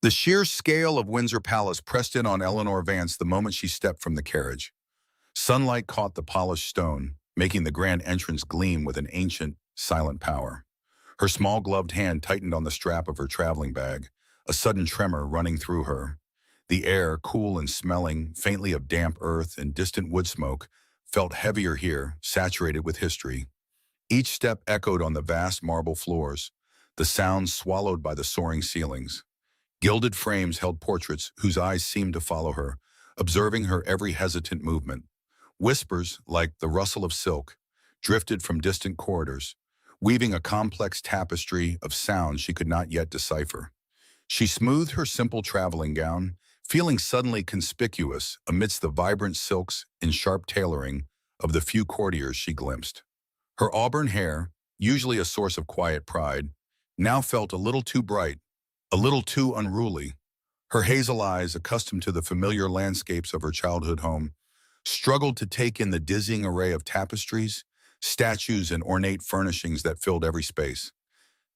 The sheer scale of Windsor Palace pressed in on Eleanor Vance the moment she stepped from the carriage. Sunlight caught the polished stone, making the grand entrance gleam with an ancient, silent power. Her small gloved hand tightened on the strap of her traveling bag, a sudden tremor running through her. The air, cool and smelling faintly of damp earth and distant wood smoke, felt heavier here, saturated with history. Each step echoed on the vast marble floors, the sounds swallowed by the soaring ceilings. Gilded frames held portraits whose eyes seemed to follow her, observing her every hesitant movement. Whispers, like the rustle of silk, drifted from distant corridors, weaving a complex tapestry of sounds she could not yet decipher. She smoothed her simple traveling gown, feeling suddenly conspicuous amidst the vibrant silks and sharp tailoring of the few courtiers she glimpsed. Her auburn hair, usually a source of quiet pride, now felt a little too bright, a little too unruly. Her hazel eyes, accustomed to the familiar landscapes of her childhood home, struggled to take in the dizzying array of tapestries, statues, and ornate furnishings that filled every space.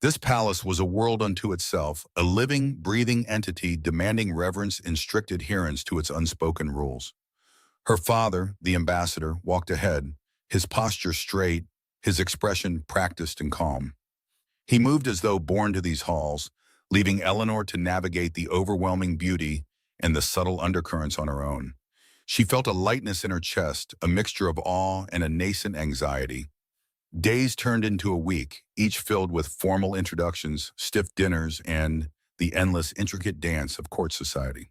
This palace was a world unto itself, a living, breathing entity demanding reverence and strict adherence to its unspoken rules. Her father, the ambassador, walked ahead, his posture straight, his expression practiced and calm. He moved as though born to these halls, leaving Eleanor to navigate the overwhelming beauty and the subtle undercurrents on her own. She felt a lightness in her chest, a mixture of awe and a nascent anxiety. Days turned into a week, each filled with formal introductions, stiff dinners, and the endless, intricate dance of court society.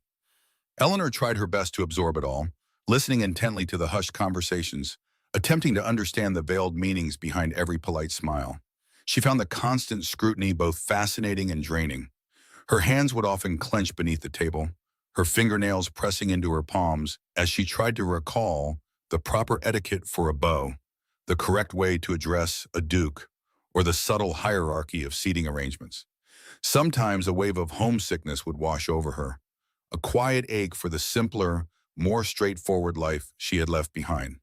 Eleanor tried her best to absorb it all, listening intently to the hushed conversations, attempting to understand the veiled meanings behind every polite smile. She found the constant scrutiny both fascinating and draining. Her hands would often clench beneath the table, her fingernails pressing into her palms as she tried to recall the proper etiquette for a beau, the correct way to address a duke, or the subtle hierarchy of seating arrangements. Sometimes a wave of homesickness would wash over her, a quiet ache for the simpler, more straightforward life she had left behind.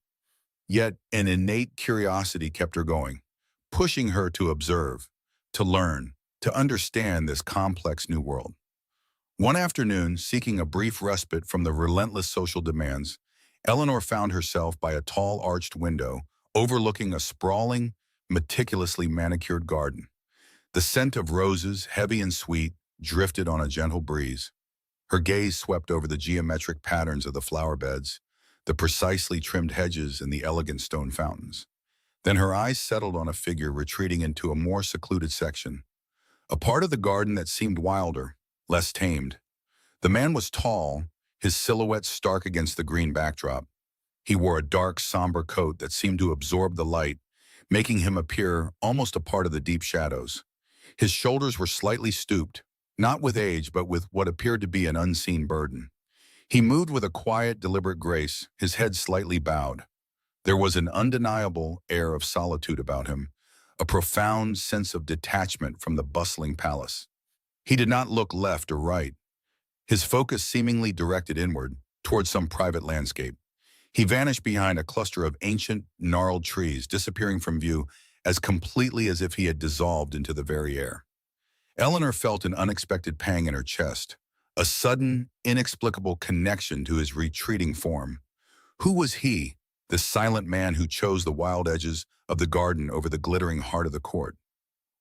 Yet an innate curiosity kept her going, pushing her to observe, to learn, to understand this complex new world. One afternoon, seeking a brief respite from the relentless social demands, Eleanor found herself by a tall arched window overlooking a sprawling, meticulously manicured garden. The scent of roses, heavy and sweet, drifted on a gentle breeze. Her gaze swept over the geometric patterns of the flower beds, the precisely trimmed hedges and the elegant stone fountains. Then her eyes settled on a figure retreating into a more secluded section, a part of the garden that seemed wilder, less tamed. The man was tall, his silhouette stark against the green backdrop. He wore a dark, somber coat that seemed to absorb the light, making him appear almost a part of the deep shadows. His shoulders were slightly stooped, not with age, but with what appeared to be an unseen burden. He moved with a quiet, deliberate grace, his head slightly bowed. There was an undeniable air of solitude about him, a profound sense of detachment from the bustling palace. He did not look left or right, his focus seemingly directed inward, toward some private landscape. He vanished behind a cluster of ancient, gnarled trees, disappearing from view as completely as if he had dissolved into the very air. Eleanor felt an unexpected pang in her chest, a sudden, inexplicable connection to his retreating form. Who was he, this silent man who chose the wild edges of the garden over the glittering heart of the court?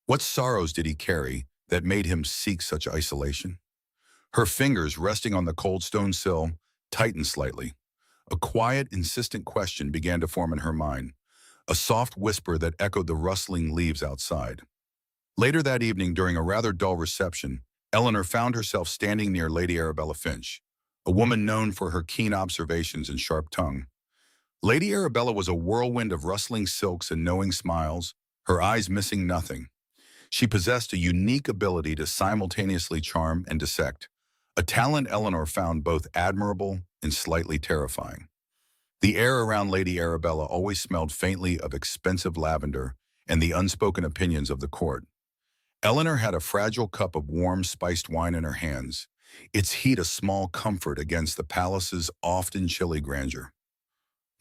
What sorrows did he carry that made him seek such isolation? Her fingers, resting on the cold stone sill, tightened slightly. A quiet, insistent question began to form in her mind, a soft whisper that echoed the rustling leaves outside. Later that evening, during a rather dull reception, Eleanor found herself standing near Lady Arabella Finch, a woman known for her keen observations and sharp tongue. Lady Arabella was a whirlwind of rustling silks and knowing smiles, her eyes missing nothing. She possessed a unique ability to simultaneously charm and dissect, a talent Eleanor found both admirable and slightly terrifying. The air around Lady Arabella always smelled faintly of expensive lavender and the unspoken opinions of the court. Eleanor had a fragile cup of warm, spiced wine in her hands, its heat a small comfort against the palace's often chilly grandeur.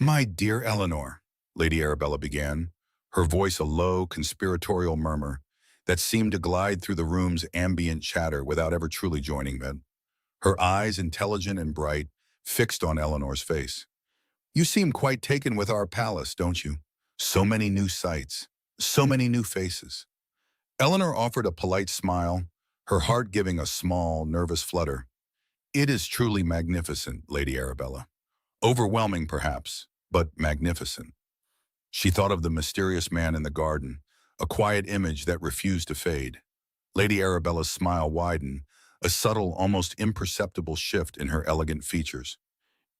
"My dear Eleanor," Lady Arabella began, her voice a low, conspiratorial murmur, that seemed to glide through the room's ambient chatter without ever truly joining them. Her eyes, intelligent and bright, fixed on Eleanor's face. "You seem quite taken with our palace, don't you? So many new sights, so many new faces." Eleanor offered a polite smile, her heart giving a small, nervous flutter. "It is truly magnificent, Lady Arabella. Overwhelming, perhaps, but magnificent." She thought of the mysterious man in the garden, a quiet image that refused to fade. Lady Arabella's smile widened, a subtle, almost imperceptible shift in her elegant features.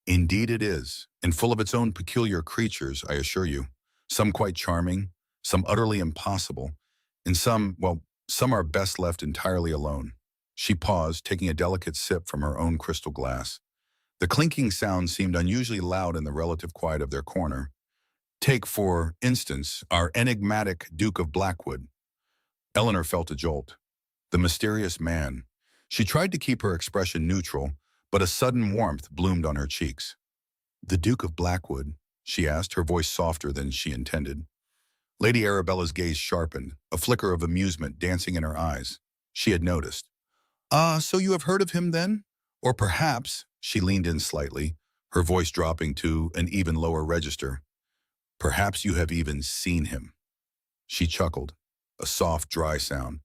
"Indeed it is, and full of its own peculiar creatures, I assure you. Some quite charming, some utterly impossible, and some are best left entirely alone." She paused, taking a delicate sip from her own crystal glass. The clinking sound seemed unusually loud in the relative quiet of their corner. "Take, for instance, our enigmatic Duke of Blackwood." Eleanor felt a jolt. The mysterious man. She tried to keep her expression neutral, but a sudden warmth bloomed on her cheeks. "The Duke of Blackwood?" she asked, her voice softer than she intended. Lady Arabella's gaze sharpened, a flicker of amusement dancing in her eyes. She had noticed. "Ah, so you have heard of him then? Or perhaps," she leaned in slightly, her voice dropping to an even lower register, "perhaps you have even seen him." She chuckled, a soft, dry sound.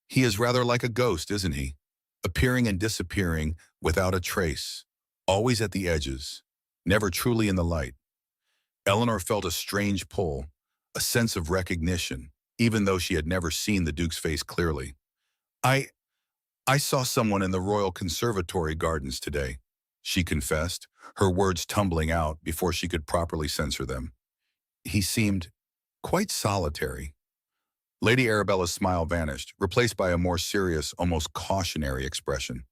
"He is rather like a ghost, isn't he? Appearing and disappearing without a trace, always at the edges, never truly in the light." Eleanor felt a strange pull, a sense of recognition, even though she had never seen the Duke's face clearly. I I saw someone in the Royal Conservatory Gardens today," she confessed, her words tumbling out before she could properly censor them. "He seemed quite solitary." Lady Arabella's smile vanished, replaced by a more serious, almost cautionary expression.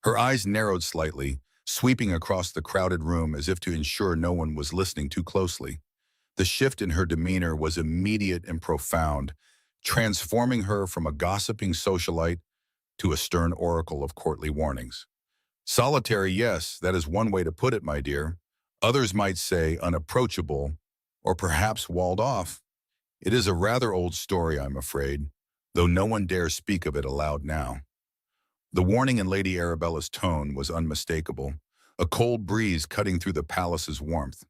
Her eyes narrowed slightly, sweeping across the crowded room as if to ensure no one was listening too closely. The shift in her demeanor was immediate and profound, transforming her from a gossiping socialite to a stern oracle of courtly warnings. "Solitary, yes, that is one way to put it, my dear. Others might say unapproachable, or perhaps walled off. It is a rather old story, I'm afraid, though no one dares speak of it aloud now." The warning in Lady Arabella's tone was unmistakable, a cold breeze cutting through the palace's warmth.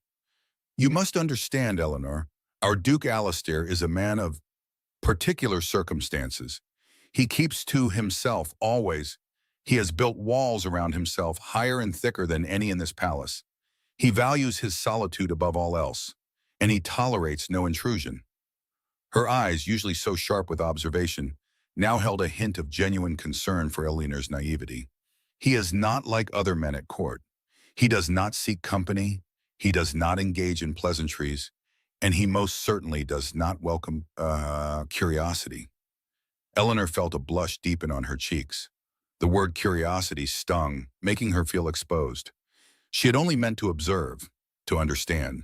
"You must understand, Eleanor, our Duke Alastair is a man of particular circumstances. He keeps to himself always. He has built walls around himself higher and thicker than any in this palace. He values his solitude above all else, and he tolerates no intrusion." Her eyes, usually so sharp with observation, now held a hint of genuine concern for Eleanor's naivety. "He is not like other men at court. He does not seek company, he does not engage in pleasantries, and he most certainly does not welcome curiosity." Eleanor felt a blush deepen on her cheeks. The word curiosity stung, making her feel exposed. She had only meant to observe, to understand.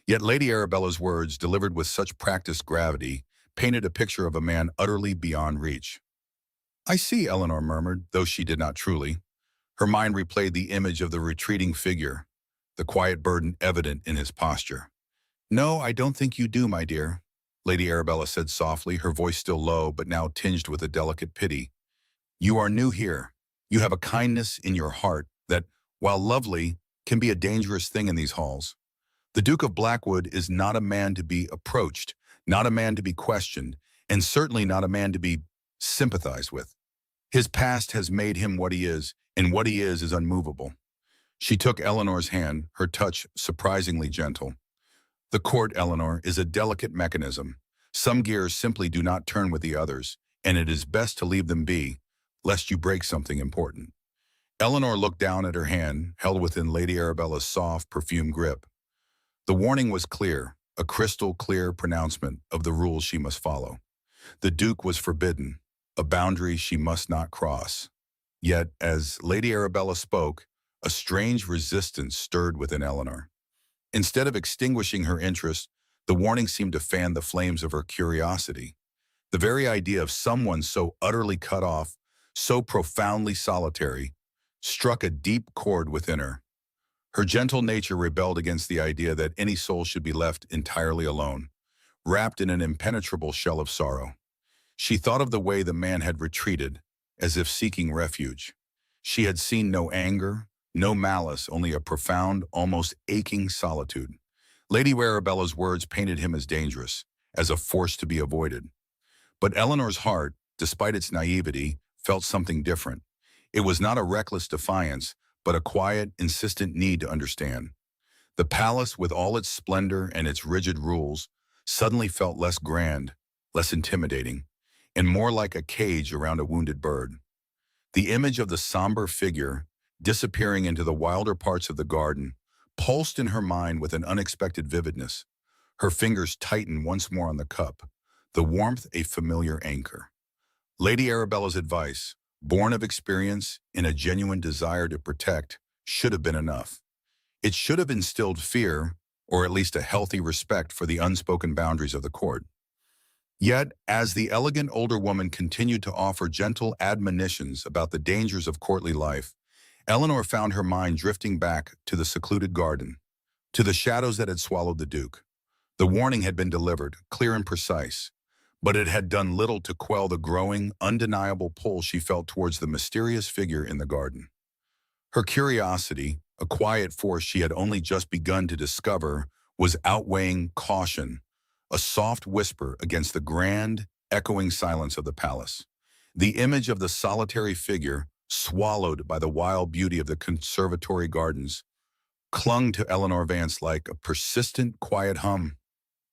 Yet Lady Arabella's words, delivered with such practiced gravity, painted a picture of a man utterly beyond reach. "I see," Eleanor murmured, though she did not truly. Her mind replayed the image of the retreating figure, the quiet burden evident in his posture. "No, I don't think you do, my dear," Lady Arabella said softly, her voice still low but now tinged with a delicate pity. "You are new here. You have a kindness in your heart that, while lovely, can be a dangerous thing in these halls. The Duke of Blackwood is not a man to be approached, not a man to be questioned, and certainly not a man to be sympathized with. His past has made him what he is, and what he is unmovable." She took Eleanor's hand, her touch surprisingly gentle. "The court, Eleanor, is a delicate mechanism. Some gears simply do not turn with the others, and it is best to leave them be, lest you break something important." Eleanor looked down at her hand, held within Lady Arabella's soft, perfumed grip. The warning was clear, a crystal-clear pronouncement of the rules she must follow. The Duke was forbidden, a boundary she must not cross. Yet, as Lady Arabella spoke, a strange resistance stirred within Eleanor. Instead of extinguishing her interest, the warning seemed to fan the flames of her curiosity. The very idea of someone so utterly cut off, so profoundly solitary, struck a deep chord within her. Her gentle nature rebelled against the idea that any soul should be left entirely alone, wrapped in an impenetrable shell of sorrow. She thought of the way the man had retreated, as if seeking refuge. She had seen no anger, no malice, only a profound, almost aching solitude. Lady Arabella's words painted him as dangerous, as a force to be avoided. But Eleanor's heart, despite its naivety, felt something different. It was not a reckless defiance, but a quiet, insistent need to understand. The palace, with all its splendor and its rigid rules, suddenly felt less grand, less intimidating, and more like a cage around a wounded bird. The image of the somber figure, disappearing into the wilder parts of the garden, pulsed in her mind with an unexpected vividness. Her fingers tightened once more on the cup, the warmth a familiar anchor. Lady Arabella's advice, born of experience and a genuine desire to protect, should have been enough. It should have instilled fear, or at least a healthy respect for the unspoken boundaries of the court. Yet, as the elegant older woman continued to offer gentle admonitions about the dangers of courtly life, Eleanor found her mind drifting back to the secluded garden, to the shadows that had swallowed the Duke. The warning had been delivered, clear and precise, but it had done little to quell the growing, undeniable pull she felt towards the mysterious figure in the garden. Her curiosity, a quiet force she had only just begun to discover, was outweighing caution, a soft whisper against the grand, echoing silence of the palace. The image of the solitary figure, swallowed by the wild beauty of the conservatory gardens, clung to Eleanor Vance like a persistent, quiet hum.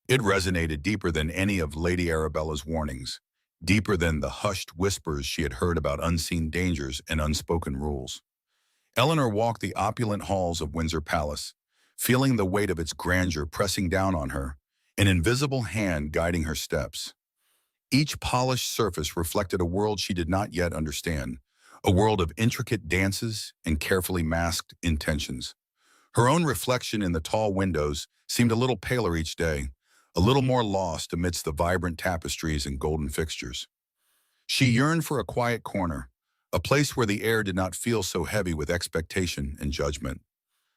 It resonated deeper than any of Lady Arabella's warnings, deeper than the hushed whispers she had heard about unseen dangers and unspoken rules. Eleanor walked the opulent halls of Windsor Palace, feeling the weight of its grandeur pressing down on her, an invisible hand guiding her steps. Each polished surface reflected a world she did not yet understand, a world of intricate dances and carefully masked intentions. Her own reflection in the tall windows seemed a little paler each day, a little more lost amidst the vibrant tapestries and golden fixtures. She yearned for a quiet corner, a place where the air did not feel so heavy with expectation and judgment.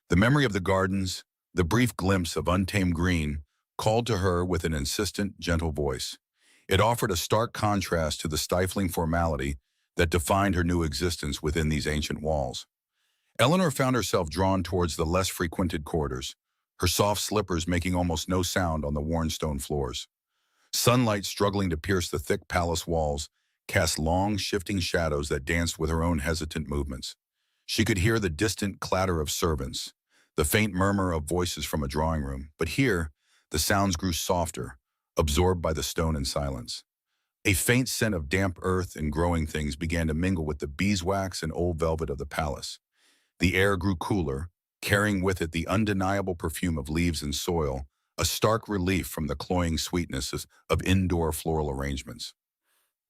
The memory of the gardens, the brief glimpse of untamed green, called to her with an insistent, gentle voice. It offered a stark contrast to the stifling formality that defined her new existence within these ancient walls. Eleanor found herself drawn towards the less frequented corridors, her soft slippers making almost no sound on the worn stone floors. Sunlight struggling to pierce the thick palace walls cast long, shifting shadows that danced with her own hesitant movements. She could hear the distant clatter of servants, the faint murmur of voices from a drawing room, but here, the sounds grew softer, absorbed by the stone and silence. A faint scent of damp earth and growing things began to mingle with the beeswax and old velvet of the palace. The air grew cooler, carrying with it the undeniable perfume of leaves and soil, a stark relief from the cloying sweetness of indoor floral arrangements.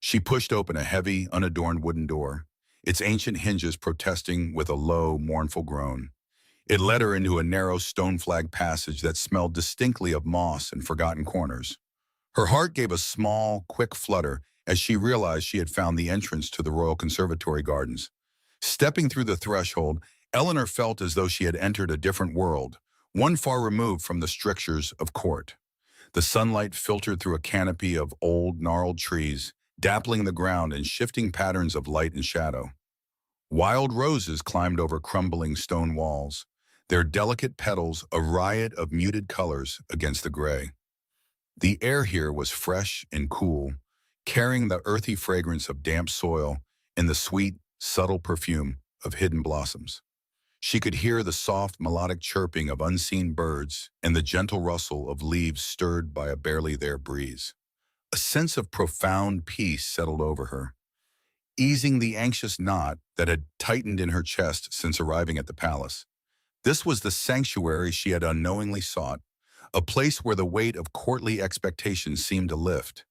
She pushed open a heavy, unadorned wooden door, its ancient hinges protesting with a low, mournful groan. It led her into a narrow stone-flagged passage that smelled distinctly of moss and forgotten corners. Her heart gave a small, quick flutter as she realized she had found the entrance to the Royal Conservatory Gardens. Stepping through the threshold, Eleanor felt as though she had entered a different world, one far removed from the strictures of court. The sunlight filtered through a canopy of old, gnarled trees, dappling the ground in shifting patterns of light and shadow. Wild roses climbed over crumbling stone walls, their delicate petals a riot of muted colors against the gray. The air here was fresh and cool, carrying the earthy fragrance of damp soil and the sweet, subtle perfume of hidden blossoms. She could hear the soft, melodic chirping of unseen birds and the gentle rustle of leaves stirred by a barely there breeze. A sense of profound peace settled over her, easing the anxious knot that had tightened in her chest since arriving at the palace. This was the sanctuary she had unknowingly sought, a place where the weight of courtly expectations seemed to lift.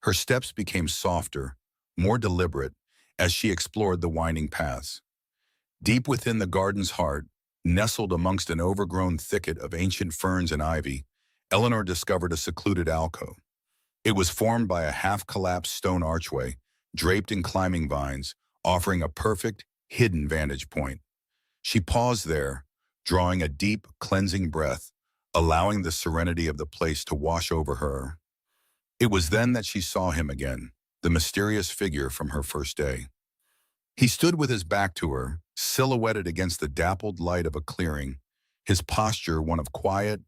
Her steps became softer, more deliberate, as she explored the winding paths. Deep within the garden's heart, nestled amongst an overgrown thicket of ancient ferns and ivy, Eleanor discovered a secluded alcove. It was formed by a half-collapsed stone archway, draped in climbing vines, offering a perfect, hidden vantage point. She paused there, drawing a deep, cleansing breath, allowing the serenity of the place to wash over her. It was then that she saw him again, the mysterious figure from her first day. He stood with his back to her, silhouetted against the dappled light of a clearing, his posture one of quiet,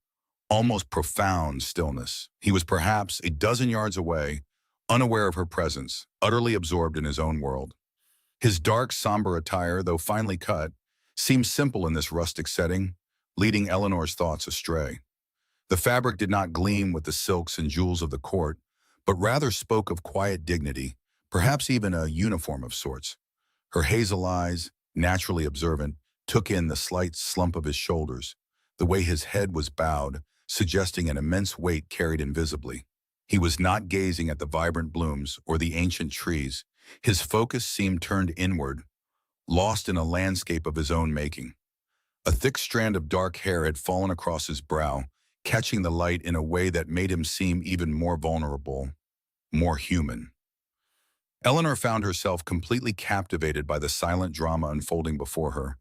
almost profound stillness. He was perhaps a dozen yards away, unaware of her presence, utterly absorbed in his own world. His dark, somber attire, though finely cut, seemed simple in this rustic setting, leading Eleanor's thoughts astray. The fabric did not gleam with the silks and jewels of the court, but rather spoke of quiet dignity, perhaps even a uniform of sorts. Her hazel eyes, naturally observant, took in the slight slump of his shoulders, the way his head was bowed, suggesting an immense weight carried invisibly. He was not gazing at the vibrant blooms or the ancient trees. His focus seemed turned inward, lost in a landscape of his own making. A thick strand of dark hair had fallen across his brow, catching the light in a way that made him seem even more vulnerable, more human. Eleanor found herself completely captivated by the silent drama unfolding before her.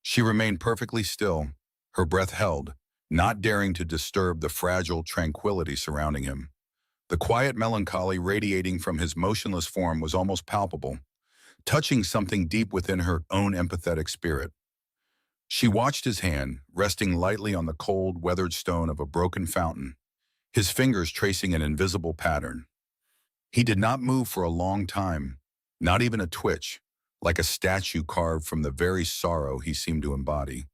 She remained perfectly still, her breath held, not daring to disturb the fragile tranquility surrounding him. The quiet melancholy radiating from his motionless form was almost palpable, touching something deep within her own empathetic spirit. She watched his hand, resting lightly on the cold, weathered stone of a broken fountain, his fingers tracing an invisible pattern. He did not move for a long time, not even a twitch, like a statue carved from the very sorrow he seemed to embody.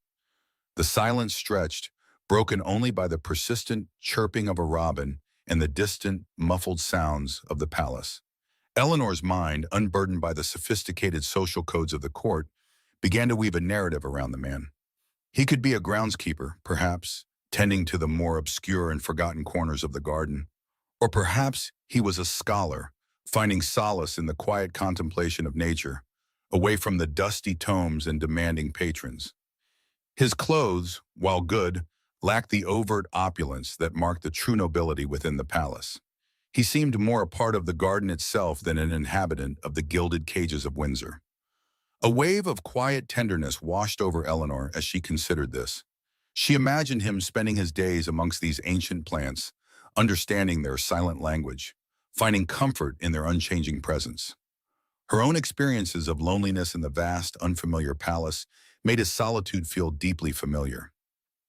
The silence stretched, broken only by the persistent chirping of a robin and the distant, muffled sounds of the palace. Eleanor's mind, unburdened by the sophisticated social codes of the court, began to weave a narrative around the man. He could be a groundskeeper, perhaps, tending to the more obscure and forgotten corners of the garden. Or perhaps he was a scholar, finding solace in the quiet contemplation of nature, away from the dusty tomes and demanding patrons. His clothes, while good, lacked the overt opulence that marked the true nobility within the palace. He seemed more a part of the garden itself than an inhabitant of the gilded cages of Windsor. A wave of quiet tenderness washed over Eleanor as she considered this. She imagined him spending his days amongst these ancient plants, understanding their silent language, finding comfort in their unchanging presence. Her own experiences of loneliness in the vast, unfamiliar palace made his solitude feel deeply familiar.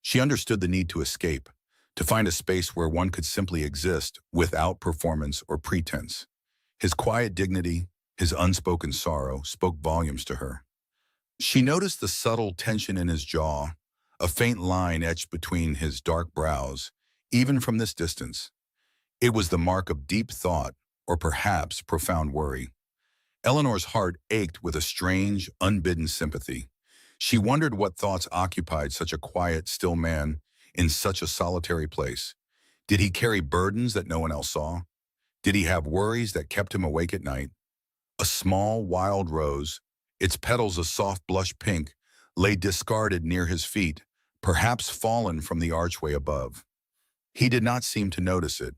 She understood the need to escape, to find a space where one could simply exist without performance or pretense. His quiet dignity, his unspoken sorrow, spoke volumes to her. She noticed the subtle tension in his jaw, a faint line etched between his dark brows, even from this distance. It was the mark of deep thought, or perhaps profound worry. Eleanor's heart ached with a strange, unbidden sympathy. She wondered what thoughts occupied such a quiet, still man in such a solitary place. Did he carry burdens that no one else saw? Did he have worries that kept him awake at night? A small, wild rose, its petals a soft blush pink, lay discarded near his feet, perhaps fallen from the archway above. He did not seem to notice it,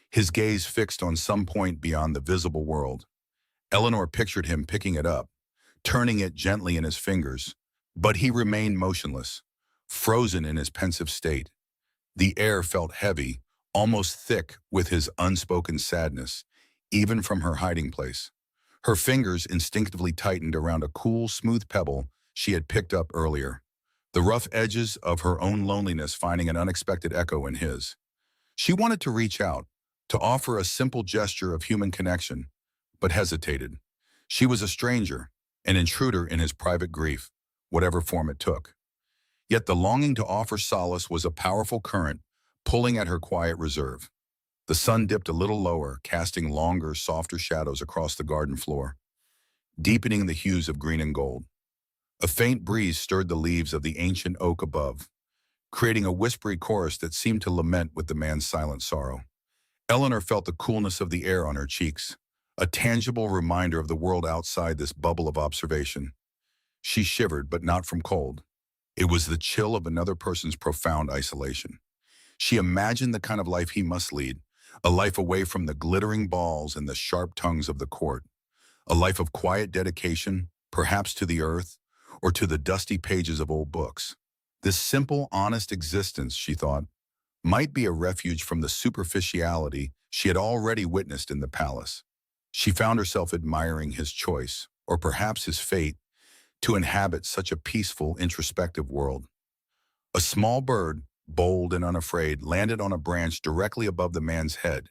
his gaze fixed on some point beyond the visible world. Eleanor pictured him picking it up, turning it gently in his fingers, but he remained motionless, frozen in his pensive state. The air felt heavy, almost thick with his unspoken sadness, even from her hiding place. Her fingers instinctively tightened around a cool, smooth pebble she had picked up earlier, the rough edges of her own loneliness finding an unexpected echo in his. She wanted to reach out, to offer a simple gesture of human connection, but hesitated. She was a stranger, an intruder in his private grief, whatever form it took. Yet the longing to offer solace was a powerful current, pulling at her quiet reserve. The sun dipped a little lower, casting longer, softer shadows across the garden floor, deepening the hues of green and gold. A faint breeze stirred the leaves of the ancient oak above, creating a whispery chorus that seemed to lament with the man's silent sorrow. Eleanor felt the coolness of the air on her cheeks, a tangible reminder of the world outside this bubble of observation. She shivered, but not from cold. It was the chill of another person's profound isolation. She imagined the kind of life he must lead, a life away from the glittering balls and the sharp tongues of the court, a life of quiet dedication, perhaps to the earth, or to the dusty pages of old books. This simple, honest existence, she thought, might be a refuge from the superficiality she had already witnessed in the palace. She found herself admiring his choice, or perhaps his fate, to inhabit such a peaceful, introspective world. A small bird, bold and unafraid, landed on a branch directly above the man's head,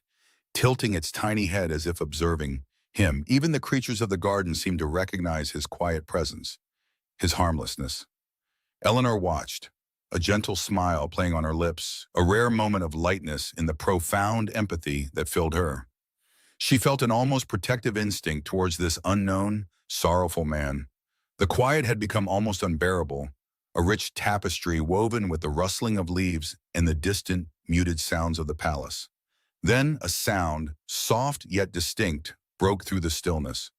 tilting its tiny head as if observing him. Even the creatures of the garden seemed to recognize his quiet presence, his harmlessness. Eleanor watched, a gentle smile playing on her lips, a rare moment of lightness in the profound empathy that filled her. She felt an almost protective instinct towards this unknown, sorrowful man. The quiet had become almost unbearable, a rich tapestry woven with the rustling of leaves and the distant, muted sounds of the palace. Then a sound, soft yet distinct, broke through the stillness.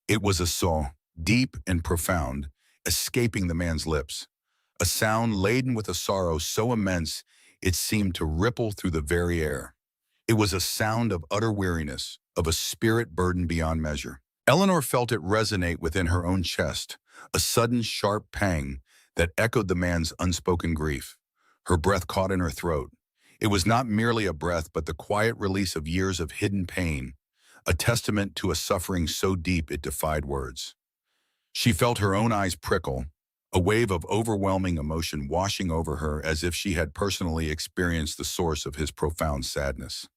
It was a sob, deep and profound, escaping the man's lips. A sound laden with a sorrow so immense it seemed to ripple through the very air. It was a sound of utter weariness, of a spirit burdened beyond measure. Eleanor felt it resonate within her own chest, a sudden sharp pang that echoed the man's unspoken grief. Her breath caught in her throat. It was not merely a breath, but the quiet release of years of hidden pain, a testament to a suffering so deep it defied words. She felt her own eyes prickle, a wave of overwhelming emotion washing over her as if she had personally experienced the source of his profound sadness.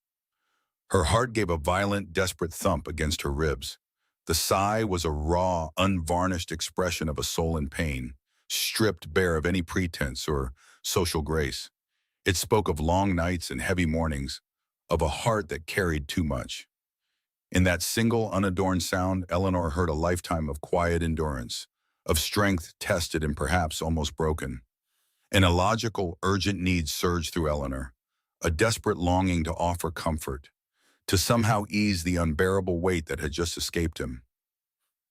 Her heart gave a violent, desperate thump against her ribs. The sigh was a raw, unvarnished expression of a soul in pain, stripped bare of any pretense or social grace. It spoke of long nights and heavy mornings, of a heart that carried too much. In that single, unadorned sound, Eleanor heard a lifetime of quiet endurance, of strength tested and perhaps almost broken. An illogical, urgent need surged through Eleanor, a desperate longing to offer comfort, to somehow ease the unbearable weight that had just escaped him.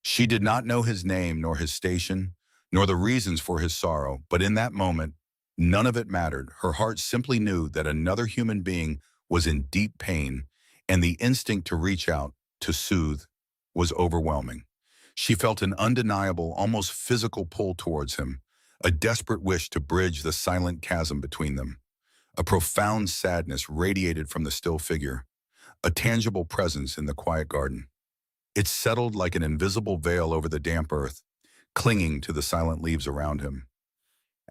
She did not know his name, nor his station, nor the reasons for his sorrow, but in that moment, none of it mattered. Her heart simply knew that another human being was in deep pain, and the instinct to reach out, to soothe, was overwhelming. She felt an undeniable, almost physical pull towards him, a desperate wish to bridge the silent chasm between them. A profound sadness radiated from the still figure, a tangible presence in the quiet garden. It settled like an invisible veil over the damp earth, clinging to the silent leaves around him.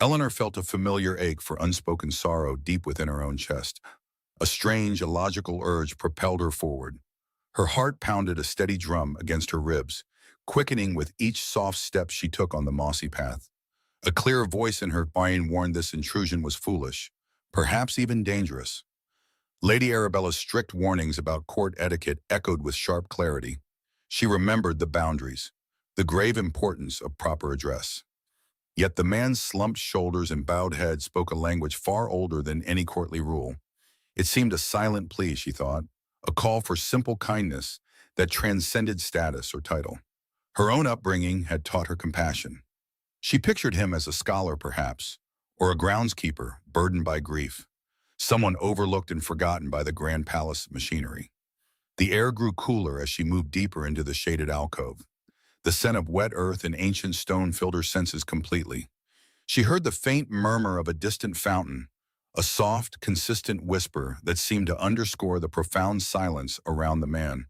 Eleanor felt a familiar ache for unspoken sorrow deep within her own chest. A strange, illogical urge propelled her forward. Her heart pounded a steady drum against her ribs, quickening with each soft step she took on the mossy path. A clear voice in her brain warned this intrusion was foolish, perhaps even dangerous. Lady Arabella's strict warnings about court etiquette echoed with sharp clarity. She remembered the boundaries, the grave importance of proper address. Yet the man's slumped shoulders and bowed head spoke a language far older than any courtly rule. It seemed a silent plea, she thought, a call for simple kindness that transcended status or title. Her own upbringing had taught her compassion. She pictured him as a scholar, perhaps, or a groundskeeper burdened by grief, someone overlooked and forgotten by the grand palace machinery. The air grew cooler as she moved deeper into the shaded alcove. The scent of wet earth and ancient stone filled her senses completely. She heard the faint murmur of a distant fountain, a soft, consistent whisper that seemed to underscore the profound silence around the man.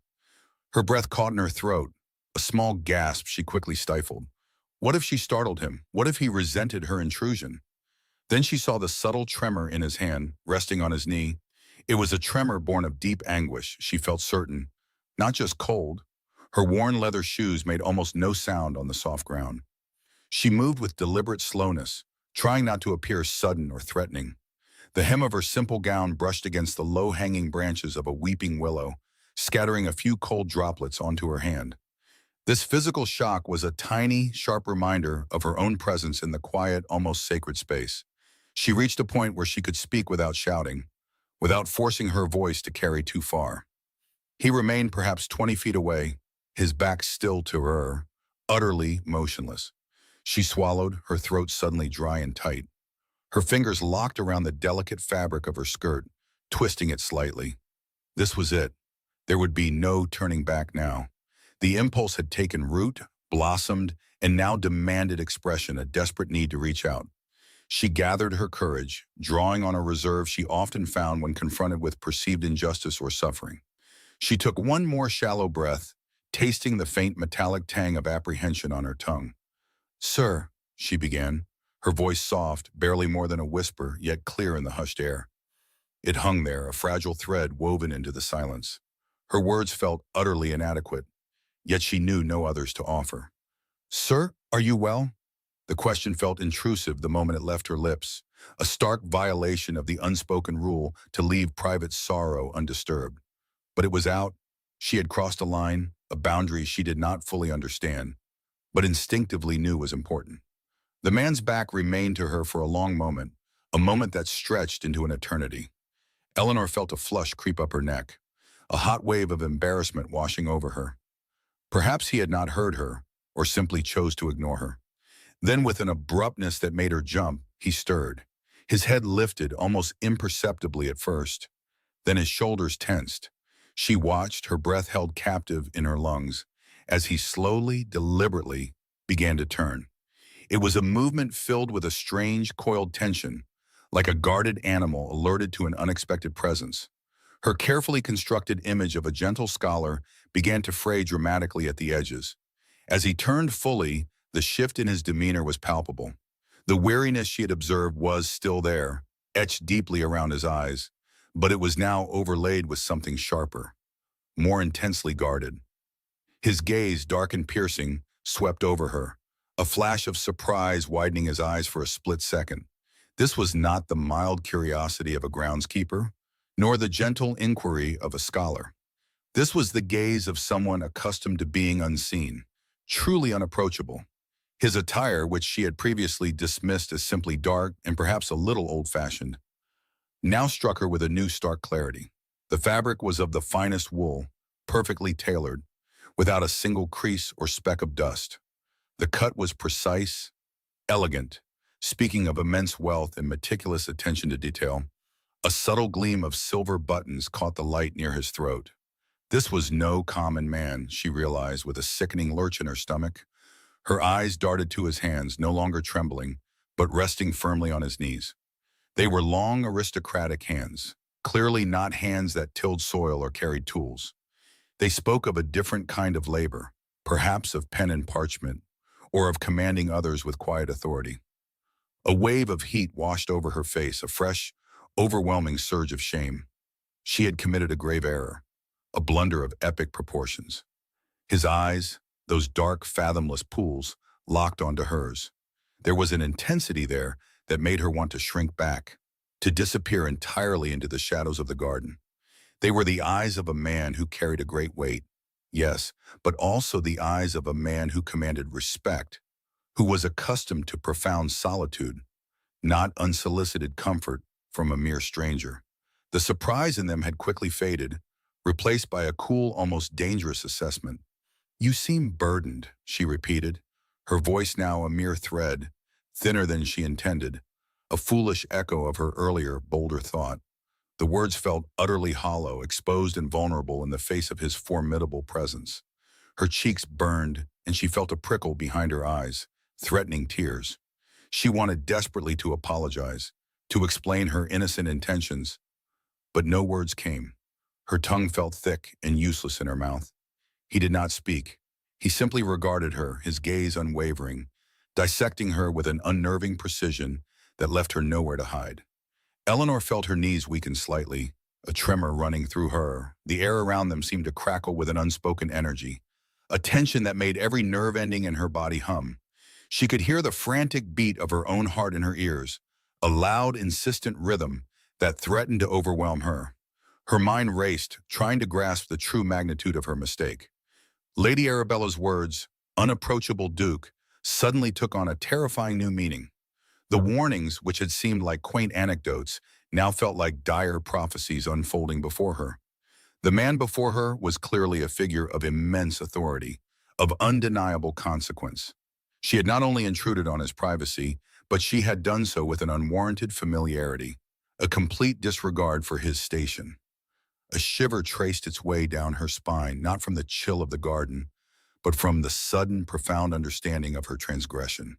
Her breath caught in her throat, a small gasp she quickly stifled. What if she startled him? What if he resented her intrusion? Then she saw the subtle tremor in his hand, resting on his knee. It was a tremor born of deep anguish, she felt certain. Not just cold. Her worn leather shoes made almost no sound on the soft ground. She moved with deliberate slowness, trying not to appear sudden or threatening. The hem of her simple gown brushed against the low-hanging branches of a weeping willow, scattering a few cold droplets onto her hand. This physical shock was a tiny, sharp reminder of her own presence in the quiet, almost sacred space. She reached a point where she could speak without shouting, without forcing her voice to carry too far. He remained perhaps 20 feet away, his back still to her, utterly motionless. She swallowed, her throat suddenly dry and tight. Her fingers locked around the delicate fabric of her skirt, twisting it slightly. This was it. There would be no turning back now. The impulse had taken root, blossomed, and now demanded expression, a desperate need to reach out. She gathered her courage, drawing on a reserve she often found when confronted with perceived injustice or suffering. She took one more shallow breath, tasting the faint metallic tang of apprehension on her tongue. "Sir," she began, her voice soft, barely more than a whisper, yet clear in the hushed air. It hung there, a fragile thread woven into the silence. Her words felt utterly inadequate, yet she knew no others to offer. "Sir, are you well?" The question felt intrusive the moment it left her lips, a stark violation of the unspoken rule to leave private sorrow undisturbed. But it was out. She had crossed a line, a boundary she did not fully understand, but instinctively knew was important. The man's back remained to her for a long moment, a moment that stretched into an eternity. Eleanor felt a flush creep up her neck, a hot wave of embarrassment washing over her. Perhaps he had not heard her, or simply chose to ignore her. Then, with an abruptness that made her jump, he stirred. His head lifted, almost imperceptibly at first. Then his shoulders tensed. She watched, her breath held captive in her lungs, as he slowly, deliberately began to turn. It was a movement filled with a strange, coiled tension, like a guarded animal alerted to an unexpected presence. Her carefully constructed image of a gentle scholar began to fray dramatically at the edges. As he turned fully, the shift in his demeanor was palpable. The weariness she had observed was still there, etched deeply around his eyes, but it was now overlaid with something sharper, more intensely guarded. His gaze, dark and piercing, swept over her, a flash of surprise widening his eyes for a split second. This was not the mild curiosity of a groundskeeper, nor the gentle inquiry of a scholar. This was the gaze of someone accustomed to being unseen, truly unapproachable. His attire, which she had previously dismissed as simply dark and perhaps a little old-fashioned, now struck her with a new stark clarity. The fabric was of the finest wool, perfectly tailored, without a single crease or speck of dust. The cut was precise, elegant, speaking of immense wealth and meticulous attention to detail. A subtle gleam of silver buttons caught the light near his throat. This was no common man, she realized with a sickening lurch in her stomach. Her eyes darted to his hands, no longer trembling, but resting firmly on his knees. They were long, aristocratic hands, clearly not hands that tilled soil or carried tools. They spoke of a different kind of labor, perhaps of pen and parchment, or of commanding others with quiet authority. A wave of heat washed over her face, a fresh, overwhelming surge of shame. She had committed a grave error, a blunder of epic proportions. His eyes, those dark, fathomless pools, locked onto hers. There was an intensity there that made her want to shrink back, to disappear entirely into the shadows of the garden. They were the eyes of a man who carried a great weight, yes, but also the eyes of a man who commanded respect, who was accustomed to profound solitude, not unsolicited comfort from a mere stranger. The surprise in them had quickly faded, replaced by a cool, almost dangerous assessment. "You seem burdened," she repeated, her voice now a mere thread, thinner than she intended, a foolish echo of her earlier, bolder thought. The words felt utterly hollow, exposed and vulnerable in the face of his formidable presence. Her cheeks burned, and she felt a prickle behind her eyes, threatening tears. She wanted desperately to apologize, to explain her innocent intentions, but no words came. Her tongue felt thick and useless in her mouth. He did not speak. He simply regarded her, his gaze unwavering, dissecting her with an unnerving precision that left her nowhere to hide. Eleanor felt her knees weaken slightly, a tremor running through her. The air around them seemed to crackle with an unspoken energy, a tension that made every nerve ending in her body hum. She could hear the frantic beat of her own heart in her ears, a loud, insistent rhythm that threatened to overwhelm her. Her mind raced, trying to grasp the true magnitude of her mistake. Lady Arabella's words, "unapproachable Duke," suddenly took on a terrifying new meaning. The warnings, which had seemed like quaint anecdotes, now felt like dire prophecies unfolding before her. The man before her was clearly a figure of immense authority, of undeniable consequence. She had not only intruded on his privacy, but she had done so with an unwarranted familiarity, a complete disregard for his station. A shiver traced its way down her spine, not from the chill of the garden, but from the sudden, profound understanding of her transgression.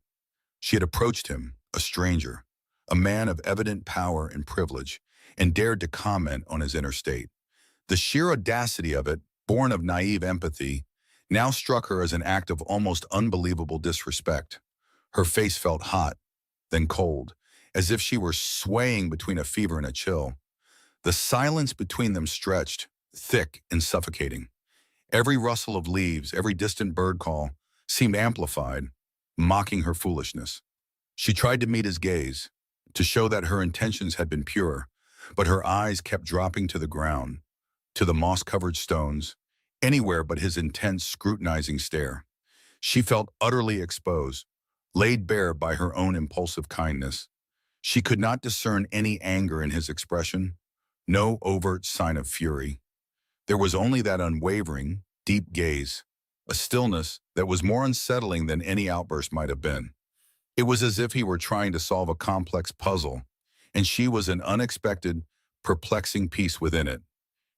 She had approached him, a stranger, a man of evident power and privilege, and dared to comment on his inner state. The sheer audacity of it, born of naive empathy, now struck her as an act of almost unbelievable disrespect. Her face felt hot, then cold, as if she were swaying between a fever and a chill. The silence between them stretched, thick and suffocating. Every rustle of leaves, every distant bird call seemed amplified, mocking her foolishness. She tried to meet his gaze, to show that her intentions had been pure, but her eyes kept dropping to the ground, to the moss-covered stones, anywhere but his intense, scrutinizing stare. She felt utterly exposed, laid bare by her own impulsive kindness. She could not discern any anger in his expression, no overt sign of fury. There was only that unwavering, deep gaze, a stillness that was more unsettling than any outburst might have been. It was as if he were trying to solve a complex puzzle, and she was an unexpected, perplexing piece within it.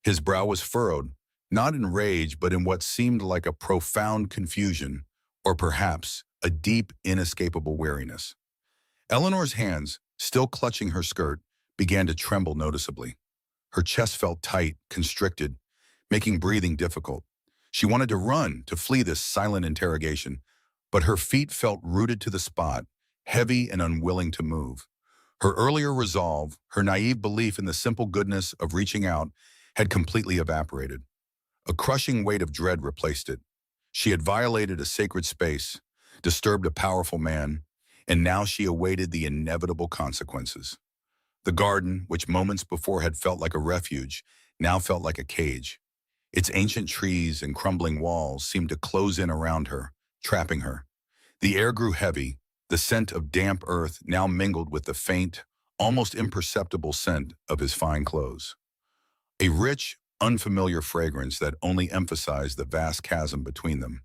His brow was furrowed, not in rage, but in what seemed like a profound confusion, or perhaps a deep, inescapable weariness. Eleanor's hands, still clutching her skirt, began to tremble noticeably. Her chest felt tight, constricted, making breathing difficult. She wanted to run, to flee this silent interrogation, but her feet felt rooted to the spot, heavy and unwilling to move. Her earlier resolve, her naive belief in the simple goodness of reaching out, had completely evaporated. A crushing weight of dread replaced it. She had violated a sacred space, disturbed a powerful man, and now she awaited the inevitable consequences. The garden, which moments before had felt like a refuge, now felt like a cage. Its ancient trees and crumbling walls seemed to close in around her, trapping her. The air grew heavy, the scent of damp earth now mingled with the faint, almost imperceptible scent of his fine clothes. A rich, unfamiliar fragrance that only emphasized the vast chasm between them.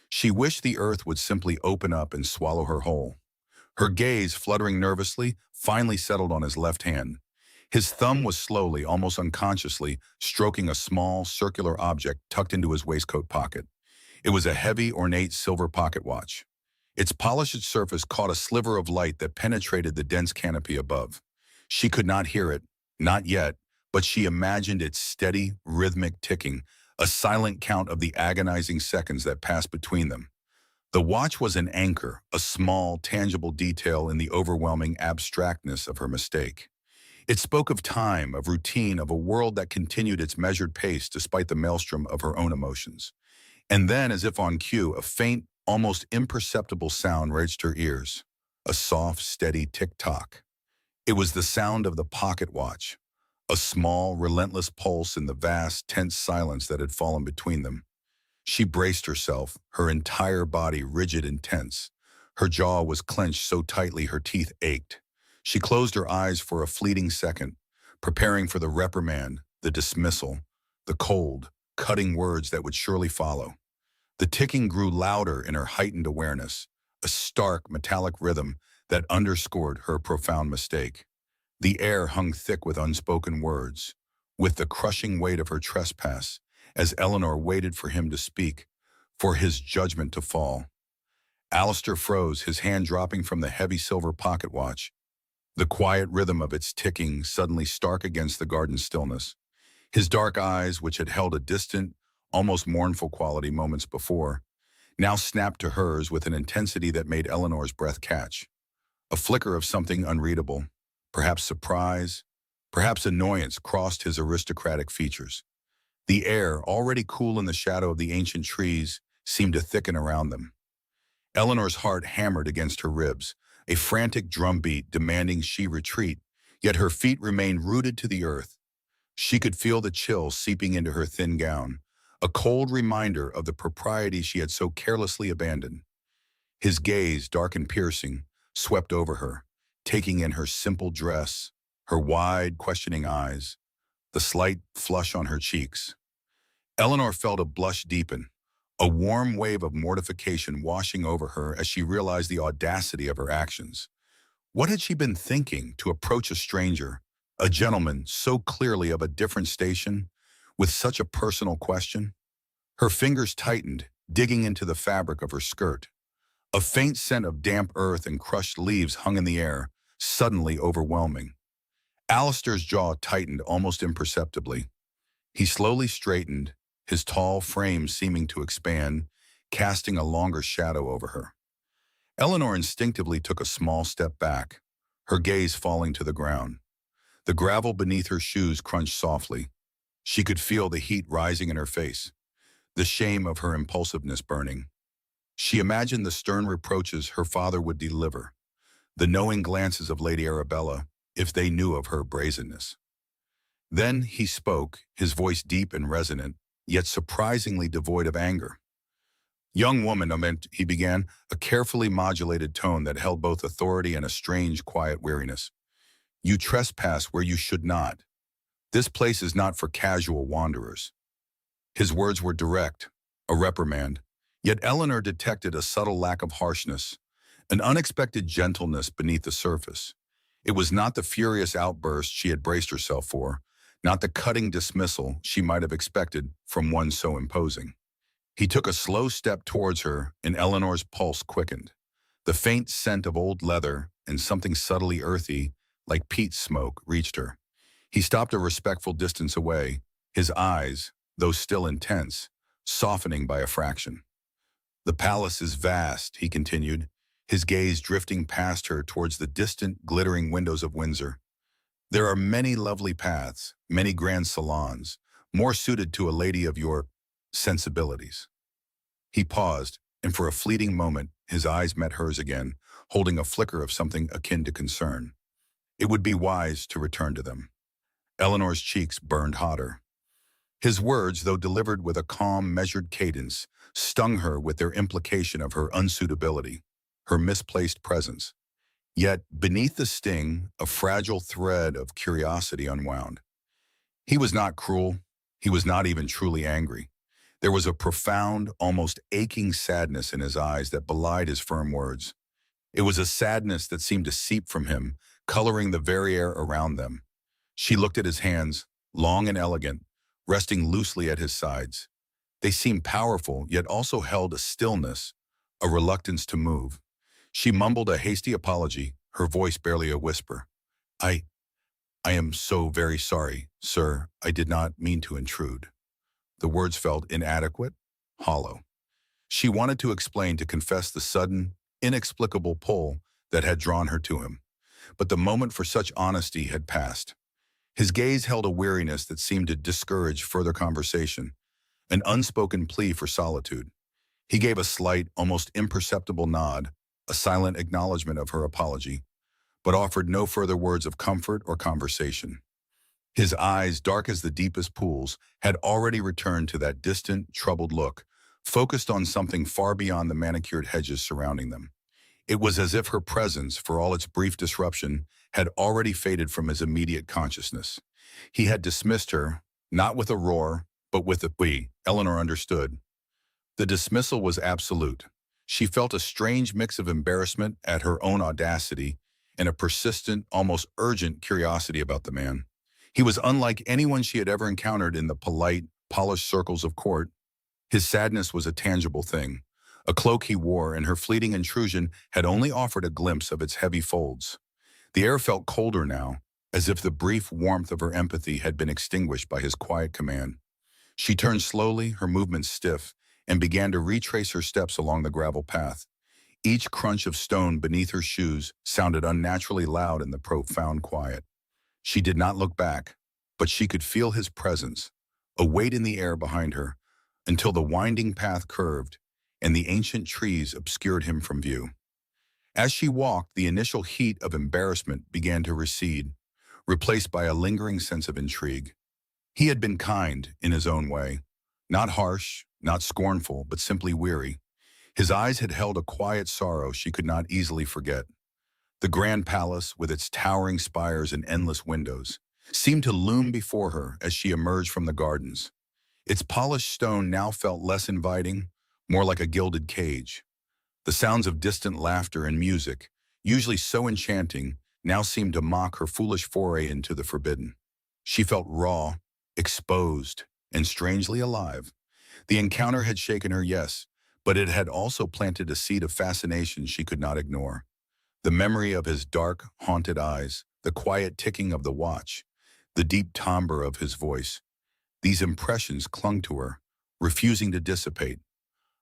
She wished the earth would simply open up and swallow her whole. Her gaze, fluttering nervously, finally settled on his left hand. His thumb was slowly, almost unconsciously, stroking a small, circular object tucked into his waistcoat pocket. It was a heavy, ornate silver pocket watch. Its polished surface caught a sliver of light that penetrated the dense canopy above. She could not hear it, not yet, but she imagined its steady, rhythmic ticking, a silent count of the agonizing seconds that passed between them. The watch was an anchor, a small, tangible detail in the overwhelming abstractness of her mistake. It spoke of time, of routine, of a world that continued its measured pace despite the maelstrom of her own emotions. And then, as if on cue, a faint, almost imperceptible sound reached her ears. A soft, steady tick-tock. It was the sound of the pocket watch, a small, relentless pulse in the vast, tense silence that had fallen between them. She braced herself, her entire body rigid and tense. Her jaw was clenched so tightly her teeth ached. She closed her eyes for a fleeting second, preparing for the reprimand, the dismissal, the cold, cutting words that would surely follow. The ticking grew louder in her heightened awareness, a stark, metallic rhythm that underscored her profound mistake. The air hung thick with unspoken words, with the crushing weight of her trespass, as Eleanor waited for him to speak, for his judgment to fall. Alistair froze, his hand dropping from the heavy silver pocket watch, the quiet rhythm of its ticking suddenly stark against the garden stillness. His dark eyes, which had held a distant, almost mournful quality moments before, now snapped to hers with an intensity that made Eleanor's breath catch. A flicker of something unreadable, perhaps surprise, perhaps annoyance, crossed his aristocratic features. The air, already cool in the shadow of the ancient trees, seemed to thicken around them. Eleanor's heart hammered against her ribs, a frantic drumbeat demanding she retreat, yet her feet remained rooted to the earth. She could feel the chill seeping into her thin gown, a cold reminder of the propriety she had so carelessly abandoned. His gaze, dark and piercing, swept over her, taking in her simple dress, her wide, questioning eyes, the slight flush on her cheeks. Eleanor felt a blush deepen, a warm wave of mortification washing over her as she realized the audacity of her actions. What had she been thinking to approach a stranger, a gentleman so clearly of a different station, with such a personal question? Her fingers tightened, digging into the fabric of her skirt. A faint scent of damp earth and crushed leaves hung in the air, suddenly overwhelming. Alistair's jaw tightened almost imperceptibly. He slowly straightened, his tall frame seeming to expand, casting a longer shadow over her. Eleanor instinctively took a small step back, her gaze falling to the ground. The gravel beneath her shoes crunched softly. She could feel the heat rising in her face, the shame of her impulsiveness burning. She imagined the stern reproaches her father would deliver, the knowing glances of Lady Arabella, if they knew of her brazenness. Then he spoke, his voice deep and resonant, yet surprisingly devoid of anger. "Young woman," he began, a carefully modulated tone that held both authority and a strange, quiet weariness. "You trespass where you should not. This place is not for casual wanderers." His words were direct, a reprimand, yet Eleanor detected a subtle lack of harshness, an unexpected gentleness beneath the surface. It was not the furious outburst she had braced herself for, not the cutting dismissal she might have expected from one so imposing. He took a slow step towards her, and Eleanor's pulse quickened. The faint scent of old leather and something subtly earthy, like peat smoke, reached her. He stopped a respectful distance away, his eyes, though still intense, softening by a fraction. "The palace is vast," he continued, his gaze drifting past her towards the distant, glittering windows of Windsor. "There are many lovely paths, many grand salons, more suited to a lady of your sensibilities." He paused, and for a fleeting moment, his eyes met hers again, holding a flicker of something akin to concern. It would be wise to return to them. Eleanor's cheeks burned hotter. His words, though delivered with a calm, measured cadence, stung her with their implication of her unsuitability, her misplaced presence. Yet, beneath the sting, a fragile thread of curiosity unwound. He was not cruel. He was not even truly angry. There was a profound, almost aching sadness in his eyes that belied his firm words. It was a sadness that seemed to seep from him, coloring the very air around them. She looked at his hands, long and elegant, resting loosely at his sides. They seemed powerful, yet also held a stillness, a reluctance to move. She mumbled a hasty apology, her voice barely a whisper. I am so very sorry, sir. I did not mean to intrude." The words felt inadequate, hollow. She wanted to explain, to confess the sudden, inexplicable pull that had drawn her to him. But the moment for such honesty had passed. His gaze held a weariness that seemed to discourage further conversation, an unspoken plea for solitude. He gave a slight, almost imperceptible nod, a silent acknowledgement of her apology, but offered no further words of comfort or conversation. His eyes, dark as the deepest pools, had already returned to that distant, troubled look, focused on something far beyond the manicured hedges surrounding them. It was as if her presence, for all its brief disruption, had already faded from his immediate consciousness. He had dismissed her, not with a roar, but with a plea. Eleanor understood. The dismissal was absolute. She felt a strange mix of embarrassment at her own audacity and a persistent, almost urgent curiosity about the man. He was unlike anyone she had ever encountered in the polite, polished circles of court. His sadness was a tangible thing, a cloak he wore, and her fleeting intrusion had only offered a glimpse of its heavy folds. The air felt colder now, as if the brief warmth of her empathy had been extinguished by his quiet command. She turned slowly, her movements stiff, and began to retrace her steps along the gravel path. Each crunch of stone beneath her shoes sounded unnaturally loud in the profound quiet. She did not look back, but she could feel his presence, a weight in the air behind her, until the winding path curved and the ancient trees obscured him from view. As she walked, the initial heat of embarrassment began to recede, replaced by a lingering sense of intrigue. He had been kind in his own way, not harsh, not scornful, but simply weary. His eyes had held a quiet sorrow she could not easily forget. The grand palace, with its towering spires and endless windows, seemed to loom before her as she emerged from the gardens. Its polished stone now felt less inviting, more like a gilded cage. The sounds of distant laughter and music, usually so enchanting, now seemed to mock her foolish foray into the forbidden. She felt raw, exposed, and strangely alive. The encounter had shaken her, yes, but it had also planted a seed of fascination she could not ignore. The memory of his dark, haunted eyes, the quiet ticking of the watch, the deep timbre of his voice. These impressions clung to her, refusing to dissipate.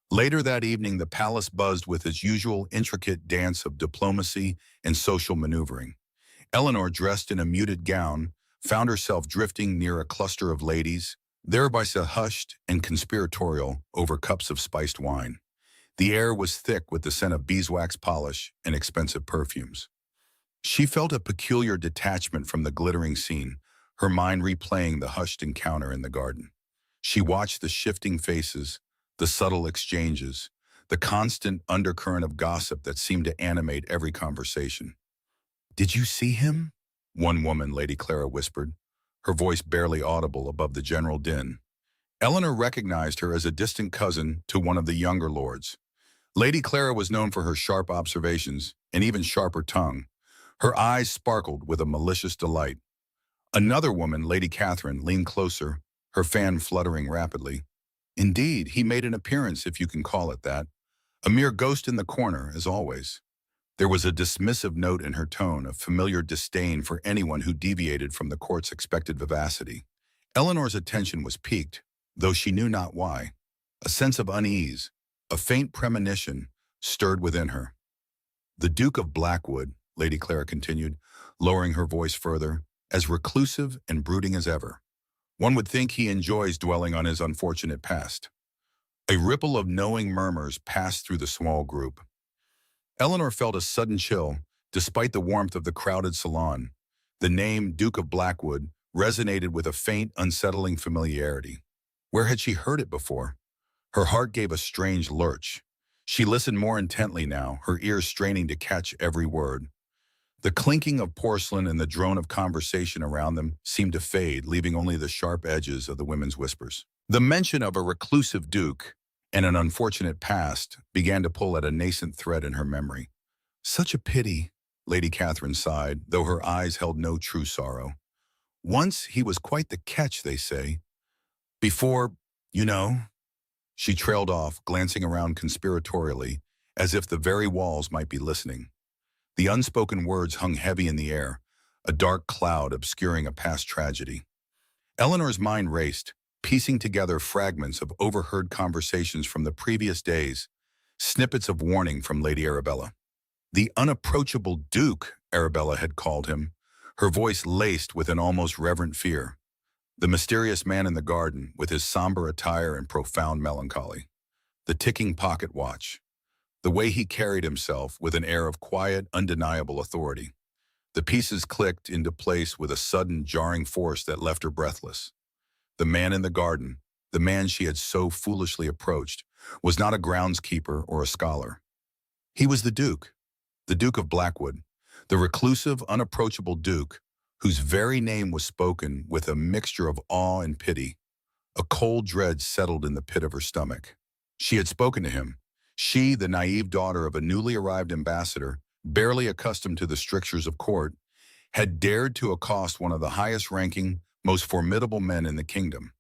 Later that evening, the palace buzzed with its usual intricate dance of diplomacy and social maneuvering. Eleanor, dressed in a muted gown, found herself drifting near a cluster of ladies, thereby hushed and conspiratorial over cups of spiced wine. The air was thick with the scent of beeswax polish and expensive perfumes. She felt a peculiar detachment from the glittering scene, her mind replaying the hushed encounter in the garden. She watched the shifting faces, the subtle exchanges, the constant undercurrent of gossip that seemed to animate every conversation. "Did you see him?" one woman, Lady Clara, whispered, her voice barely audible above the general din. Eleanor recognized her as a distant cousin to one of the younger lords. Lady Clara was known for her sharp observations and even sharper tongue. Her eyes sparkled with a malicious delight. Another woman, Lady Catherine, leaned closer, her fan fluttering rapidly. "Indeed, he made an appearance, if you can call it that. A mere ghost in the corner, as always." There was a dismissive note in her tone, a familiar disdain for anyone who deviated from the court's expected vivacity. Eleanor's attention was piqued, though she knew not why. A sense of unease, a faint premonition, stirred within her. "The Duke of Blackwood," Lady Clara continued, lowering her voice further, "as reclusive and brooding as ever. One would think he enjoys dwelling on his unfortunate past." A ripple of knowing murmurs passed through the small group. Eleanor felt a sudden chill, despite the warmth of the crowded salon. The name Duke of Blackwood resonated with a faint, unsettling familiarity. Where had she heard it before? Her heart gave a strange lurch. She listened more intently now, her ears straining to catch every word. The clinking of porcelain and the drone of conversation around them seemed to fade, leaving only the sharp edges of the women's whispers. The mention of a reclusive duke and an unfortunate past began to pull at a nascent thread in her memory. "Such a pity," Lady Catherine sighed, though her eyes held no true sorrow. "Once he was quite the catch, they say. Before, you know." She trailed off, glancing around conspiratorially, as if the very walls might be listening. The unspoken words hung heavy in the air, a dark cloud obscuring a past tragedy. Eleanor's mind raced, piecing together fragments of overheard conversations from the previous days, snippets of warning from Lady Arabella. "The unapproachable Duke," Arabella had called him, her voice laced with an almost reverent fear. The mysterious man in the garden, with his somber attire and profound melancholy. The ticking pocket watch. The way he carried himself with an air of quiet, undeniable authority. The pieces clicked into place with a sudden, jarring force that left her breathless. The man in the garden, the man she had so foolishly approached, was not a groundskeeper or a scholar. He was the Duke of Blackwood, the reclusive, unapproachable Duke, whose very name was spoken with a mixture of awe and pity. A cold dread settled in the pit of her stomach. She had spoken to him. She, the naive daughter of a newly arrived ambassador, barely accustomed to the strictures of court, had dared to accost one of the highest-ranking, most formidable men in the kingdom.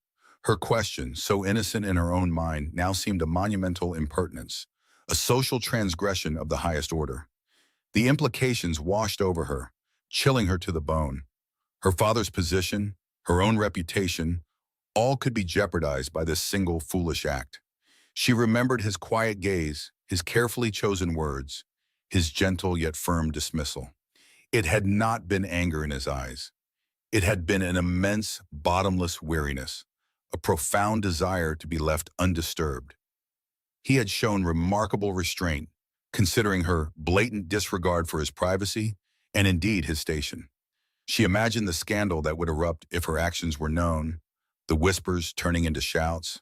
Her question, so innocent in her own mind, now seemed a monumental impertinence, a social transgression of the highest order. The implications washed over her, chilling her to the bone. Her father's position, her own reputation, all could be jeopardized by this single foolish act. She remembered his quiet gaze, his carefully chosen words, his gentle yet firm dismissal. It had not been anger in his eyes. It had been an immense, bottomless weariness, a profound desire to be left undisturbed. He had shown remarkable restraint, considering her blatant disregard for his privacy and indeed his station. She imagined the scandal that would erupt if her actions were known, the whispers turning into shouts,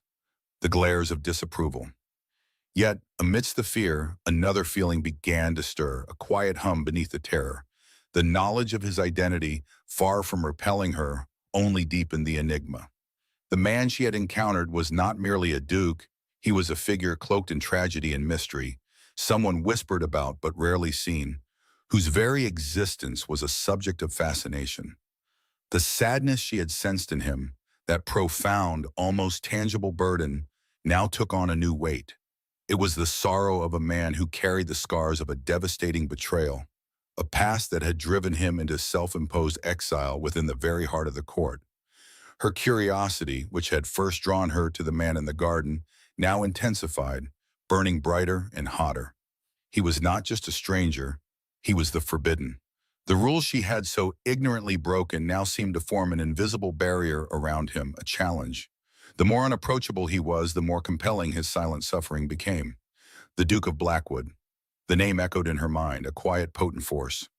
the glares of disapproval. Yet, amidst the fear, another feeling began to stir, a quiet hum beneath the terror. The knowledge of his identity, far from repelling her, only deepened the enigma. The man she had encountered was not merely a duke, he was a figure cloaked in tragedy and mystery, someone whispered about but rarely seen, whose very existence was a subject of fascination. The sadness she had sensed in him, that profound, almost tangible burden, now took on a new weight. It was the sorrow of a man who carried the scars of a devastating betrayal, a past that had driven him into self-imposed exile within the very heart of the court. Her curiosity, which had first drawn her to the man in the garden, now intensified, burning brighter and hotter. He was not just a stranger, he was the forbidden. The rules she had so ignorantly broken now seemed to form an invisible barrier around him, a challenge. The more unapproachable he was, the more compelling his silent suffering became. The Duke of Blackwood. The name echoed in her mind, a quiet, potent force.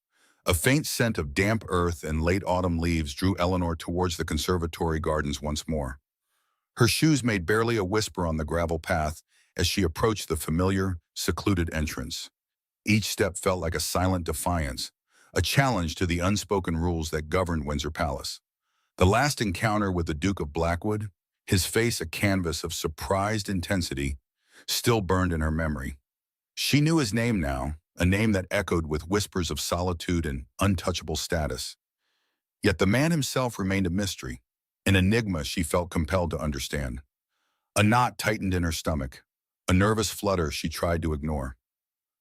A faint scent of damp earth and late autumn leaves drew Eleanor towards the conservatory gardens once more. Her shoes made barely a whisper on the gravel path as she approached the familiar, secluded entrance. Each step felt like a silent defiance, a challenge to the unspoken rules that governed Windsor Palace. The last encounter with the Duke of Blackwood, his face a canvas of surprised intensity, still burned in her memory. She knew his name now, a name that echoed with whispers of solitude and untouchable status. Yet the man himself remained a mystery, an enigma she felt compelled to understand. A knot tightened in her stomach, a nervous flutter she tried to ignore.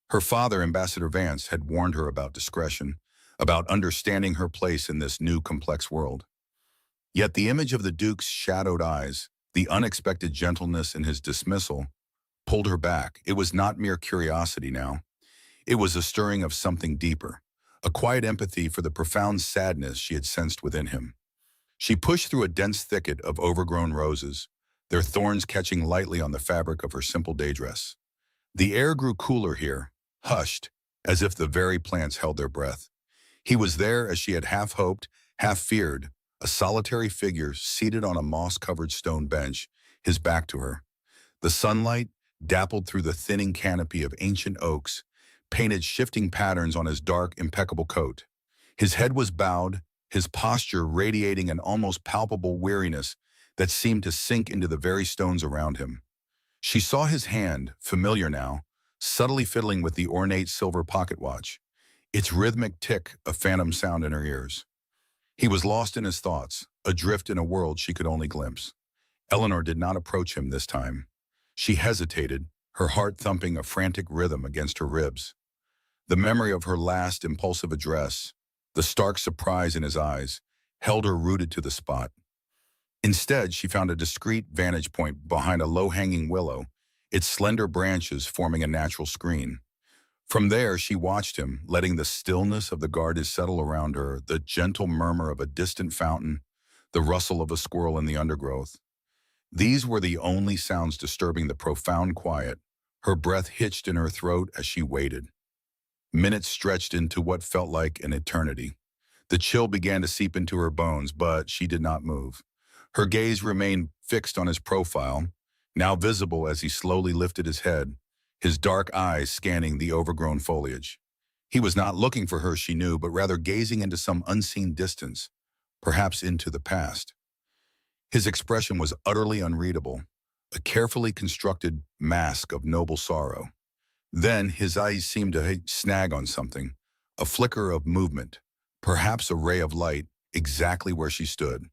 Her father, Ambassador Vance, had warned her about discretion, about understanding her place in this new complex world. Yet the image of the Duke's shadowed eyes, the unexpected gentleness in his dismissal, pulled her back. It was not mere curiosity now. It was a stirring of something deeper, a quiet empathy for the profound sadness she had sensed within him. She pushed through a dense thicket of overgrown roses, their thorns catching lightly on the fabric of her simple day dress. The air grew cooler here, hushed, as if the very plants held their breath. He was there as she had half hoped, half feared, a solitary figure seated on a moss-covered stone bench, his back to her. The sunlight, dappled through the thinning canopy of ancient oaks, painted shifting patterns on his dark, impeccable coat. His head was bowed, his posture radiating an almost palpable weariness that seemed to sink into the very stones around him. She saw his hand, familiar now, subtly fiddling with the ornate silver pocket watch, its rhythmic tick a phantom sound in her ears. He was lost in his thoughts, adrift in a world she could only glimpse. Eleanor did not approach him this time. She hesitated, her heart thumping a frantic rhythm against her ribs. The memory of her last impulsive address, the stark surprise in his eyes, held her rooted to the spot. Instead, she found a discreet vantage point behind a low-hanging willow, its slender branches forming a natural screen. From there, she watched him, letting the stillness of the garden settle around her, the gentle murmur of a distant fountain, the rustle of a squirrel in the undergrowth. These were the only sounds disturbing the profound quiet, her breath hitched in her throat as she waited. Minutes stretched into what felt like an eternity. The chill began to seep into her bones, but she did not move. Her gaze remained fixed on his profile, now visible as he slowly lifted his head, his dark eyes scanning the overgrown foliage. He was not looking for her, she knew, but rather gazing into some unseen distance, perhaps into the past. His expression was utterly unreadable, a carefully constructed mask of noble sorrow. Then his eyes seemed to snag on something, a flicker of movement, perhaps a ray of light, exactly where she stood.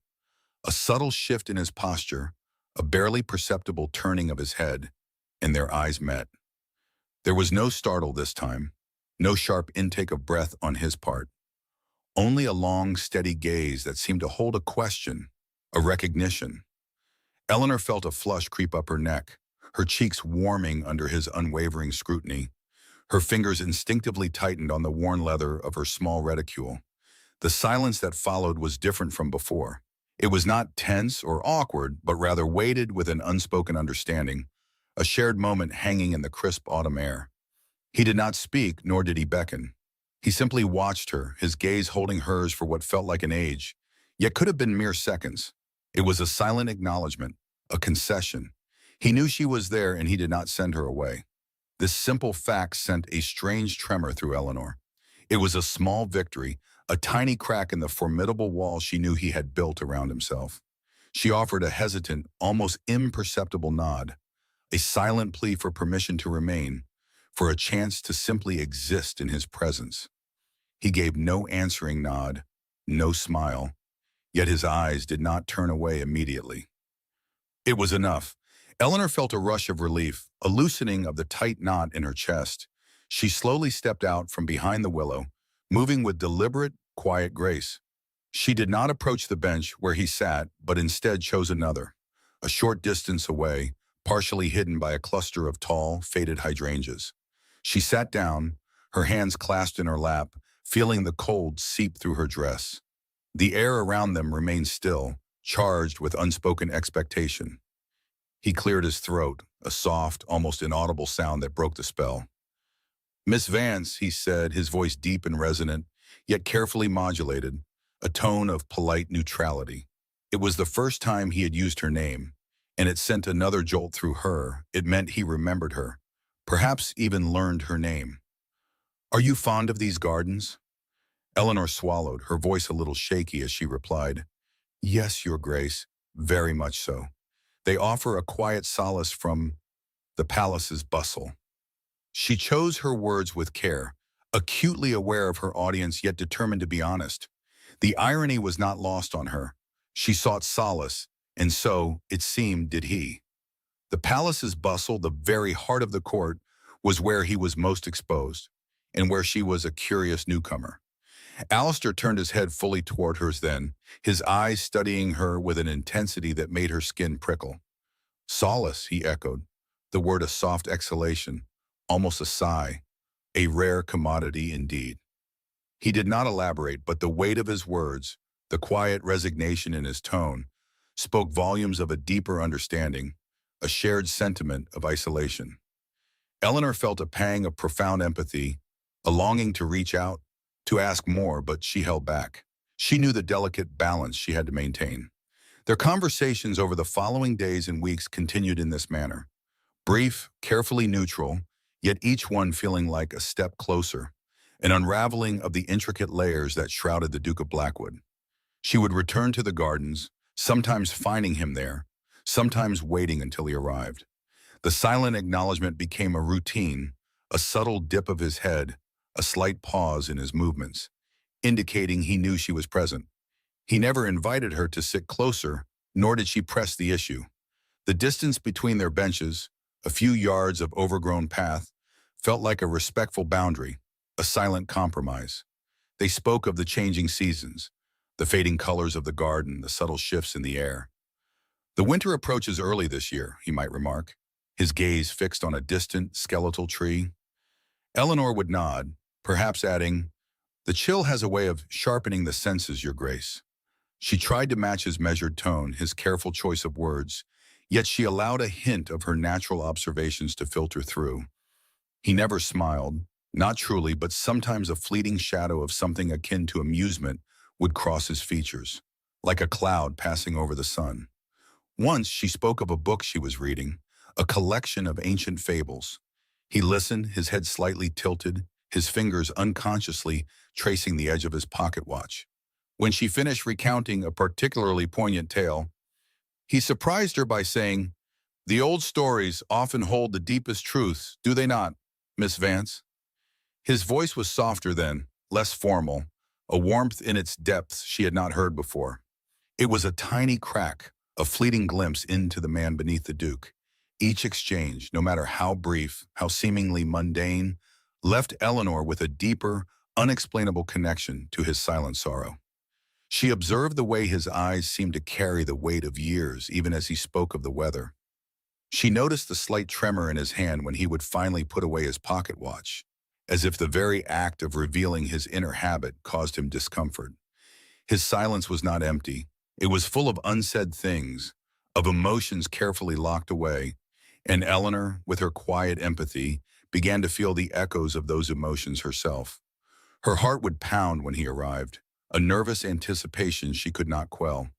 A subtle shift in his posture, a barely perceptible turning of his head, and their eyes met. There was no startle this time, no sharp intake of breath on his part. Only a long, steady gaze that seemed to hold a question, a recognition. Eleanor felt a flush creep up her neck, her cheeks warming under his unwavering scrutiny. Her fingers instinctively tightened on the worn leather of her small reticule. The silence that followed was different from before. It was not tense or awkward, but rather weighted with an unspoken understanding, a shared moment hanging in the crisp autumn air. He did not speak, nor did he beckon. He simply watched her, his gaze holding hers for what felt like an age, yet could have been mere seconds. It was a silent acknowledgement, a concession. He knew she was there, and he did not send her away. This simple fact sent a strange tremor through Eleanor. It was a small victory, a tiny crack in the formidable wall she knew he had built around himself. She offered a hesitant, almost imperceptible nod, a silent plea for permission to remain, for a chance to simply exist in his presence. He gave no answering nod, no smile, yet his eyes did not turn away immediately. It was enough. Eleanor felt a rush of relief, a loosening of the tight knot in her chest. She slowly stepped out from behind the willow, moving with deliberate, quiet grace. She did not approach the bench where he sat, but instead chose another, a short distance away, partially hidden by a cluster of tall, faded hydrangeas. She sat down, her hands clasped in her lap, feeling the cold seep through her dress. The air around them remained still, charged with unspoken expectation. He cleared his throat, a soft, almost inaudible sound that broke the spell. "Miss Vance," he said, his voice deep and resonant, yet carefully modulated, a tone of polite neutrality. It was the first time he had used her name, and it sent another jolt through her. It meant he remembered her, perhaps even learned her name. "Are you fond of these gardens?" Eleanor swallowed, her voice a little shaky as she replied, "Yes, Your Grace, very much so. They offer a quiet solace from the palace's bustle." She chose her words with care, acutely aware of her audience yet determined to be honest. The irony was not lost on her. She sought solace, and so, it seemed, did he. The palace's bustle, the very heart of the court, was where he was most exposed, and where she was a curious newcomer. Alistair turned his head fully toward hers then, his eyes studying her with an intensity that made her skin prickle. "Solace," he echoed, the word a soft exhalation, almost a sigh, a rare commodity indeed. He did not elaborate, but the weight of his words, the quiet resignation in his tone, spoke volumes of a deeper understanding, a shared sentiment of isolation. Eleanor felt a pang of profound empathy, a longing to reach out, to ask more, but she held back. She knew the delicate balance she had to maintain. Their conversations over the following days and weeks continued in this manner. Brief, carefully neutral, yet each one feeling like a step closer, an unraveling of the intricate layers that shrouded the Duke of Blackwood. She would return to the gardens, sometimes finding him there, sometimes waiting until he arrived. The silent acknowledgement became a routine, a subtle dip of his head, a slight pause in his movements, indicating he knew she was present. He never invited her to sit closer, nor did she press the issue. The distance between their benches, a few yards of overgrown path, felt like a respectful boundary, a silent compromise. They spoke of the changing seasons, the fading colors of the garden, the subtle shifts in the air. "The winter approaches early this year," he might remark, his gaze fixed on a distant, skeletal tree. Eleanor would nod, perhaps adding, "The chill has a way of sharpening the senses, Your Grace." She tried to match his measured tone, his careful choice of words, yet she allowed a hint of her natural observations to filter through. He never smiled, not truly, but sometimes a fleeting shadow of something akin to amusement would cross his features, like a cloud passing over the sun. Once she spoke of a book she was reading, a collection of ancient fables. He listened, his head slightly tilted, his fingers unconsciously tracing the edge of his pocket watch. When she finished recounting a particularly poignant tale, he surprised her by saying, "The old stories often hold the deepest truths, do they not, Miss Vance?" His voice was softer then, less formal, a warmth in its depths she had not heard before. It was a tiny crack, a fleeting glimpse into the man beneath the Duke. Each exchange, no matter how brief, how seemingly mundane, left Eleanor with a deeper, unexplainable connection to his silent sorrow. She observed the way his eyes seemed to carry the weight of years even as he spoke of the weather. She noticed the slight tremor in his hand when he would finally put away his pocket watch, as if the very act of revealing his inner habit caused him discomfort. His silence was not empty. It was full of unsaid things, of emotions carefully locked away, and Eleanor, with her quiet empathy, began to feel the echoes of those emotions herself. Her heart would pound when he arrived, a nervous anticipation she could not quell.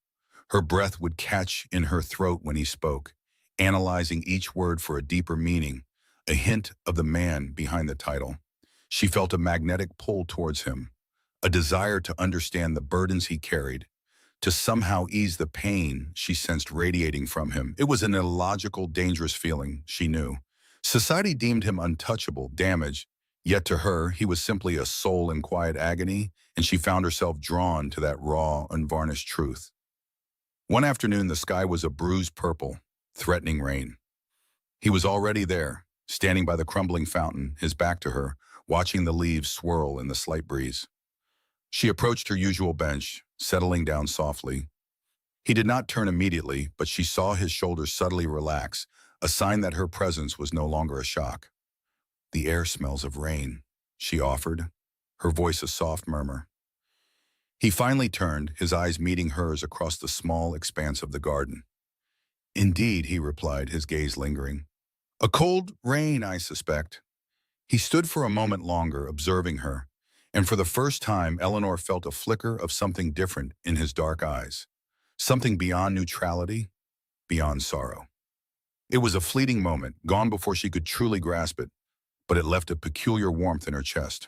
Her breath would catch in her throat when he spoke, analyzing each word for a deeper meaning, a hint of the man behind the title. She felt a magnetic pull towards him, a desire to understand the burdens he carried, to somehow ease the pain she sensed radiating from him. It was an illogical, dangerous feeling, she knew. Society deemed him untouchable, damaged, yet to her, he was simply a soul in quiet agony, and she found herself drawn to that raw, unvarnished truth. One afternoon, the sky was a bruised purple, threatening rain. He was already there, standing by the crumbling fountain, his back to her, watching the leaves swirl in the slight breeze. She approached her usual bench, settling down softly. He did not turn immediately, but she saw his shoulders subtly relax, a sign that her presence was no longer a shock. "The air smells of rain," she offered, her voice a soft murmur. He finally turned, his eyes meeting hers across the small expanse of the garden. "Indeed," he replied, his gaze lingering. "A cold rain, I suspect." He stood for a moment longer, observing her, and for the first time Eleanor felt a flicker of something different in his dark eyes. Something beyond neutrality, beyond sorrow. It was a fleeting moment, gone before she could truly grasp it, but it left a peculiar warmth in her chest.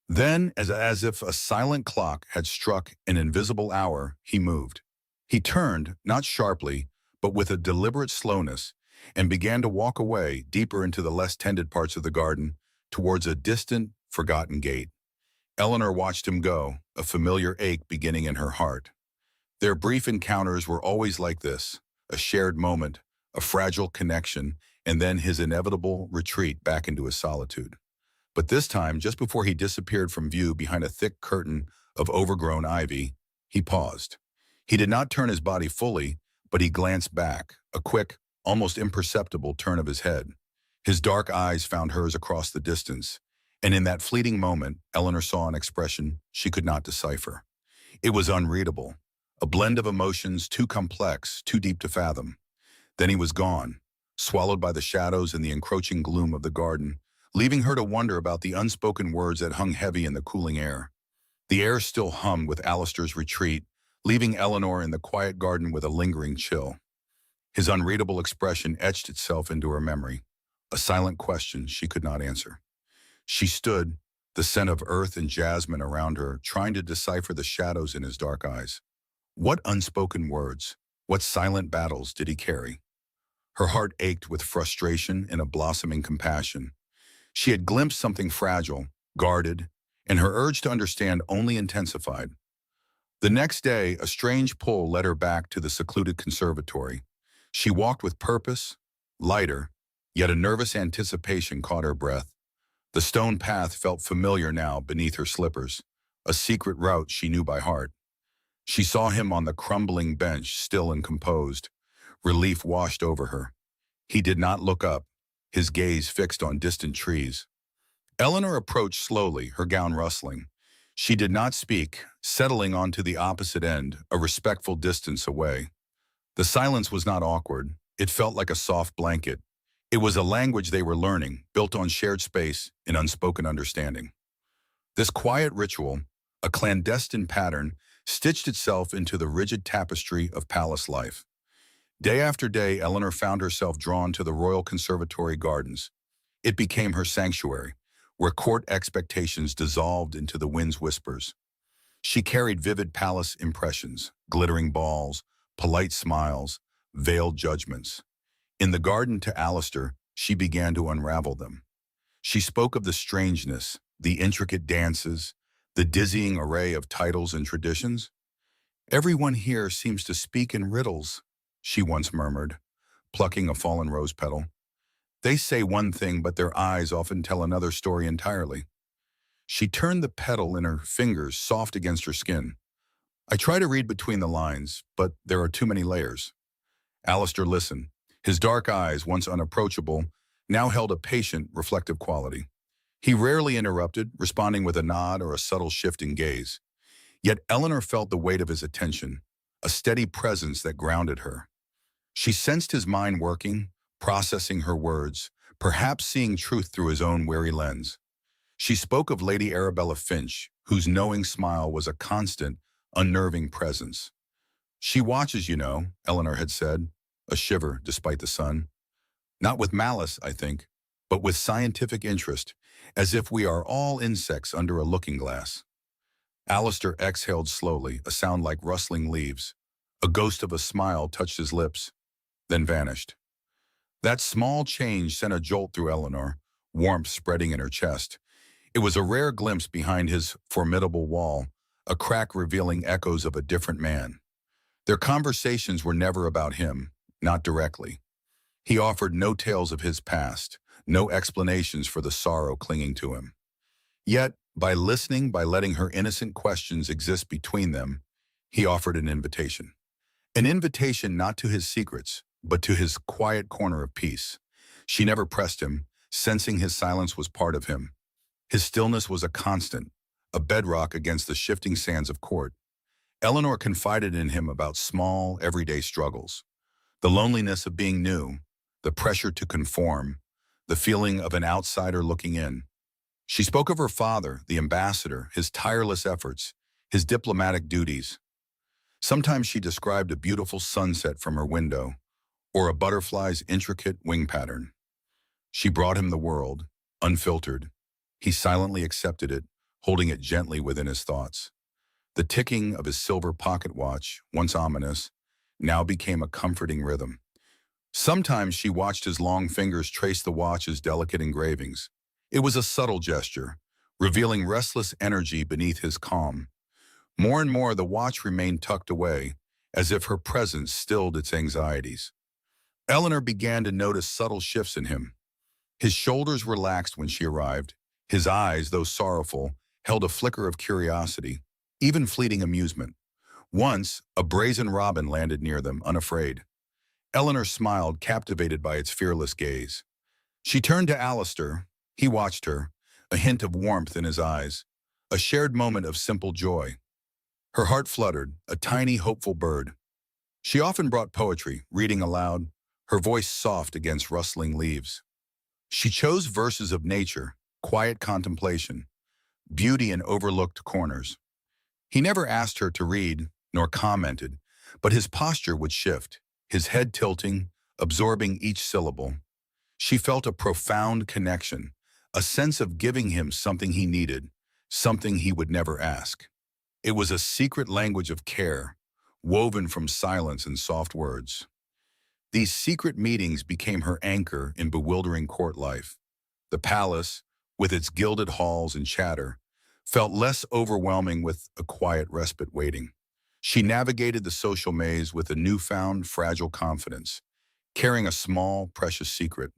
Then, as if a silent clock had struck an invisible hour, he moved. He turned, not sharply, but with a deliberate slowness, and began to walk away, deeper into the less tended parts of the garden, towards a distant, forgotten gate. Eleanor watched him go, a familiar ache beginning in her heart. Their brief encounters were always like this, a shared moment, a fragile connection, and then his inevitable retreat back into his solitude. But this time, just before he disappeared from view behind a thick curtain of overgrown ivy, he paused. He did not turn his body fully, but he glanced back, a quick, almost imperceptible turn of his head. His dark eyes found hers across the distance, and in that fleeting moment, Eleanor saw an expression she could not decipher. It was unreadable, a blend of emotions too complex, too deep to fathom. Then he was gone, swallowed by the shadows and the encroaching gloom of the garden, leaving her to wonder about the unspoken words that hung heavy in the cooling air. The air still hummed with Alistair's retreat, leaving Eleanor in the quiet garden with a lingering chill. His unreadable expression etched itself into her memory, a silent question she could not answer. She stood, the scent of earth and jasmine around her, trying to decipher the shadows in his dark eyes. What unspoken words, what silent battles did he carry? Her heart ached with frustration and a blossoming compassion. She had glimpsed something fragile, guarded, and her urge to understand only intensified. The next day, a strange pull led her back to the secluded conservatory. She walked with purpose, lighter, yet a nervous anticipation caught her breath. The stone path felt familiar now beneath her slippers, a secret route she knew by heart. She saw him on the crumbling bench, still and composed. Relief washed over her. He did not look up, his gaze fixed on distant trees. Eleanor approached slowly, her gown rustling. She did not speak, settling onto the opposite end, a respectful distance away. The silence was not awkward. It felt like a soft blanket. It was a language they were learning, built on shared space and unspoken understanding. This quiet ritual, a clandestine pattern, stitched itself into the rigid tapestry of palace life. Day after day, Eleanor found herself drawn to the Royal Conservatory Gardens. It became her sanctuary, where court expectations dissolved into the wind's whispers. She carried vivid palace impressions, glittering balls, polite smiles, veiled judgments. In the garden to Alistair, she began to unravel them. She spoke of the strangeness, the intricate dances, the dizzying array of titles and traditions. "Everyone here seems to speak in riddles," she once murmured, plucking a fallen rose petal. "They say one thing, but their eyes often tell another story entirely." She turned the petal in her fingers, soft against her skin. "I try to read between the lines, but there are too many layers." Alistair listened. His dark eyes, once unapproachable, now held a patient, reflective quality. He rarely interrupted, responding with a nod or a subtle shift in gaze. Yet Eleanor felt the weight of his attention, a steady presence that grounded her. She sensed his mind working, processing her words, perhaps seeing truth through his own wary lens. She spoke of Lady Arabella Finch, whose knowing smile was a constant, unnerving presence. "She watches, you know," Eleanor had said, a shiver despite the sun. "Not with malice, I think, but with scientific interest, as if we are all insects under a looking glass." Alistair exhaled slowly, a sound like rustling leaves. A ghost of a smile touched his lips, then vanished. That small change sent a jolt through Eleanor, warmth spreading in her chest. It was a rare glimpse behind his formidable wall, a crack revealing echoes of a different man. Their conversations were never about him, not directly. He offered no tales of his past, no explanations for the sorrow clinging to him. Yet, by listening, by letting her innocent questions exist between them, He offered an invitation. An invitation not to his secrets, but to his quiet corner of peace. She never pressed him, sensing his silence was part of him. His stillness was a constant, a bedrock against the shifting sands of court. Eleanor confided in him about small, everyday struggles. The loneliness of being new, the pressure to conform, the feeling of an outsider looking in. She spoke of her father, the ambassador, his tireless efforts, his diplomatic duties. Sometimes she described a beautiful sunset from her window, or a butterfly's intricate wing pattern. She brought him the world, unfiltered. He silently accepted it, holding it gently within his thoughts. The ticking of his silver pocket watch, once ominous, now became a comforting rhythm. Sometimes she watched his long fingers trace the watch's delicate engravings. It was a subtle gesture, revealing restless energy beneath his calm. More and more, the watch remained tucked away, as if her presence stilled its anxieties. Eleanor began to notice subtle shifts in him. His shoulders relaxed when she arrived. His eyes, though sorrowful, held a flicker of curiosity, even fleeting amusement. Once, a brazen robin landed near them, unafraid. Eleanor smiled, captivated by its fearless gaze. She turned to Alistair. He watched her, a hint of warmth in his eyes, a shared moment of simple joy. Her heart fluttered, a tiny, hopeful bird. She often brought poetry, reading aloud, her voice soft against rustling leaves. She chose verses of nature, quiet contemplation, beauty in overlooked corners. He never asked her to read, nor commented, but his posture would shift, his head tilting, absorbing each syllable. She felt a profound connection, a sense of giving him something he needed, something he would never ask. It was a secret language of care, woven from silence and soft words. These secret meetings became her anchor in bewildering court life. The palace, with its gilded halls and chatter, felt less overwhelming with a quiet respite waiting. She navigated the social maze with a newfound, fragile confidence, carrying a small, precious secret.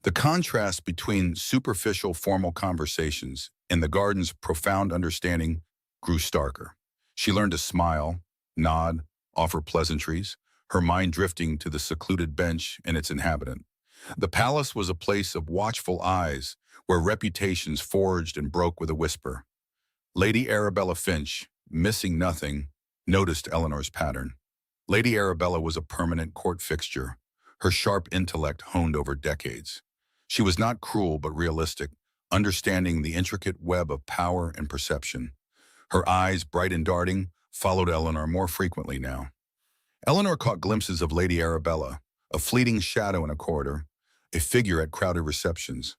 The contrast between superficial, formal conversations and the garden's profound understanding grew starker. She learned to smile, nod, offer pleasantries, her mind drifting to the secluded bench and its inhabitant. The palace was a place of watchful eyes, where reputations forged and broke with a whisper. Lady Arabella Finch, missing nothing, noticed Eleanor's pattern. Lady Arabella was a permanent court fixture, her sharp intellect honed over decades. She was not cruel but realistic, understanding the intricate web of power and perception. Her eyes, bright and darting, followed Eleanor more frequently now. Eleanor caught glimpses of Lady Arabella, a fleeting shadow in a corridor, a figure at crowded receptions.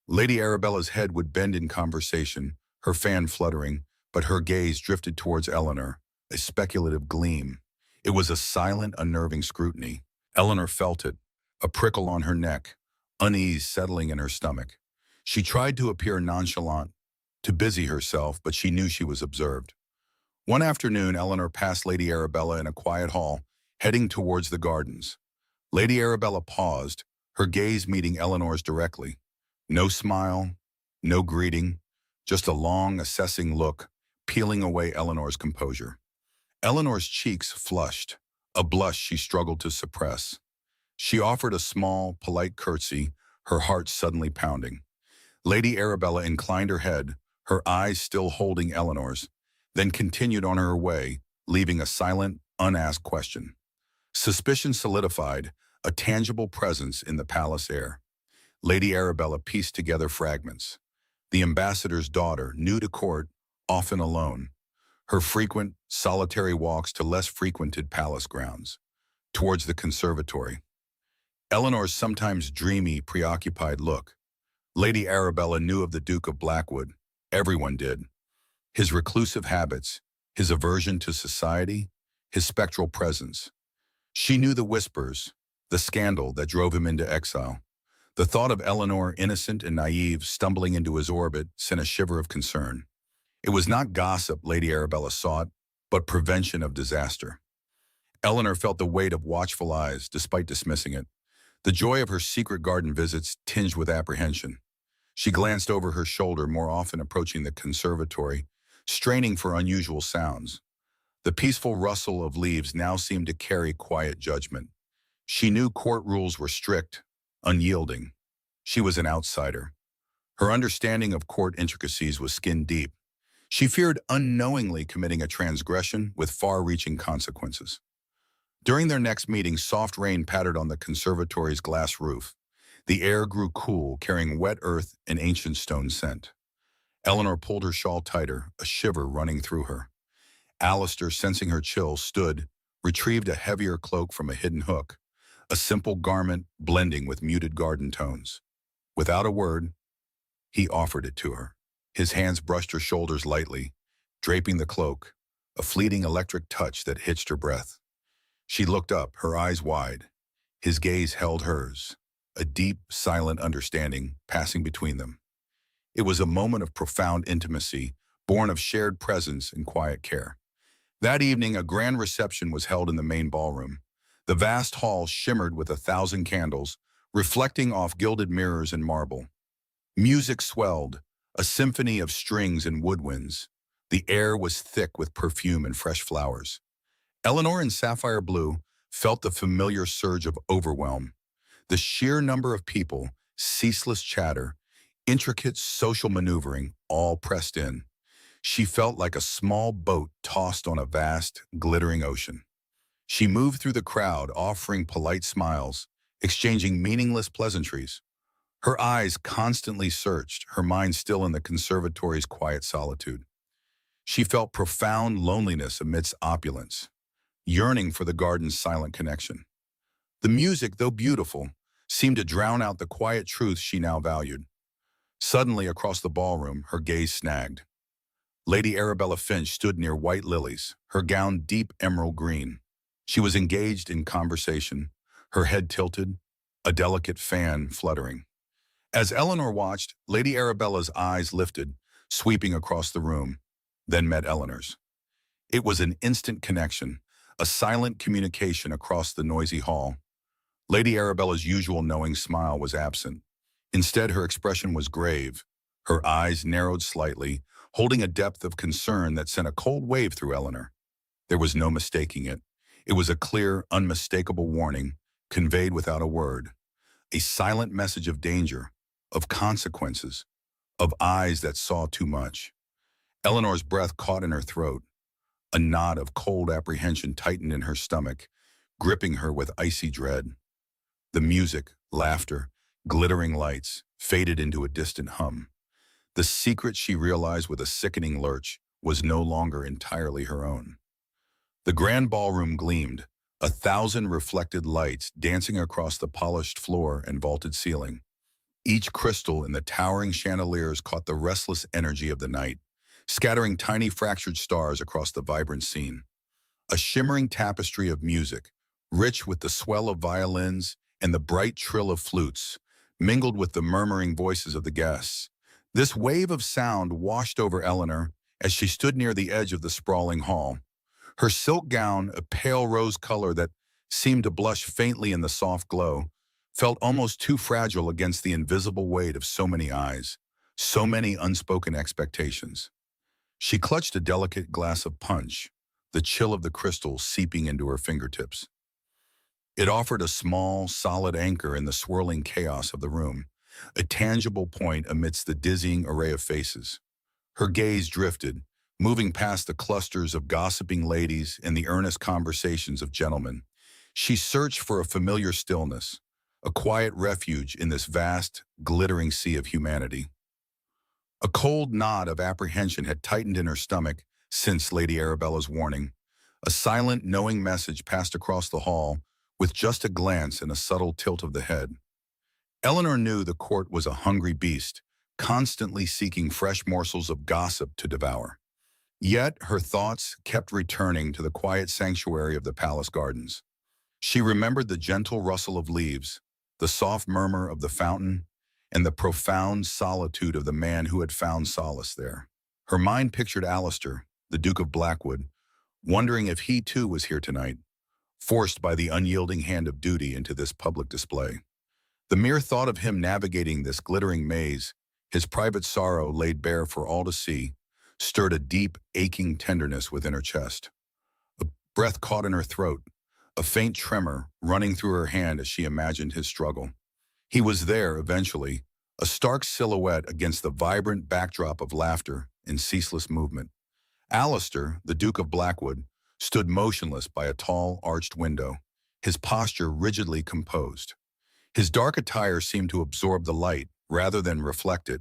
Lady Arabella's head would bend in conversation, her fan fluttering, but her gaze drifted towards Eleanor, a speculative gleam. It was a silent, unnerving scrutiny. Eleanor felt it, a prickle on her neck, unease settling in her stomach. She tried to appear nonchalant, to busy herself, but she knew she was observed. One afternoon, Eleanor passed Lady Arabella in a quiet hall, heading towards the gardens. Lady Arabella paused, her gaze meeting Eleanor's directly. No smile, no greeting, just a long, assessing look, peeling away Eleanor's composure. Eleanor's cheeks flushed, a blush she struggled to suppress. She offered a small, polite curtsy, her heart suddenly pounding. Lady Arabella inclined her head, her eyes still holding Eleanor's, then continued on her way, leaving a silent, unasked question. Suspicion solidified, a tangible presence in the palace air. Lady Arabella pieced together fragments. The ambassador's daughter, new to court, often alone. Her frequent, solitary walks to less frequented palace grounds, towards the conservatory. Eleanor's sometimes dreamy, preoccupied look. Lady Arabella knew of the Duke of Blackwood. Everyone did. His reclusive habits, his aversion to society, his spectral presence. She knew the whispers, the scandal that drove him into exile. The thought of Eleanor, innocent and naive, stumbling into his orbit, sent a shiver of concern. It was not gossip Lady Arabella sought, but prevention of disaster. Eleanor felt the weight of watchful eyes, despite dismissing it. The joy of her secret garden visits tinged with apprehension. She glanced over her shoulder, more often approaching the conservatory, straining for unusual sounds. The peaceful rustle of leaves now seemed to carry quiet judgment. She knew court rules were strict, unyielding. She was an outsider. Her understanding of court intricacies was skin deep. She feared unknowingly committing a transgression with far-reaching consequences. During their next meeting, soft rain pattered on the conservatory's glass roof. The air grew cool, carrying wet earth and ancient stone scent. Eleanor pulled her shawl tighter, a shiver running through her. Alistair, sensing her chill, stood, retrieved a heavier cloak from a hidden hook, a simple garment blending with muted garden tones. Without a word, he offered it to her. His hands brushed her shoulders lightly, draping the cloak, a fleeting electric touch that hitched her breath. She looked up, her eyes wide. His gaze held hers, a deep, silent understanding passing between them. It was a moment of profound intimacy, born of shared presence and quiet care. That evening, a grand reception was held in the main ballroom. The vast hall shimmered with 1,000 candles, reflecting off gilded mirrors and marble. Music swelled, a symphony of strings and woodwinds. The air was thick with perfume and fresh flowers. Eleanor, in sapphire blue, felt the familiar surge of overwhelm. The sheer number of people, ceaseless chatter, intricate social maneuvering, all pressed in. She felt like a small boat tossed on a vast, glittering ocean. She moved through the crowd, offering polite smiles, exchanging meaningless pleasantries. Her eyes constantly searched, her mind still in the conservatory's quiet solitude. She felt profound loneliness amidst opulence, yearning for the garden's silent connection. The music, though beautiful, seemed to drown out the quiet truths she now valued. Suddenly, across the ballroom, her gaze snagged. Lady Arabella Finch stood near white lilies, her gown deep emerald green. She was engaged in conversation, her head tilted, a delicate fan fluttering. As Eleanor watched, Lady Arabella's eyes lifted, sweeping across the room, then met Eleanor's. It was an instant connection, a silent communication across the noisy hall. Lady Arabella's usual knowing smile was absent. Instead, her expression was grave, her eyes narrowed slightly, holding a depth of concern that sent a cold wave through Eleanor. There was no mistaking it. It was a clear, unmistakable warning, conveyed without a word. A silent message of danger, of consequences, of eyes that saw too much. Eleanor's breath caught in her throat. A knot of cold apprehension tightened in her stomach, gripping her with icy dread. The music, laughter, glittering lights faded into a distant hum. The secret, she realized with a sickening lurch, was no longer entirely her own. The grand ballroom gleamed, 1,000 reflected lights dancing across the polished floor and vaulted ceiling. Each crystal in the towering chandeliers caught the restless energy of the night, scattering tiny fractured stars across the vibrant scene. A shimmering tapestry of music, rich with the swell of violins and the bright trill of flutes, mingled with the murmuring voices of the guests. This wave of sound washed over Eleanor as she stood near the edge of the sprawling hall. Her silk gown, a pale rose color that seemed to blush faintly in the soft glow, felt almost too fragile against the invisible weight of so many eyes, so many unspoken expectations. She clutched a delicate glass of punch, the chill of the crystal seeping into her fingertips. It offered a small, solid anchor in the swirling chaos of the room, a tangible point amidst the dizzying array of faces. Her gaze drifted, moving past the clusters of gossiping ladies and the earnest conversations of gentlemen. She searched for a familiar stillness, a quiet refuge in this vast, glittering sea of humanity. A cold knot of apprehension had tightened in her stomach since Lady Arabella's warning. A silent, knowing message passed across the hall with just a glance and a subtle tilt of the head. Eleanor knew the court was a hungry beast, constantly seeking fresh morsels of gossip to devour. Yet her thoughts kept returning to the quiet sanctuary of the palace gardens. She remembered the gentle rustle of leaves, the soft murmur of the fountain, and the profound solitude of the man who had found solace there. Her mind pictured Alistair, the Duke of Blackwood, wondering if he too was here tonight, forced by the unyielding hand of duty into this public display. The mere thought of him navigating this glittering maze, his private sorrow laid bare for all to see, stirred a deep, aching tenderness within her chest. breath caught in her throat, a faint tremor running through her hand as she imagined his struggle. He was there eventually, a stark silhouette against the vibrant backdrop of laughter and ceaseless movement. Alistair, the Duke of Blackwood, stood motionless by a tall, arched window, his posture rigidly composed. His dark attire seemed to absorb the light rather than reflect it,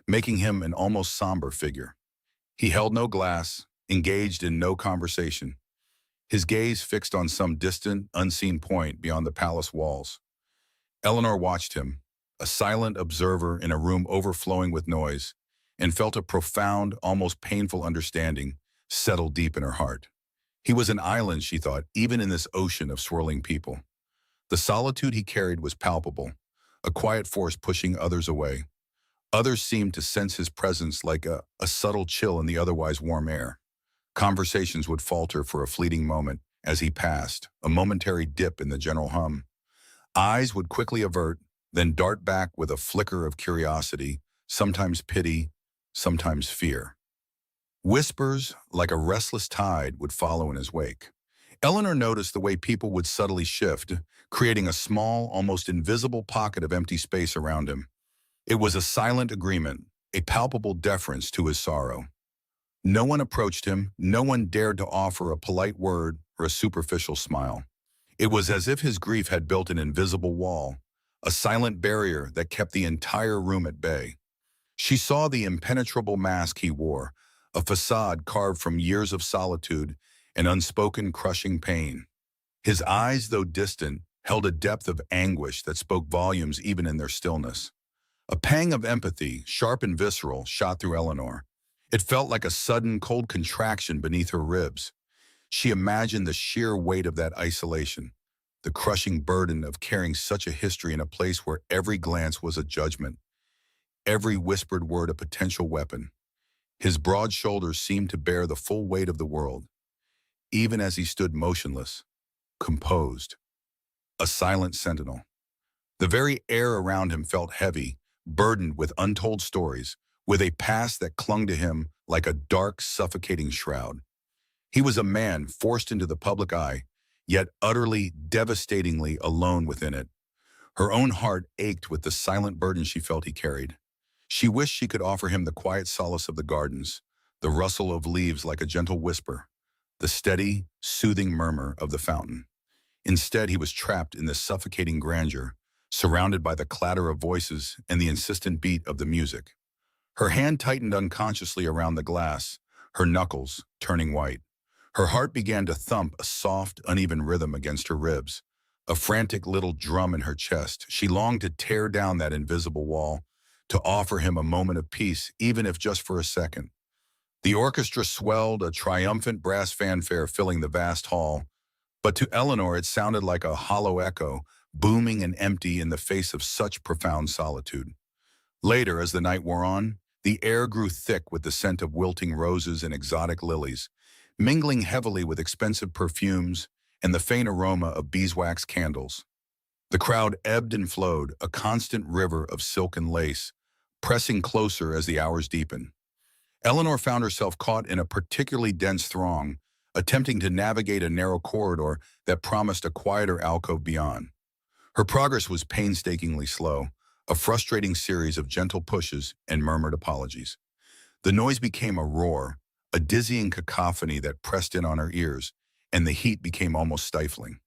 making him an almost somber figure. He held no glass, engaged in no conversation, his gaze fixed on some distant, unseen point beyond the palace walls. Eleanor watched him, a silent observer in a room overflowing with noise, and felt a profound, almost painful understanding settle deep in her heart. He was an island, she thought, even in this ocean of swirling people. The solitude he carried was palpable, a quiet force pushing others away. Others seemed to sense his presence like a subtle chill in the otherwise warm air. Conversations would falter for a fleeting moment as he passed, a momentary dip in the general hum. Eyes would quickly avert, then dart back with a flicker of curiosity, sometimes pity, sometimes fear. Whispers, like a restless tide, would follow in his wake. Eleanor noticed the way people would subtly shift, creating a small, almost invisible pocket of empty space around him. It was a silent agreement, a palpable deference to his sorrow. No one approached him, no one dared to offer a polite word or a superficial smile. It was as if his grief had built an invisible wall, a silent barrier that kept the entire room at bay. She saw the impenetrable mask he wore, a facade carved from years of solitude and unspoken crushing pain. His eyes, though distant, held a depth of anguish that spoke volumes even in their stillness. A pang of empathy, sharp and visceral, shot through Eleanor. It felt like a sudden, cold contraction beneath her ribs. She imagined the sheer weight of that isolation, the crushing burden of carrying such a history in a place where every glance was a judgment, every whispered word a potential weapon. His broad shoulders seemed to bear the full weight of the world, even as he stood motionless, composed, a silent sentinel. The very air around him felt heavy, burdened with untold stories, with a past that clung to him like a dark, suffocating shroud. He was a man forced into the public eye, yet utterly, devastatingly alone within it. Her own heart ached with the silent burden she felt he carried. She wished she could offer him the quiet solace of the gardens, the rustle of leaves like a gentle whisper, the steady, soothing murmur of the fountain. Instead, he was trapped in this suffocating grandeur, surrounded by the clatter of voices and the insistent beat of the music. Her hand tightened unconsciously around the glass, her knuckles turning white. Her heart began to thump a soft, uneven rhythm against her ribs, a frantic little drum in her chest. She longed to tear down that invisible wall, to offer him a moment of peace, even if just for a second. The orchestra swelled, a triumphant brass fanfare filling the vast hall, but to Eleanor it sounded like a hollow echo, booming and empty in the face of such profound solitude. Later, as the night wore on, the air grew thick with the scent of wilting roses and exotic lilies, mingling heavily with expensive perfumes and the faint aroma of beeswax candles. The crowd ebbed and flowed, a constant river of silk and lace, pressing closer as the hours deepened. Eleanor found herself caught in a particularly dense throng, attempting to navigate a narrow corridor that promised a quieter alcove beyond. Her progress was painstakingly slow, a frustrating series of gentle pushes and murmured apologies. The noise became a roar, a dizzying cacophony that pressed in on her ears, and the heat became almost stifling.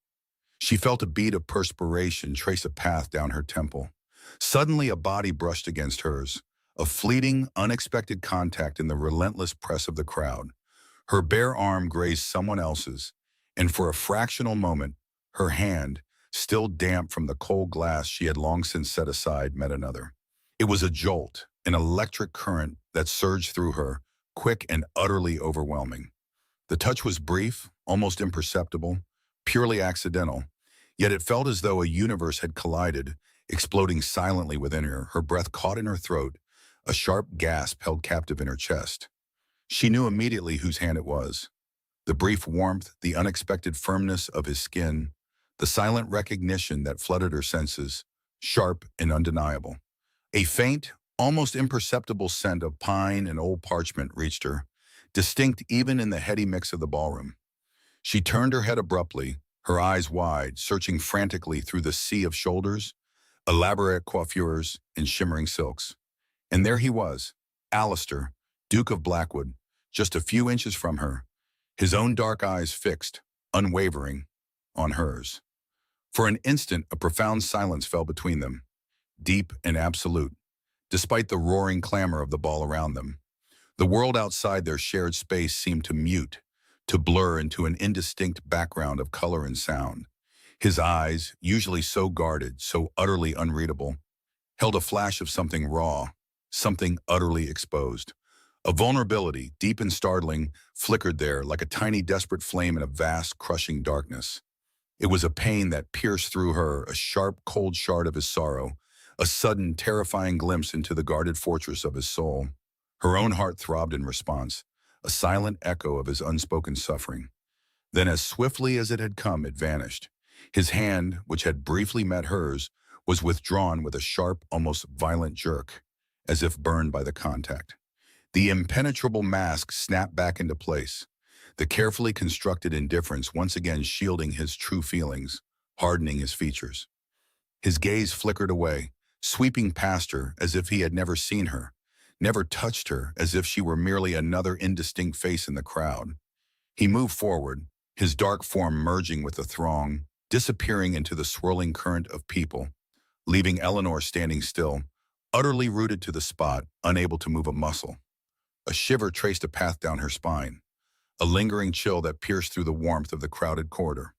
She felt a bead of perspiration trace a path down her temple. Suddenly, a body brushed against hers, a fleeting, unexpected contact in the relentless press of the crowd. Her bare arm grazed someone else's, and for a fractional moment, her hand, still damp from the cold glass she had long since set aside, met another. It was a jolt, an electric current that surged through her, quick and utterly overwhelming. The touch was brief, almost imperceptible, purely accidental, yet it felt as though a universe had collided, exploding silently within her, her breath caught in her throat, a sharp gasp held captive in her chest. She knew immediately whose hand it was. The brief warmth, the unexpected firmness of his skin, the silent recognition that flooded her senses, sharp and undeniable. A faint, almost imperceptible scent of pine and old parchment reached her, distinct even in the heady mix of the ballroom. She turned her head abruptly, her eyes wide, searching frantically through the sea of shoulders, elaborate coiffures, and shimmering silks. And there he was, Alistair, Duke of Blackwood, just a few inches from her, his own dark eyes fixed, unwavering, on hers. For an instant, a profound silence fell between them, deep and absolute, despite the roaring clamor of the ball around them. The world outside their shared space seemed to mute, to blur into an indistinct background of color and sound. His eyes, usually so guarded, so utterly unreadable, held a flash of something raw, something utterly exposed. A vulnerability, deep and startling, flickered there like a tiny desperate flame in a vast, crushing darkness. It was a pain that pierced through her, a sharp, cold shard of his sorrow, a sudden, terrifying glimpse into the guarded fortress of his soul. Her own heart throbbed in response, a silent echo of his unspoken suffering. Then as swiftly as it had come, it vanished. His hand, which had briefly met hers, was withdrawn with a sharp, almost violent jerk, as if burned by the contact. The impenetrable mask snapped back into place, the carefully constructed indifference once again shielding his true feelings, hardening his features. His gaze flickered away, sweeping past her as if he had never seen her, never touched her, as if she were merely another indistinct face in the crowd. He moved forward, his dark form merging with the throng, disappearing into the swirling current of people, leaving Eleanor standing still, utterly rooted to the spot, unable to move a muscle. A shiver traced a path down her spine, a lingering chill that pierced through the warmth of the crowded corridor.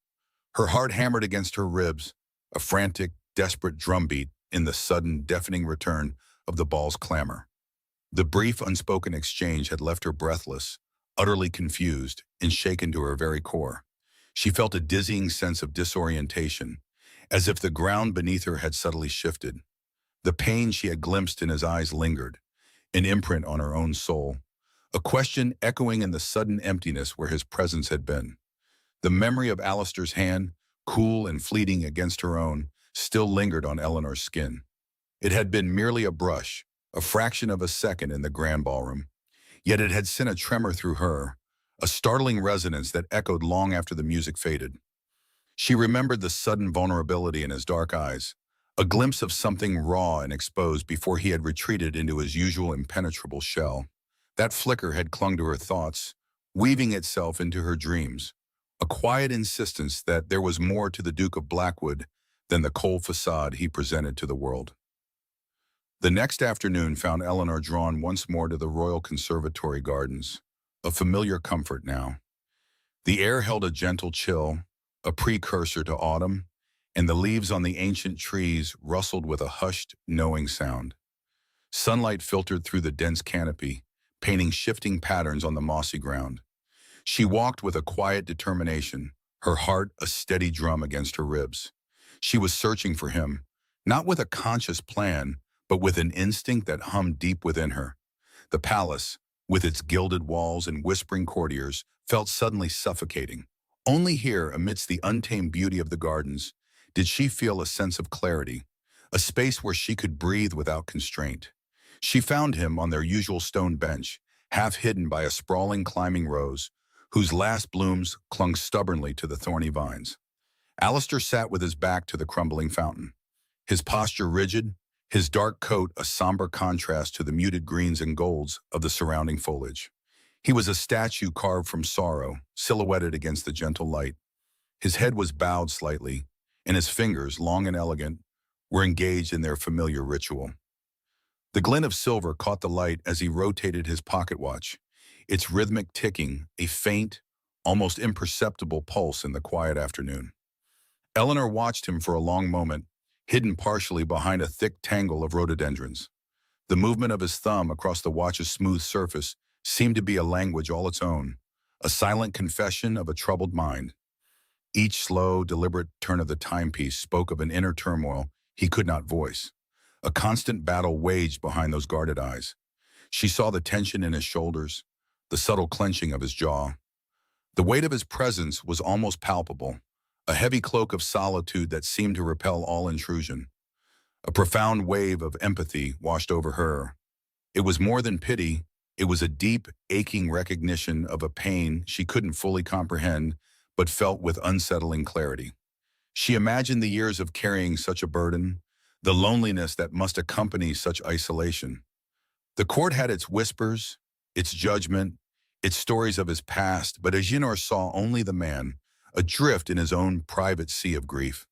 Her heart hammered against her ribs, a frantic, desperate drumbeat in the sudden, deafening return of the ball's clamor. The brief, unspoken exchange had left her breathless, utterly confused, and shaken to her very core. She felt a dizzying sense of disorientation, as if the ground beneath her had subtly shifted. The pain she had glimpsed in his eyes lingered, an imprint on her own soul, a question echoing in the sudden emptiness where his presence had been. The memory of Alistair's hand, cool and fleeting against her own, still lingered on Eleanor's skin. It had been merely a brush, a fraction of a second in the grand ballroom, yet it had sent a tremor through her, a startling resonance that echoed long after the music faded. She remembered the sudden vulnerability in his dark eyes, a glimpse of something raw and exposed before he had retreated into his usual impenetrable shell. That flicker had clung to her thoughts, weaving itself into her dreams, a quiet insistence that there was more to the Duke of Blackwood than the cold facade he presented to the world. The next afternoon found Eleanor drawn once more to the Royal Conservatory Gardens, a familiar comfort now. The air held a gentle chill, a precursor to autumn, and the leaves on the ancient trees rustled with a hushed, knowing sound. Sunlight filtered through the dense canopy, painting shifting patterns on the mossy ground. She walked with a quiet determination, her heart a steady drum against her ribs. She was searching for him, not with a conscious plan, but with an instinct that hummed deep within her. The palace, with its gilded walls and whispering courtiers, felt suddenly suffocating. Only here, amidst the untamed beauty of the gardens, did she feel a sense of clarity, a space where she could breathe without constraint. She found him on their usual stone bench, half hidden by a sprawling climbing rose, whose last blooms clung stubbornly to the thorny vines. Alistair sat with his back to the crumbling fountain, his posture rigid, his dark coat a somber contrast to the muted greens and golds of the surrounding foliage. He was a statue carved from sorrow, silhouetted against the gentle light. His head was bowed slightly, and his fingers, long and elegant, were engaged in their familiar ritual. The glint of silver caught the light as he rotated his pocket watch, its rhythmic ticking, a faint, almost imperceptible pulse in the quiet afternoon. Eleanor watched him for a long moment, hidden partially behind a thick tangle of rhododendrons. The movement of his thumb across the watch's smooth surface seemed to be a language all its own, a silent confession of a troubled mind. Each slow, deliberate turn of the timepiece spoke of an inner turmoil he could not voice, a constant battle waged behind those guarded eyes. She saw the tension in his shoulders, the subtle clenching of his jaw. The weight of his presence was almost palpable, a heavy cloak of solitude that seemed to repel all intrusion. A profound wave of empathy washed over her. It was more than pity, it was a deep, aching recognition of a pain she couldn't fully comprehend, but felt with unsettling clarity. She imagined the years of carrying such a burden, the loneliness that must accompany such isolation. The court had its whispers, its judgment, its stories of his past, but Agenor saw only the man, adrift in his own private sea of grief.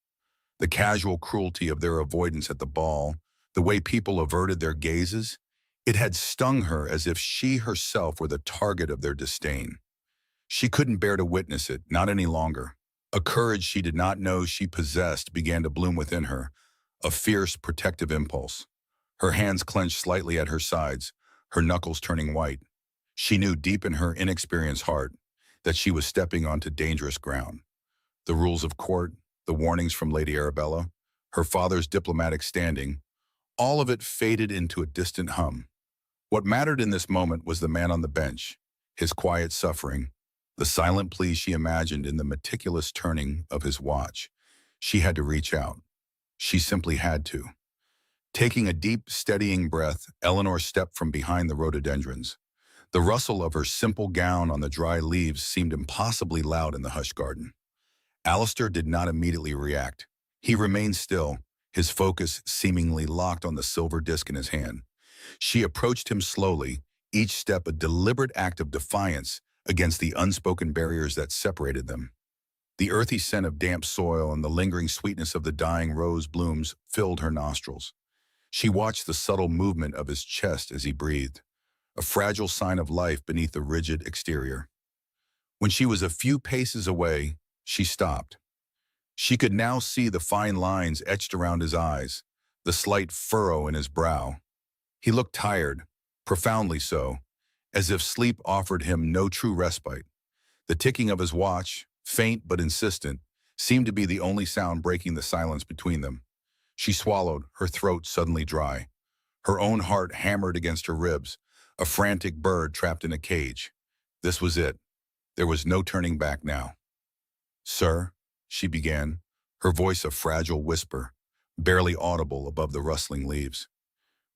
The casual cruelty of their avoidance at the ball, the way people averted their gazes, it had stung her as if she herself were the target of their disdain. She couldn't bear to witness it, not any longer. A courage she did not know she possessed began to bloom within her, a fierce, protective impulse. Her hands clenched slightly at her sides, her knuckles turning white. She knew deep in her inexperienced heart that she was stepping onto dangerous ground. The rules of court, the warnings from Lady Arabella, her father's diplomatic standing, all of it faded into a distant hum. What mattered in this moment was the man on the bench, his quiet suffering, the silent plea she imagined in the meticulous turning of his watch. She had to reach out. She simply had to. Taking a deep, steadying breath, Eleanor stepped from behind the rhododendrons. The rustle of her simple gown on the dry leaves seemed impossibly loud in the hushed garden. Alistair did not immediately react. He remained still, his focus seemingly locked on the silver disc in his hand. She approached him slowly, each step a deliberate act of defiance against the unspoken barriers that separated them. The earthy scent of damp soil and the lingering sweetness of the dying rose blooms filled her nostrils. She watched the subtle movement of his chest as he breathed, a fragile sign of life beneath the rigid exterior. When she was a few paces away, she stopped. She could now see the fine lines etched around his eyes, the slight furrow in his brow. He looked tired, profoundly so, as if sleep offered him no true respite. The ticking of his watch, faint but insistent, seemed to be the only sound breaking the silence between them. She swallowed, her throat suddenly dry. Her own heart hammered against her ribs, a frantic bird trapped in a cage. This was it. There was no turning back now. "Sir," she began, her voice a fragile whisper, barely audible above the rustling leaves.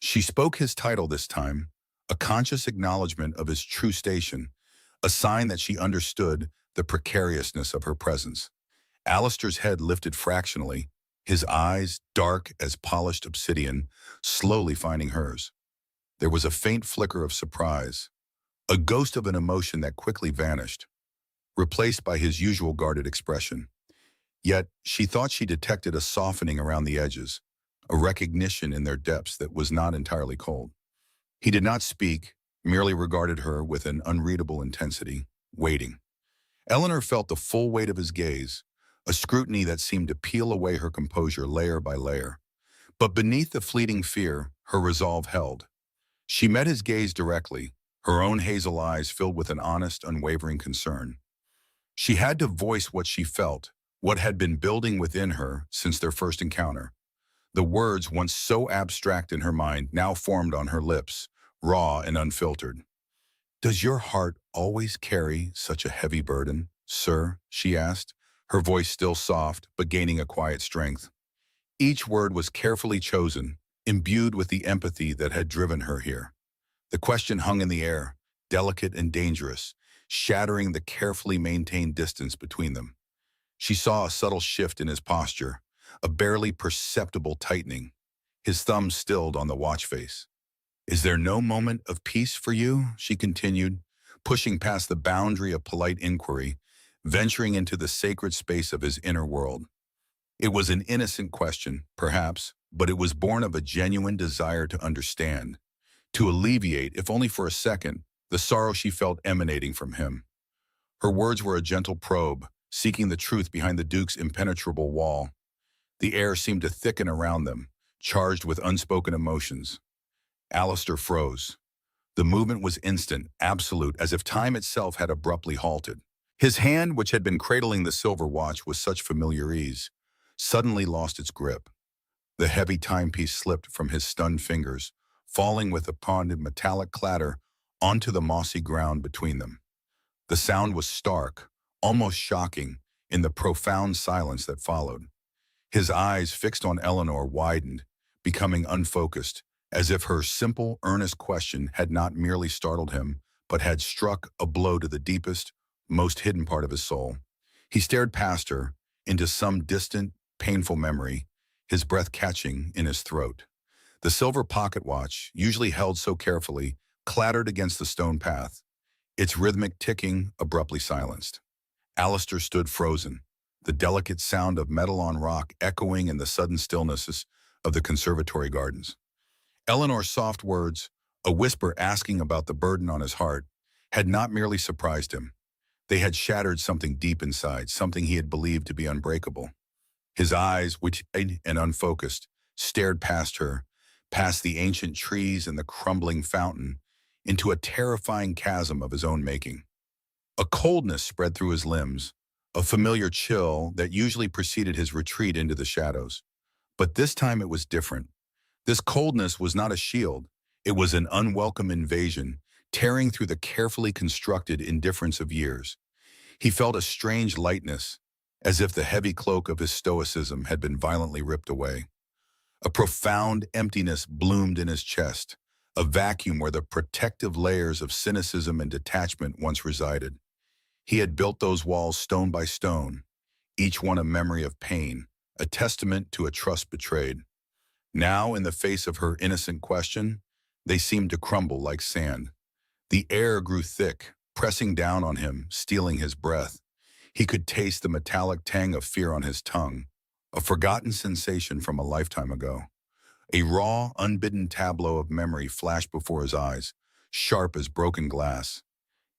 She spoke his title this time, a conscious acknowledgement of his true station, a sign that she understood the precariousness of her presence. Alistair's head lifted fractionally, his eyes, dark as polished obsidian, slowly finding hers. There was a faint flicker of surprise, a ghost of an emotion that quickly vanished, replaced by his usual guarded expression. Yet she thought she detected a softening around the edges, a recognition in their depths that was not entirely cold. He did not speak, merely regarded her with an unreadable intensity, waiting. Eleanor felt the full weight of his gaze, a scrutiny that seemed to peel away her composure layer by layer. But beneath the fleeting fear, her resolve held. She met his gaze directly, her own hazel eyes filled with an honest, unwavering concern. She had to voice what she felt, what had been building within her since their first encounter. The words, once so abstract in her mind, now formed on her lips, raw and unfiltered. "Does your heart always carry such a heavy burden, sir?" she asked, her voice still soft, but gaining a quiet strength. Each word was carefully chosen, imbued with the empathy that had driven her here. The question hung in the air, delicate and dangerous, shattering the carefully maintained distance between them. She saw a subtle shift in his posture, a barely perceptible tightening, his thumb stilled on the watch face. "Is there no moment of peace for you?" she continued, pushing past the boundary of polite inquiry, venturing into the sacred space of his inner world. It was an innocent question, perhaps, but it was born of a genuine desire to understand, to alleviate, if only for a second, the sorrow she felt emanating from him. Her words were a gentle probe, seeking the truth behind the Duke's impenetrable wall. The air seemed to thicken around them, charged with unspoken emotions. Alistair froze. The movement was instant, absolute, as if time itself had abruptly halted. His hand, which had been cradling the silver watch with such familiar ease, suddenly lost its grip. The heavy timepiece slipped from his stunned fingers, falling with a pondered metallic clatter onto the mossy ground between them. The sound was stark, almost shocking, in the profound silence that followed. His eyes, fixed on Eleanor, widened, becoming unfocused, as if her simple, earnest question had not merely startled him, but had struck a blow to the deepest, most hidden part of his soul. He stared past her, into some distant, painful memory, his breath catching in his throat. The silver pocket watch, usually held so carefully, clattered against the stone path, its rhythmic ticking abruptly silenced. Alistair stood frozen, the delicate sound of metal on rock echoing in the sudden stillnesses of the conservatory gardens. Eleanor's soft words, a whisper asking about the burden on his heart, had not merely surprised him. They had shattered something deep inside, something he had believed to be unbreakable. His eyes, which and unfocused, stared past her, past the ancient trees and the crumbling fountain, into a terrifying chasm of his own making. A coldness spread through his limbs, a familiar chill that usually preceded his retreat into the shadows. But this time it was different. This coldness was not a shield. It was an unwelcome invasion, tearing through the carefully constructed indifference of years. He felt a strange lightness, as if the heavy cloak of his stoicism had been violently ripped away. A profound emptiness bloomed in his chest, a vacuum where the protective layers of cynicism and detachment once resided. He had built those walls stone by stone, each one a memory of pain, a testament to a trust betrayed. Now, in the face of her innocent question, they seemed to crumble like sand. The air grew thick, pressing down on him, stealing his breath. He could taste the metallic tang of fear on his tongue, a forgotten sensation from a lifetime ago. A raw, unbidden tableau of memory flashed before his eyes, sharp as broken glass.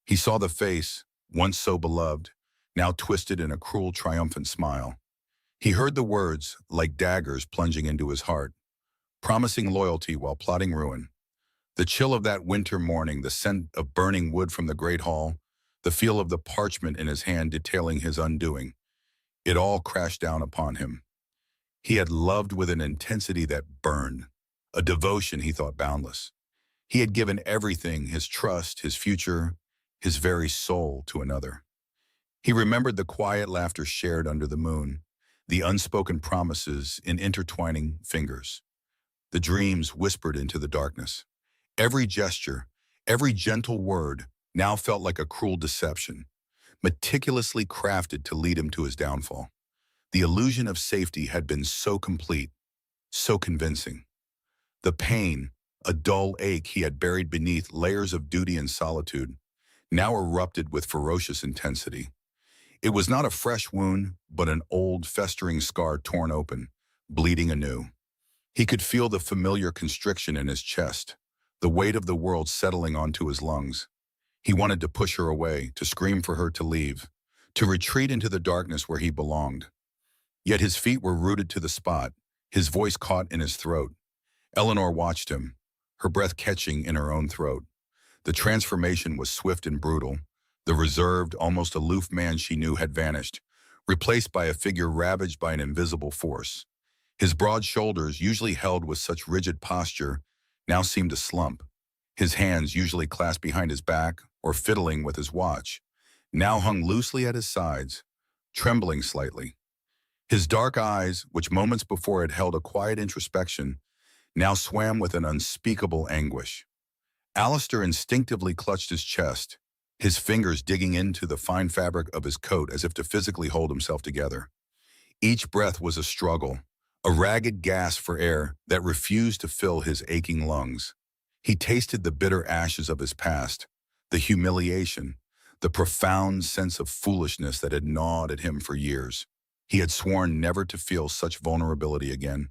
He saw the face, once so beloved, now twisted in a cruel, triumphant smile. He heard the words, like daggers plunging into his heart, promising loyalty while plotting ruin. The chill of that winter morning, the scent of burning wood from the great hall, the feel of the parchment in his hand detailing his undoing, it all crashed down upon him. He had loved with an intensity that burned, a devotion he thought boundless. He had given everything, his trust, his future, his very soul, to another. He remembered the quiet laughter shared under the moon, the unspoken promises in intertwining fingers, the dreams whispered into the darkness. Every gesture, every gentle word now felt like a cruel deception, meticulously crafted to lead him to his downfall. The illusion of safety had been so complete, so convincing. The pain, a dull ache he had buried beneath layers of duty and solitude, now erupted with ferocious intensity. It was not a fresh wound, but an old, festering scar torn open, bleeding anew. He could feel the familiar constriction in his chest, the weight of the world settling onto his lungs. He wanted to push her away, to scream for her to leave, to retreat into the darkness where he belonged. Yet his feet were rooted to the spot, his voice caught in his throat. Eleanor watched him, her breath catching in her own throat. The transformation was swift and brutal. The reserved, almost aloof man she knew had vanished, replaced by a figure ravaged by an invisible force. His broad shoulders, usually held with such rigid posture, now seemed to slump. His hands, usually clasped behind his back or fiddling with his watch, now hung loosely at his sides, trembling slightly. His dark eyes, which moments before had held a quiet introspection, now swam with an unspeakable anguish. Alistair instinctively clutched his chest, his fingers digging into the fine fabric of his coat as if to physically hold himself together. Each breath was a struggle, a ragged gasp for air that refused to fill his aching lungs. He tasted the bitter ashes of his past, the humiliation, the profound sense of foolishness that had gnawed at him for years. He had sworn never to feel such vulnerability again,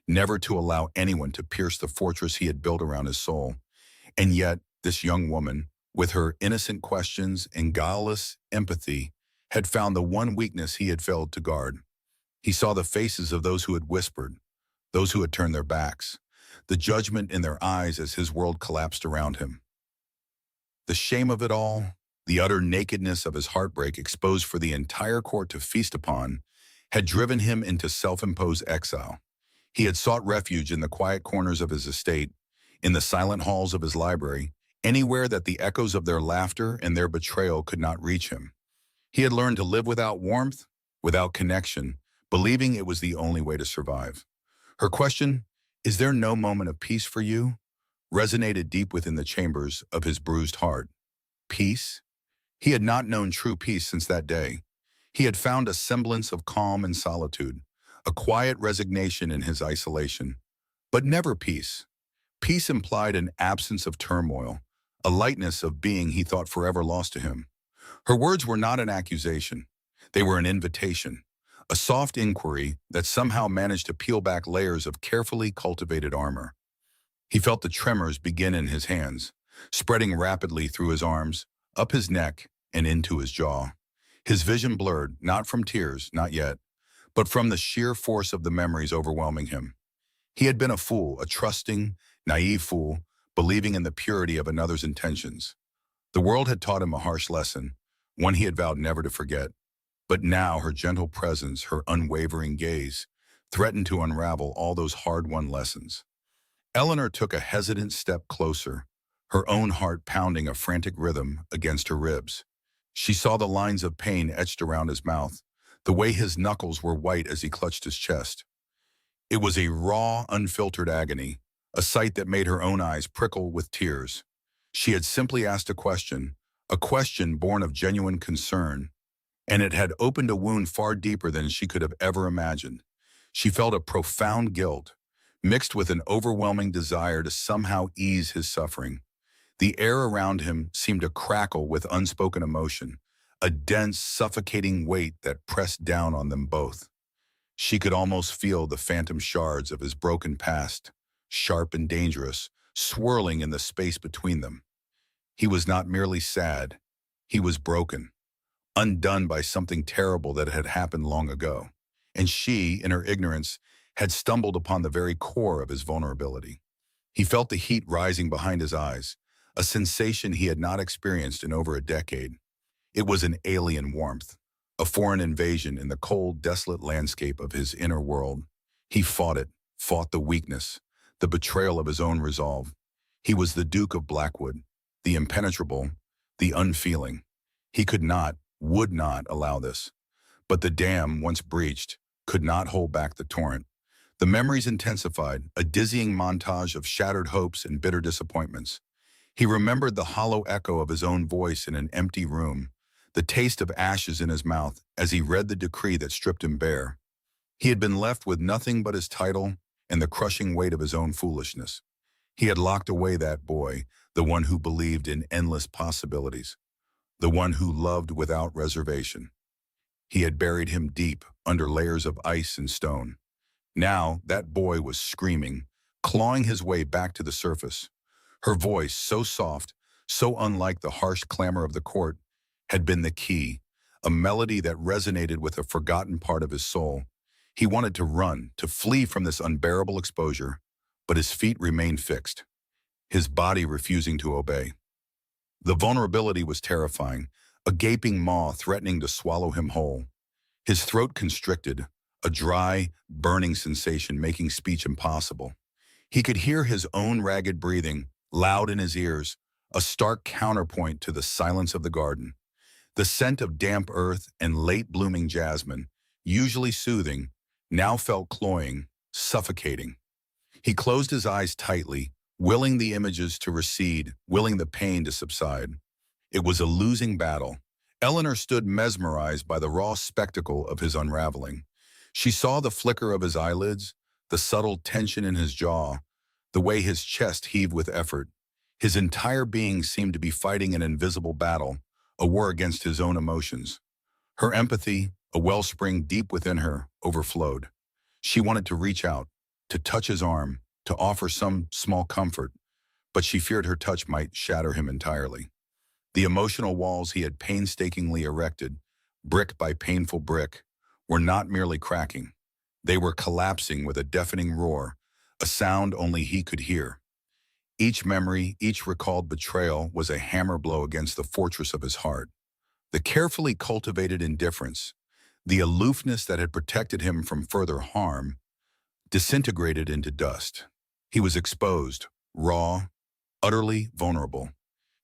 never to allow anyone to pierce the fortress he had built around his soul. And yet, this young woman, with her innocent questions and guileless empathy, had found the one weakness he had failed to guard. He saw the faces of those who had whispered, those who had turned their backs, the judgment in their eyes as his world collapsed around him. The shame of it all, the utter nakedness of his heartbreak exposed for the entire court to feast upon, had driven him into self-imposed exile. He had sought refuge in the quiet corners of his estate, in the silent halls of his library, anywhere that the echoes of their laughter and their betrayal could not reach him. He had learned to live without warmth, without connection, believing it was the only way to survive. Her question, "Is there no moment of peace for you?" resonated deep within the chambers of his bruised heart. Peace? He had not known true peace since that day. He had found a semblance of calm in solitude, a quiet resignation in his isolation, but never peace. Peace implied an absence of turmoil, a lightness of being he thought forever lost to him. Her words were not an accusation. They were an invitation, a soft inquiry that somehow managed to peel back layers of carefully cultivated armor. He felt the tremors begin in his hands, spreading rapidly through his arms, up his neck, and into his jaw. His vision blurred, not from tears, not yet, but from the sheer force of the memories overwhelming him. He had been a fool, a trusting, naive fool, believing in the purity of another's intentions. The world had taught him a harsh lesson, one he had vowed never to forget. But now her gentle presence, her unwavering gaze, threatened to unravel all those hard-won lessons. Eleanor took a hesitant step closer, her own heart pounding a frantic rhythm against her ribs. She saw the lines of pain etched around his mouth, the way his knuckles were white as he clutched his chest. It was a raw, unfiltered agony, a sight that made her own eyes prickle with tears. She had simply asked a question born of genuine concern, and it had opened a wound far deeper than she could have ever imagined. She felt a profound guilt, mixed with an overwhelming desire to somehow ease his suffering. The air around him seemed to crackle with unspoken emotion, a dense, suffocating weight that pressed down on them both. She could almost feel the phantom shards of his broken past, sharp and dangerous, swirling in the space between them. He was not merely sad, he was broken, undone by something terrible that had happened long ago. And she, in her ignorance, had stumbled upon the very core of his vulnerability. He felt the heat rising behind his eyes, a sensation he had not experienced in over a decade. It was an alien warmth, a foreign invasion in the cold, desolate landscape of his inner world. He fought it, fought the weakness, the betrayal of his own resolve. He was the Duke of Blackwood, the impenetrable, the unfeeling. He could not, would not allow this. But the dam, once breached, could not hold back the torrent. The memories intensified, a dizzying montage of shattered hopes and bitter disappointments. He remembered the hollow echo of his own voice in an empty room, the taste of ashes in his mouth as he read the decree that stripped him bare. He had been left with nothing but his title and the crushing weight of his own foolishness. He had locked away that boy, the one who believed in endless possibilities, the one who loved without reservation. He had buried him deep under layers of ice and stone. Now that boy was screaming, clawing his way back to the surface. Her voice, so soft, so unlike the harsh clamor of the court, had been the key, a melody that resonated with a forgotten part of his soul. He wanted to run, to flee from this unbearable exposure, but his feet remained fixed, his body refusing to obey. The vulnerability was terrifying, a gaping maw threatening to swallow him whole. His throat constricted, a dry, burning sensation making speech impossible. He could hear his own ragged breathing, loud in his ears, a stark counterpoint to the silence of the garden. The scent of damp earth and late-blooming jasmine, usually soothing, now felt cloying, suffocating. He closed his eyes tightly, willing the images to recede, willing the pain to subside. It was a losing battle. Eleanor stood mesmerized by the raw spectacle of his unraveling. She saw the flicker of his eyelids, the subtle tension in his jaw, the way his chest heaved with effort. His entire being seemed to be fighting an invisible battle, a war against his own emotions. Her empathy, a wellspring deep within her, overflowed. She wanted to reach out, to touch his arm, to offer some small comfort, but she feared her touch might shatter him entirely. The emotional walls he had painstakingly erected, brick by painful brick, were not merely cracking. They were collapsing with a deafening roar, a sound only he could hear. Each memory, each recalled betrayal was a hammer blow against the fortress of his heart. The carefully cultivated indifference, the aloofness that had protected him from further harm, disintegrated into dust. He was exposed, raw, utterly vulnerable.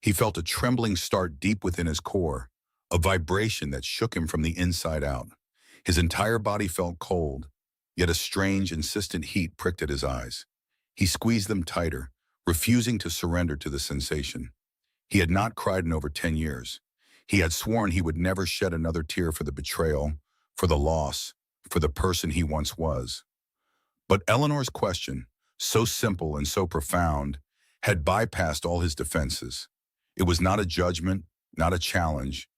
He felt a trembling start deep within his core, a vibration that shook him from the inside out. His entire body felt cold, yet a strange, insistent heat pricked at his eyes. He squeezed them tighter, refusing to surrender to the sensation. He had not cried in over 10 years. He had sworn he would never shed another tear for the betrayal, for the loss, for the person he once was. But Eleanor's question, so simple and so profound, had bypassed all his defenses. It was not a judgment, not a challenge,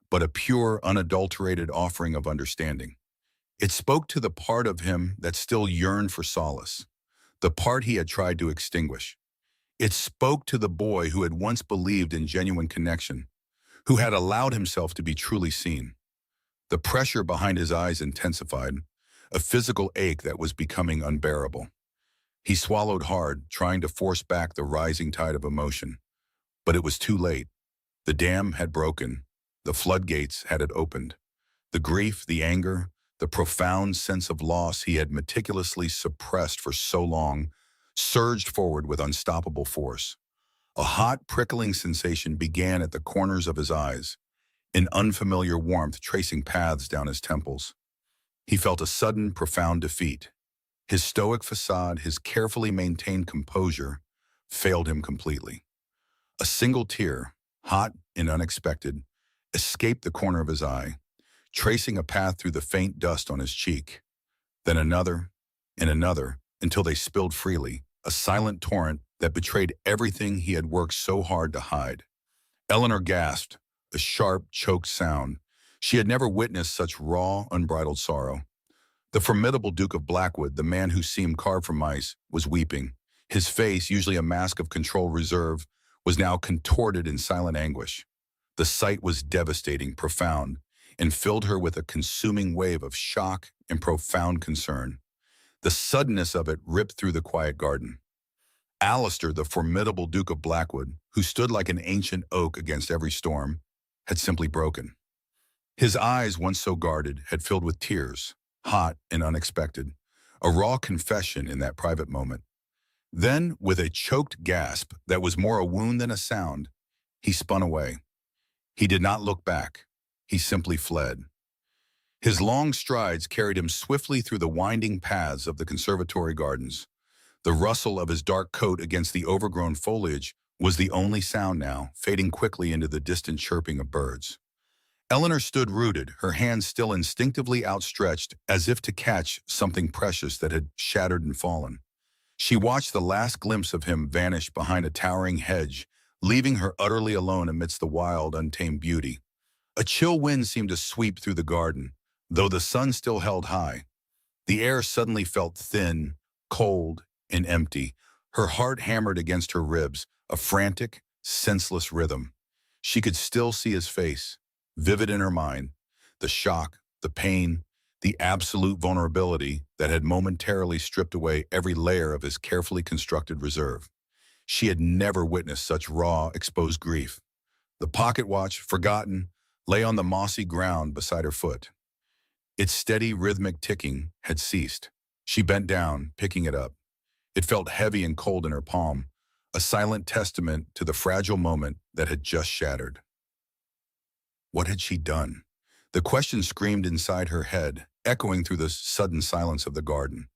but a pure, unadulterated offering of understanding. It spoke to the part of him that still yearned for solace, the part he had tried to extinguish. It spoke to the boy who had once believed in genuine connection, who had allowed himself to be truly seen. The pressure behind his eyes intensified, a physical ache that was becoming unbearable. He swallowed hard, trying to force back the rising tide of emotion. But it was too late. The dam had broken. The floodgates had it opened. The grief, the anger, the profound sense of loss he had meticulously suppressed for so long surged forward with unstoppable force. A hot, prickling sensation began at the corners of his eyes, an unfamiliar warmth tracing paths down his temples. He felt a sudden, profound defeat. His stoic facade, his carefully maintained composure, failed him completely. A single tear, hot and unexpected, escaped the corner of his eye, tracing a path through the faint dust on his cheek. Then another, and another, until they spilled freely, a silent torrent that betrayed everything he had worked so hard to hide. Eleanor gasped, a sharp, choked sound. She had never witnessed such raw, unbridled sorrow. The formidable Duke of Blackwood, the man who seemed carved from ice, was weeping. His face, usually a mask of controlled reserve, was now contorted in silent anguish. The sight was devastating, profound, and filled her with a consuming wave of shock and profound concern. The suddenness of it ripped through the quiet garden. Alistair, the formidable Duke of Blackwood, who stood like an ancient oak against every storm, had simply broken. His eyes, once so guarded, had filled with tears, hot and unexpected, a raw confession in that private moment. Then, with a choked gasp that was more a wound than a sound, he spun away. He did not look back. He simply fled. His long strides carried him swiftly through the winding paths of the conservatory gardens. The rustle of his dark coat against the overgrown foliage was the only sound now, fading quickly into the distant chirping of birds. Eleanor stood rooted, her hands still instinctively outstretched as if to catch something precious that had shattered and fallen. She watched the last glimpse of him vanish behind a towering hedge, leaving her utterly alone amidst the wild, untamed beauty. A chill wind seemed to sweep through the garden, though the sun still held high. The air suddenly felt thin, cold, and empty. Her heart hammered against her ribs, a frantic, senseless rhythm. She could still see his face, vivid in her mind, the shock, the pain, the absolute vulnerability that had momentarily stripped away every layer of his carefully constructed reserve. She had never witnessed such raw, exposed grief. The pocket watch, forgotten, lay on the mossy ground beside her foot. Its steady, rhythmic ticking had ceased. She bent down, picking it up. It felt heavy and cold in her palm, a silent testament to the fragile moment that had just shattered. What had she done? The question screamed inside her head, echoing through the sudden silence of the garden.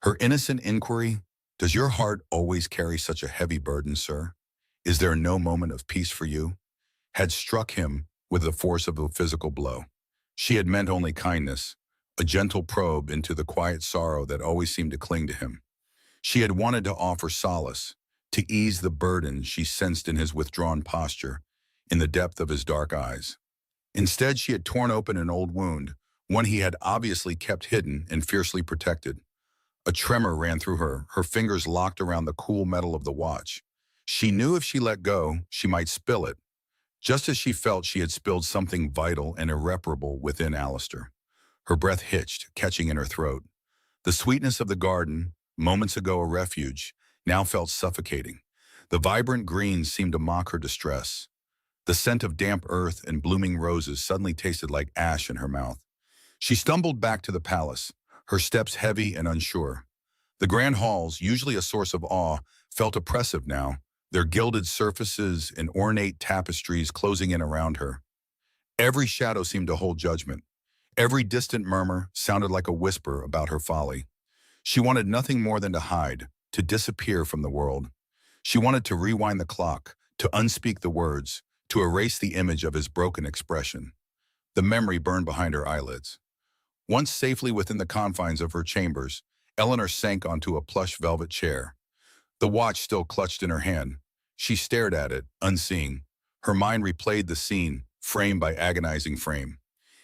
Her innocent inquiry, "Does your heart always carry such a heavy burden, sir? Is there no moment of peace for you?" had struck him with the force of a physical blow. She had meant only kindness, a gentle probe into the quiet sorrow that always seemed to cling to him. She had wanted to offer solace, to ease the burden she sensed in his withdrawn posture, in the depth of his dark eyes. Instead, she had torn open an old wound, one he had obviously kept hidden and fiercely protected. A tremor ran through her, her fingers locked around the cool metal of the watch. She knew if she let go, she might spill it, just as she felt she had spilled something vital and irreparable within Alistair. Her breath hitched, catching in her throat. The sweetness of the garden, moments ago a refuge, now felt suffocating. The vibrant greens seemed to mock her distress. The scent of damp earth and blooming roses suddenly tasted like ash in her mouth. She stumbled back to the palace, her steps heavy and unsure. The grand halls, usually a source of awe, felt oppressive now, their gilded surfaces and ornate tapestries closing in around her. Every shadow seemed to hold judgment. Every distant murmur sounded like a whisper about her folly. She wanted nothing more than to hide, to disappear from the world. She wanted to rewind the clock, to unspeak the words, to erase the image of his broken expression. The memory burned behind her eyelids. Once safely within the confines of her chambers, Eleanor sank onto a plush velvet chair. The watch still clutched in her hand. She stared at it, unseeing. Her mind replayed the scene, frame by agonizing frame.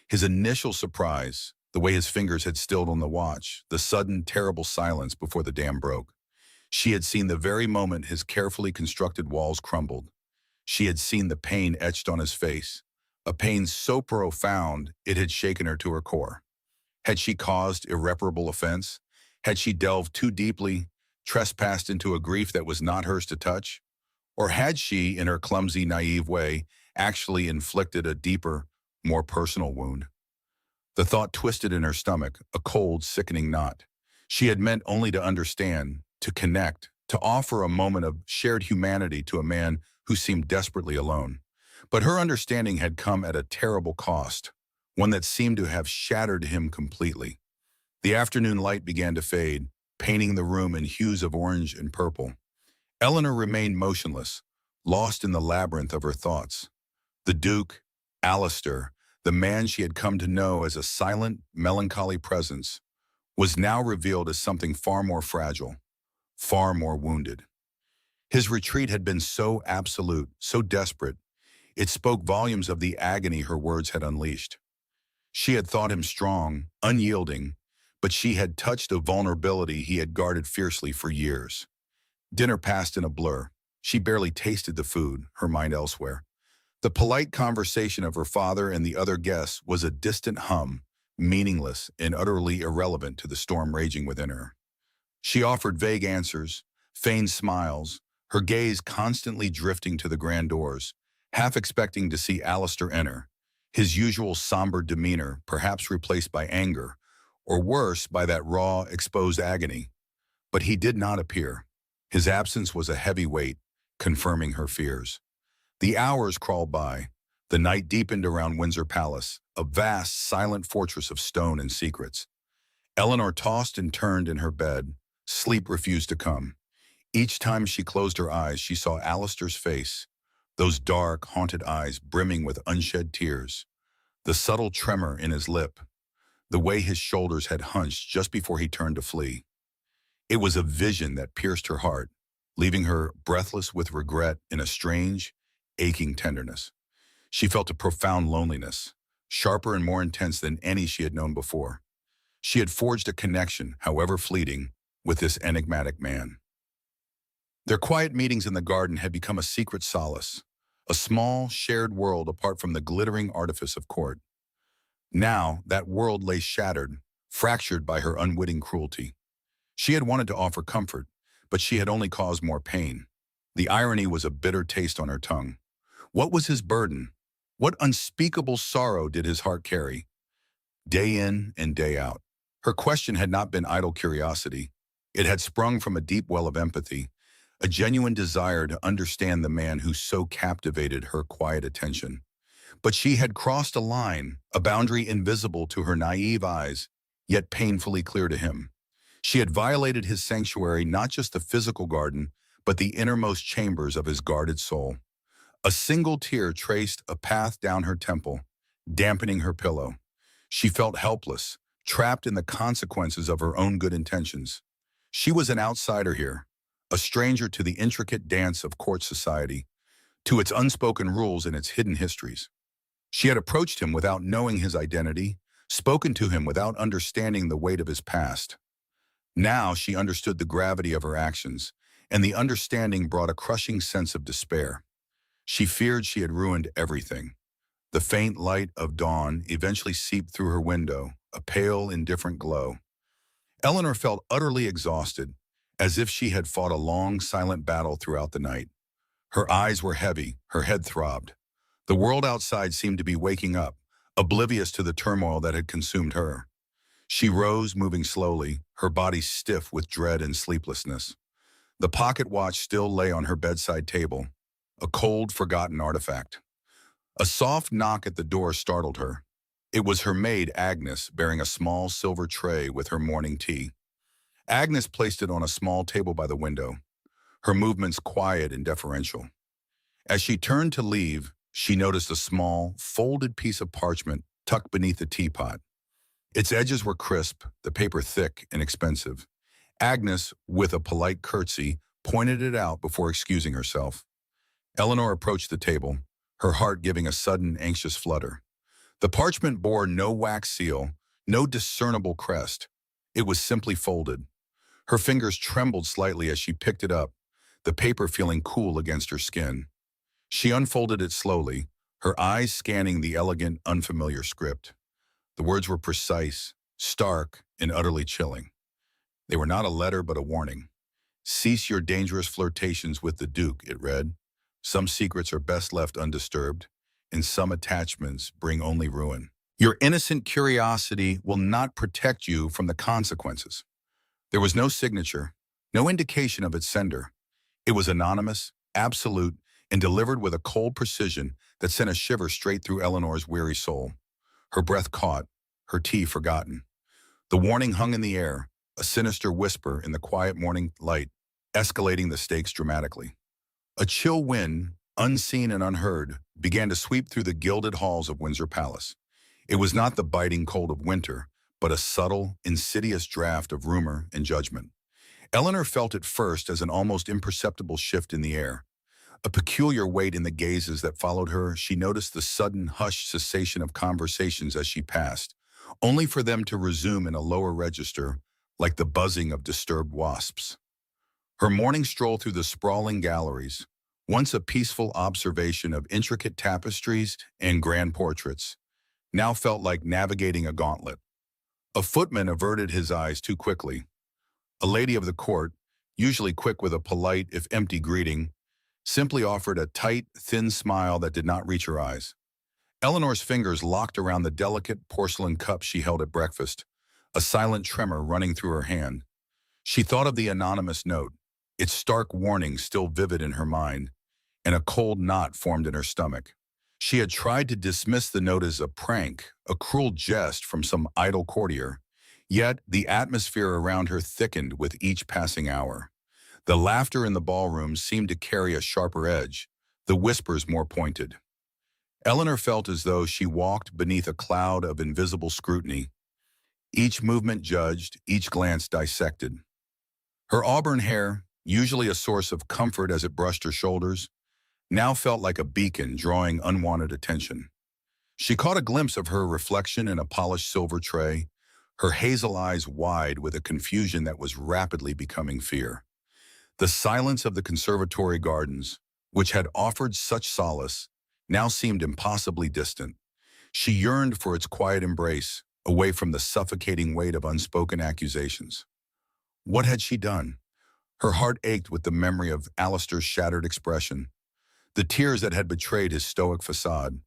His initial surprise, the way his fingers had stilled on the watch, the sudden, terrible silence before the dam broke. She had seen the very moment his carefully constructed walls crumbled. She had seen the pain etched on his face, a pain so profound it had shaken her to her core. Had she caused irreparable offense? Had she delved too deeply, trespassed into a grief that was not hers to touch? Or had she, in her clumsy, naive way, actually inflicted a deeper, more personal wound? The thought twisted in her stomach, a cold, sickening knot. She had meant only to understand, to connect, to offer a moment of shared humanity to a man who seemed desperately alone. But her understanding had come at a terrible cost, one that seemed to have shattered him completely. The afternoon light began to fade, painting the room in hues of orange and purple. Eleanor remained motionless, lost in the labyrinth of her thoughts. The Duke, Alistair, the man she had come to know as a silent, melancholy presence, was now revealed as something far more fragile, far more wounded. His retreat had been so absolute, so desperate, it spoke volumes of the agony her words had unleashed. She had thought him strong, unyielding, but she had touched a vulnerability he had guarded fiercely for years. Dinner passed in a blur. She barely tasted the food, her mind elsewhere. The polite conversation of her father and the other guests was a distant hum, meaningless and utterly irrelevant to the storm raging within her. She offered vague answers, feigned smiles, her gaze constantly drifting to the grand doors, half expecting to see Alistair enter, his usual somber demeanor perhaps replaced by anger, or worse, by that raw, exposed agony. But he did not appear. His absence was a heavy weight, confirming her fears. The hours crawled by. The night deepened around Windsor Palace, a vast, silent fortress of stone and secrets. Eleanor tossed and turned in her bed. Sleep refused to come. Each time she closed her eyes, she saw Alistair's face, those dark, haunted eyes brimming with unshed tears, the subtle tremor in his lip, the way his shoulders had hunched just before he turned to flee. It was a vision that pierced her heart, leaving her breathless with regret in a strange, aching tenderness. She felt a profound loneliness, sharper and more intense than any she had known before. She had forged a connection, however fleeting, with this enigmatic man. Their quiet meetings in the garden had become a secret solace, a small, shared world apart from the glittering artifice of court. Now, that world lay shattered, fractured by her unwitting cruelty. She had wanted to offer comfort, but she had only caused more pain. The irony was a bitter taste on her tongue. What was his burden? What unspeakable sorrow did his heart carry? Day in and day out. Her question had not been idle curiosity. It had sprung from a deep well of empathy, a genuine desire to understand the man who so captivated her quiet attention. But she had crossed a line, a boundary invisible to her naive eyes, yet painfully clear to him. She had violated his sanctuary, not just the physical garden, but the innermost chambers of his guarded soul. A single tear traced a path down her temple, dampening her pillow. She felt helpless, trapped in the consequences of her own good intentions. She was an outsider here, a stranger to the intricate dance of court society, to its unspoken rules and its hidden histories. She had approached him without knowing his identity, spoken to him without understanding the weight of his past. Now she understood the gravity of her actions, and the understanding brought a crushing sense of despair. She feared she had ruined everything. The faint light of dawn eventually seeped through her window, a pale, indifferent glow. Eleanor felt utterly exhausted, as if she had fought a long, silent battle throughout the night. Her eyes were heavy, her head throbbed. The world outside seemed to be waking up, oblivious to the turmoil that had consumed her. She rose, moving slowly, her body stiff with dread and sleeplessness. The pocket watch still lay on her bedside table, a cold, forgotten artifact. A soft knock at the door startled her. It was her maid, Agnes, bearing a small silver tray with her morning tea. Agnes placed it on a small table by the window, her movements quiet and deferential. As she turned to leave, She noticed a small, folded piece of parchment tucked beneath the teapot. Its edges were crisp, the paper thick and expensive. Agnes, with a polite curtsy, pointed it out before excusing herself. Eleanor approached the table, her heart giving a sudden, anxious flutter. The parchment bore no wax seal, no discernible crest. It was simply folded. Her fingers trembled slightly as she picked it up, the paper feeling cool against her skin. She unfolded it slowly, her eyes scanning the elegant, unfamiliar script. The words were precise, stark, and utterly chilling. They were not a letter but a warning. "Cease your dangerous flirtations with the Duke," it read. "Some secrets are best left undisturbed, and some attachments bring only ruin. Your innocent curiosity will not protect you from the consequences." There was no signature, no indication of its sender. It was anonymous, absolute, and delivered with a cold precision that sent a shiver straight through Eleanor's weary soul. Her breath caught, her tea forgotten. The warning hung in the air, a sinister whisper in the quiet morning light, escalating the stakes dramatically. A chill wind, unseen and unheard, began to sweep through the gilded halls of Windsor Palace. It was not the biting cold of winter, but a subtle, insidious draft of rumor and judgment. Eleanor felt it first as an almost imperceptible shift in the air. A peculiar weight in the gazes that followed her. She noticed the sudden hushed cessation of conversations as she passed, only for them to resume in a lower register, like the buzzing of disturbed wasps. Her morning stroll through the sprawling galleries, once a peaceful observation of intricate tapestries and grand portraits, now felt like navigating a gauntlet. A footman averted his eyes too quickly. A lady of the court, usually quick with a polite if empty greeting, simply offered a tight, thin smile that did not reach her eyes. Eleanor's fingers locked around the delicate porcelain cup she held at breakfast, a silent tremor running through her hand. She thought of the anonymous note, its stark warning still vivid in her mind, and a cold knot formed in her stomach. She had tried to dismiss the note as a prank, a cruel jest from some idle courtier, yet the atmosphere around her thickened with each passing hour. The laughter in the ballroom seemed to carry a sharper edge, the whispers more pointed. Eleanor felt as though she walked beneath a cloud of invisible scrutiny, each movement judged, each glance dissected. Her auburn hair, usually a source of comfort as it brushed her shoulders, now felt like a beacon drawing unwanted attention. She caught a glimpse of her reflection in a polished silver tray, her hazel eyes wide with a confusion that was rapidly becoming fear. The silence of the conservatory gardens, which had offered such solace, now seemed impossibly distant. She yearned for its quiet embrace, away from the suffocating weight of unspoken accusations. What had she done? Her heart ached with the memory of Alistair's shattered expression, the tears that had betrayed his stoic facade.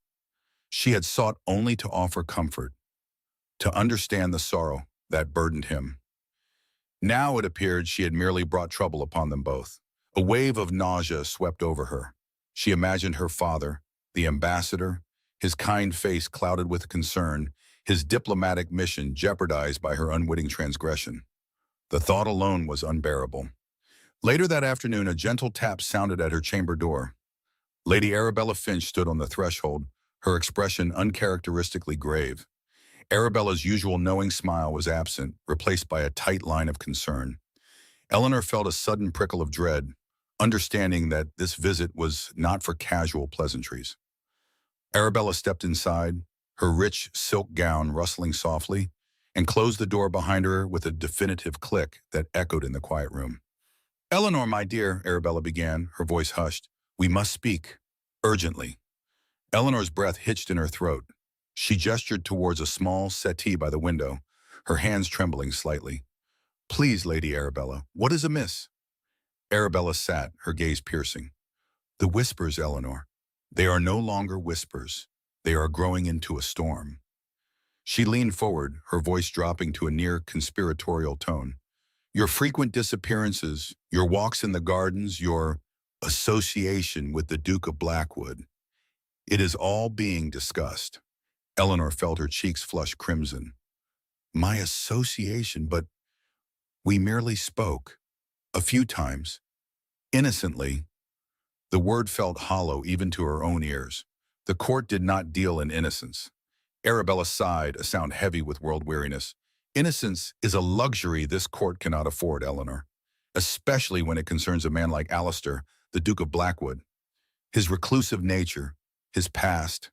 She had sought only to offer comfort, to understand the sorrow that burdened him. Now it appeared she had merely brought trouble upon them both. A wave of nausea swept over her. She imagined her father, the ambassador, his kind face clouded with concern, his diplomatic mission jeopardized by her unwitting transgression. The thought alone was unbearable. Later that afternoon, a gentle tap sounded at her chamber door. Lady Arabella Finch stood on the threshold, her expression uncharacteristically grave. Arabella's usual knowing smile was absent, replaced by a tight line of concern. Eleanor felt a sudden prickle of dread, understanding that this visit was not for casual pleasantries. Arabella stepped inside, her rich silk gown rustling softly, and closed the door behind her with a definitive click that echoed in the quiet room. "Eleanor, my dear," Arabella began, her voice hushed, "we must speak. Urgently." Eleanor's breath hitched in her throat. She gestured towards a small settee by the window, her hands trembling slightly. "Please, Lady Arabella, what is amiss?" Arabella sat, her gaze piercing. "The whispers, Eleanor. They are no longer whispers. They are growing into a storm." She leaned forward, her voice dropping to a near conspiratorial tone. "Your frequent disappearances, your walks in the gardens, your association with the Duke of Blackwood. It is all being discussed." Eleanor felt her cheeks flush crimson. "My association, but we merely spoke. A few times. Innocently." The word felt hollow even to her own ears. The court did not deal in innocence. Arabella sighed, a sound heavy with world weariness. Innocence is a luxury this court cannot afford, Eleanor, especially when it concerns a man like Alistair, the Duke of Blackwood. His reclusive nature, his past,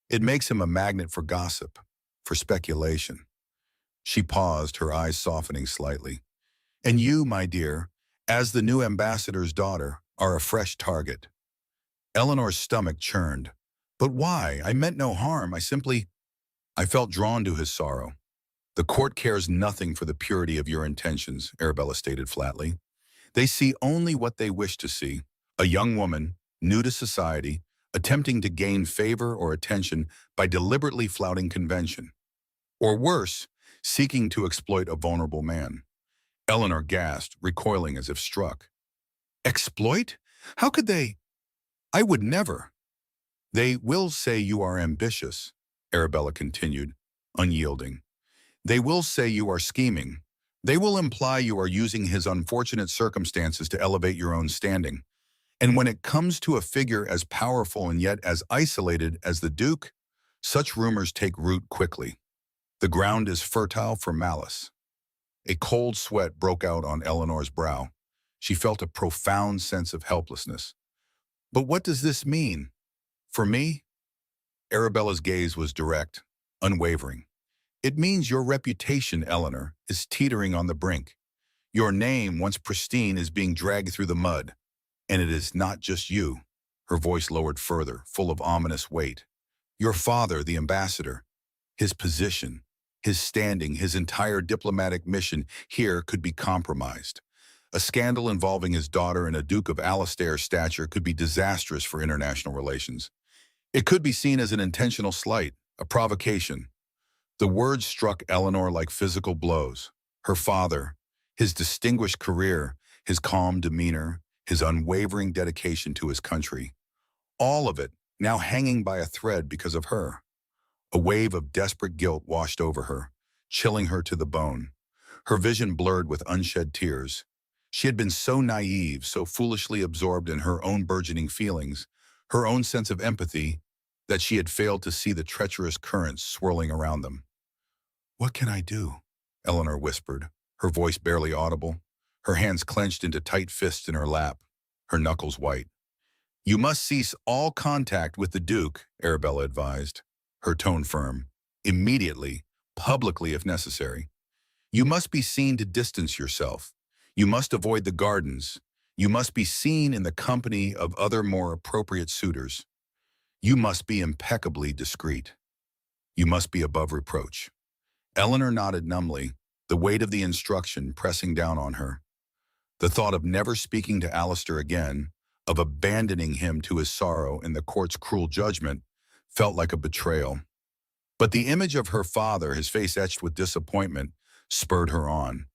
it makes him a magnet for gossip, for speculation. She paused, her eyes softening slightly. And you, my dear, as the new ambassador's daughter, are a fresh target. Eleanor's stomach churned. But why? I meant no harm. I felt drawn to his sorrow. The court cares nothing for the purity of your intentions, Arabella stated flatly. They see only what they wish to see. A young woman, new to society, attempting to gain favor or attention by deliberately flouting convention. Or worse, seeking to exploit a vulnerable man. Eleanor gasped, recoiling as if struck. Exploit? How could they? I would never. They will say you are ambitious, Arabella continued, unyielding. They will say you are scheming. They will imply you are using his unfortunate circumstances to elevate your own standing. And when it comes to a figure as powerful and yet as isolated as the Duke, such rumors take root quickly. The ground is fertile for malice. A cold sweat broke out on Eleanor's brow. She felt a profound sense of helplessness. But what does this mean? For me? Arabella's gaze was direct, unwavering. It means your reputation, Eleanor, is teetering on the brink. Your name, once pristine, is being dragged through the mud. And it is not just you. Her voice lowered further, full of ominous weight. Your father, the ambassador, his position, his standing, his entire diplomatic mission here could be compromised. A scandal involving his daughter and a Duke of Alistair's stature could be disastrous for international relations. It could be seen as an intentional slight, a provocation. The words struck Eleanor like physical blows. Her father, his distinguished career, his calm demeanor, his unwavering dedication to his country. All of it now hanging by a thread because of her. A wave of desperate guilt washed over her, chilling her to the bone. Her vision blurred with unshed tears. She had been so naive, so foolishly absorbed in her own burgeoning feelings, her own sense of empathy, that she had failed to see the treacherous currents swirling around them. What can I do? Eleanor whispered, her voice barely audible, her hands clenched into tight fists in her lap, her knuckles white. You must cease all contact with the Duke, Arabella advised, her tone firm. Immediately, publicly if necessary. You must be seen to distance yourself. You must avoid the gardens. You must be seen in the company of other more appropriate suitors. You must be impeccably discreet. You must be above reproach. Eleanor nodded numbly, the weight of the instruction pressing down on her. The thought of never speaking to Alistair again, of abandoning him to his sorrow in the court's cruel judgment, felt like a betrayal. But the image of her father, his face etched with disappointment, spurred her on.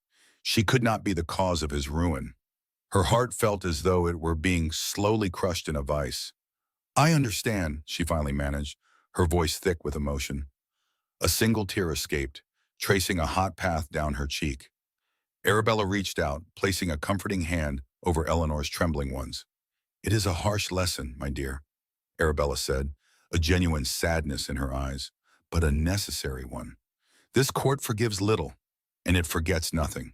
She could not be the cause of his ruin. Her heart felt as though it were being slowly crushed in a vice. I understand, she finally managed, her voice thick with emotion. A single tear escaped, tracing a hot path down her cheek. Arabella reached out, placing a comforting hand over Eleanor's trembling ones. It is a harsh lesson, my dear, Arabella said, a genuine sadness in her eyes, but a necessary one. This court forgives little, and it forgets nothing.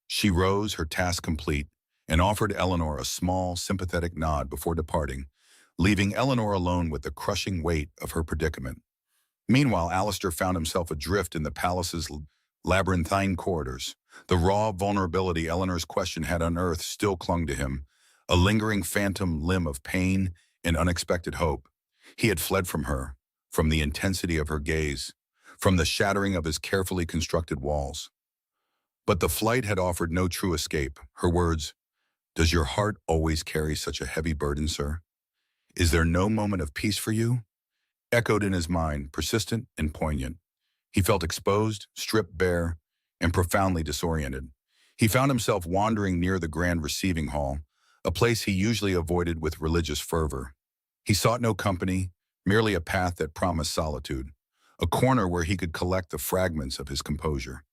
She rose, her task complete, and offered Eleanor a small, sympathetic nod before departing, leaving Eleanor alone with the crushing weight of her predicament. Meanwhile, Alistair found himself adrift in the palace's labyrinthine corridors. The raw vulnerability Eleanor's question had unearthed still clung to him, a lingering phantom limb of pain and unexpected hope. He had fled from her, from the intensity of her gaze, from the shattering of his carefully constructed walls. But the flight had offered no true escape. Her words, "Does your heart always carry such a heavy burden, sir? Is there no moment of peace for you?" echoed in his mind, persistent and poignant. He felt exposed, stripped bare, and profoundly disoriented. He found himself wandering near the grand receiving hall, a place he usually avoided with religious fervor. He sought no company, merely a path that promised solitude, a corner where he could collect the fragments of his composure.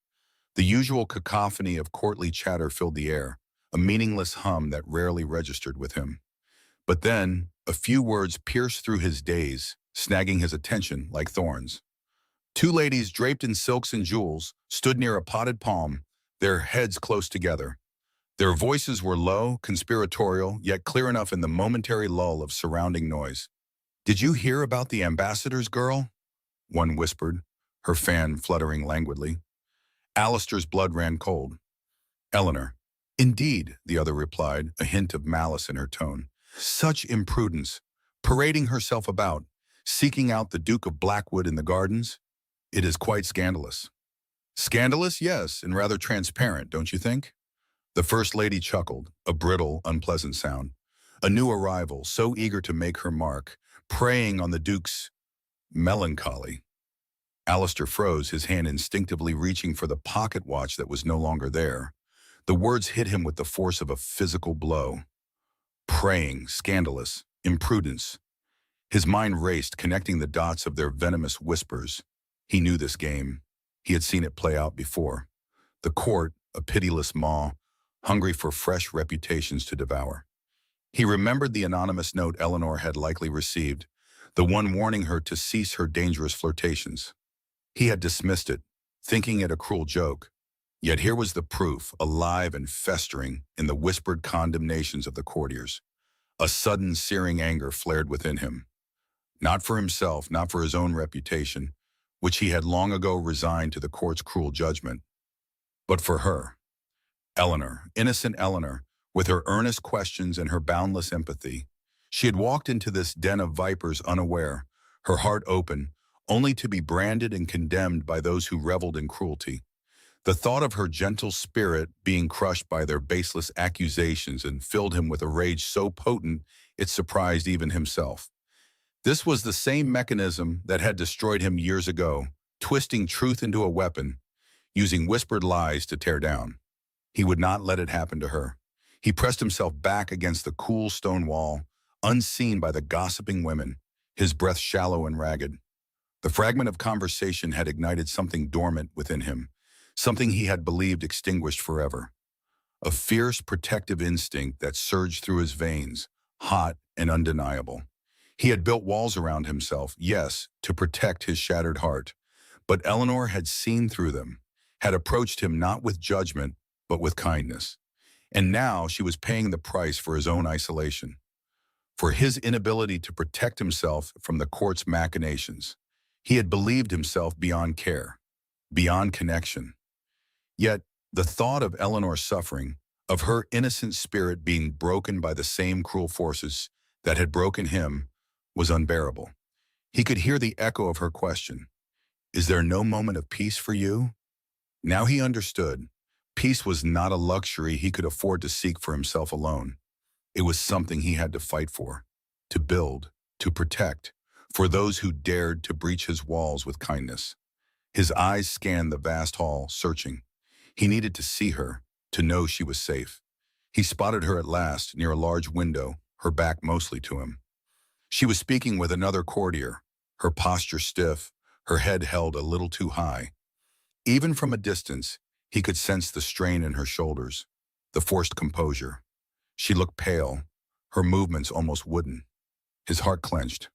The usual cacophony of courtly chatter filled the air, a meaningless hum that rarely registered with him. But then, a few words pierced through his daze, snagging his attention like thorns. Two ladies draped in silks and jewels stood near a potted palm, their heads close together. Their voices were low, conspiratorial, yet clear enough in the momentary lull of surrounding noise. "Did you hear about the ambassador's girl?" one whispered, her fan fluttering languidly. Alistair's blood ran cold. "Eleanor." "Indeed," the other replied, a hint of malice in her tone. "Such imprudence, parading herself about, seeking out the Duke of Blackwood in the gardens. It is quite scandalous." "Scandalous, yes, and rather transparent, don't you think?" The First Lady chuckled, a brittle, unpleasant sound. A new arrival, so eager to make her mark, preying on the Duke's melancholy. Alistair froze, his hand instinctively reaching for the pocket watch that was no longer there. The words hit him with the force of a physical blow. Preying, scandalous, imprudence. His mind raced, connecting the dots of their venomous whispers. He knew this game. He had seen it play out before. The court, a pitiless maw, hungry for fresh reputations to devour. He remembered the anonymous note Eleanor had likely received, the one warning her to cease her dangerous flirtations. He had dismissed it, thinking it a cruel joke. Yet here was the proof, alive and festering in the whispered condemnations of the courtiers. A sudden, searing anger flared within him. Not for himself, not for his own reputation, which he had long ago resigned to the court's cruel judgment, but for her. Eleanor, innocent Eleanor, with her earnest questions and her boundless empathy. She had walked into this den of vipers unaware, her heart open, only to be branded and condemned by those who reveled in cruelty. The thought of her gentle spirit being crushed by their baseless accusations and filled him with a rage so potent it surprised even himself. This was the same mechanism that had destroyed him years ago, twisting truth into a weapon, using whispered lies to tear down. He would not let it happen to her. He pressed himself back against the cool stone wall, unseen by the gossiping women, his breath shallow and ragged. The fragment of conversation had ignited something dormant within him, something he had believed extinguished forever. A fierce, protective instinct that surged through his veins, hot and undeniable. He had built walls around himself, yes, to protect his shattered heart. But Eleanor had seen through them, had approached him not with judgment, but with kindness. And now she was paying the price for his own isolation, for his inability to protect himself from the court's machinations. He had believed himself beyond care, beyond connection. Yet the thought of Eleanor's suffering, of her innocent spirit being broken by the same cruel forces that had broken him, was unbearable. He could hear the echo of her question. "Is there no moment of peace for you?" Now he understood. Peace was not a luxury he could afford to seek for himself alone. It was something he had to fight for, to build, to protect, for those who dared to breach his walls with kindness. His eyes scanned the vast hall, searching. He needed to see her, to know she was safe. He spotted her at last, near a large window, her back mostly to him. She was speaking with another courtier, her posture stiff, her head held a little too high. Even from a distance, he could sense the strain in her shoulders, the forced composure. She looked pale, her movements almost wooden. His heart clenched.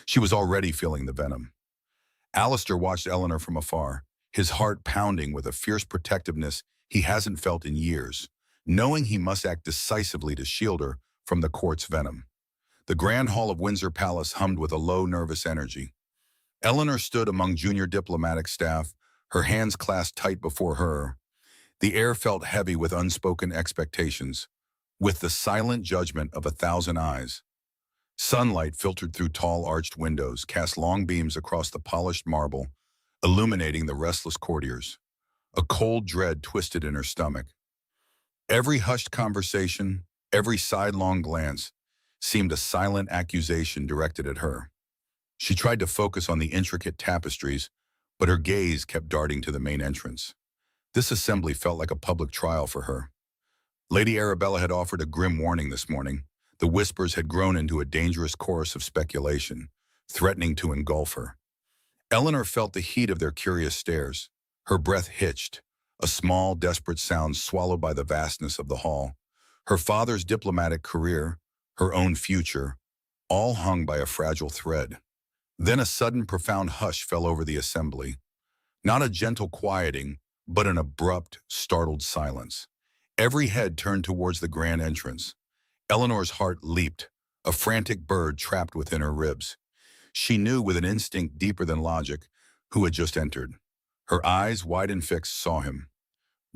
She was already feeling the venom. Alistair watched Eleanor from afar, his heart pounding with a fierce protectiveness he hasn't felt in years, knowing he must act decisively to shield her from the court's venom. The grand hall of Windsor Palace hummed with a low, nervous energy. Eleanor stood among junior diplomatic staff, her hands clasped tight before her. The air felt heavy with unspoken expectations, with the silent judgment of 1,000 eyes. Sunlight filtered through tall arched windows, cast long beams across the polished marble, illuminating the restless courtiers. A cold dread twisted in her stomach. Every hushed conversation, every sidelong glance, seemed a silent accusation directed at her. She tried to focus on the intricate tapestries, but her gaze kept darting to the main entrance. This assembly felt like a public trial for her. Lady Arabella had offered a grim warning this morning. The whispers had grown into a dangerous chorus of speculation, threatening to engulf her. Eleanor felt the heat of their curious stares. Her breath hitched, a small, desperate sound swallowed by the vastness of the hall. Her father's diplomatic career, her own future, all hung by a fragile thread. Then a sudden profound hush fell over the assembly, not a gentle quieting, but an abrupt, startled silence. Every head turned towards the grand entrance. Eleanor's heart leaped, a frantic bird trapped within her ribs. She knew with an instinct deeper than logic who had just entered. Her eyes, wide and fixed, saw him.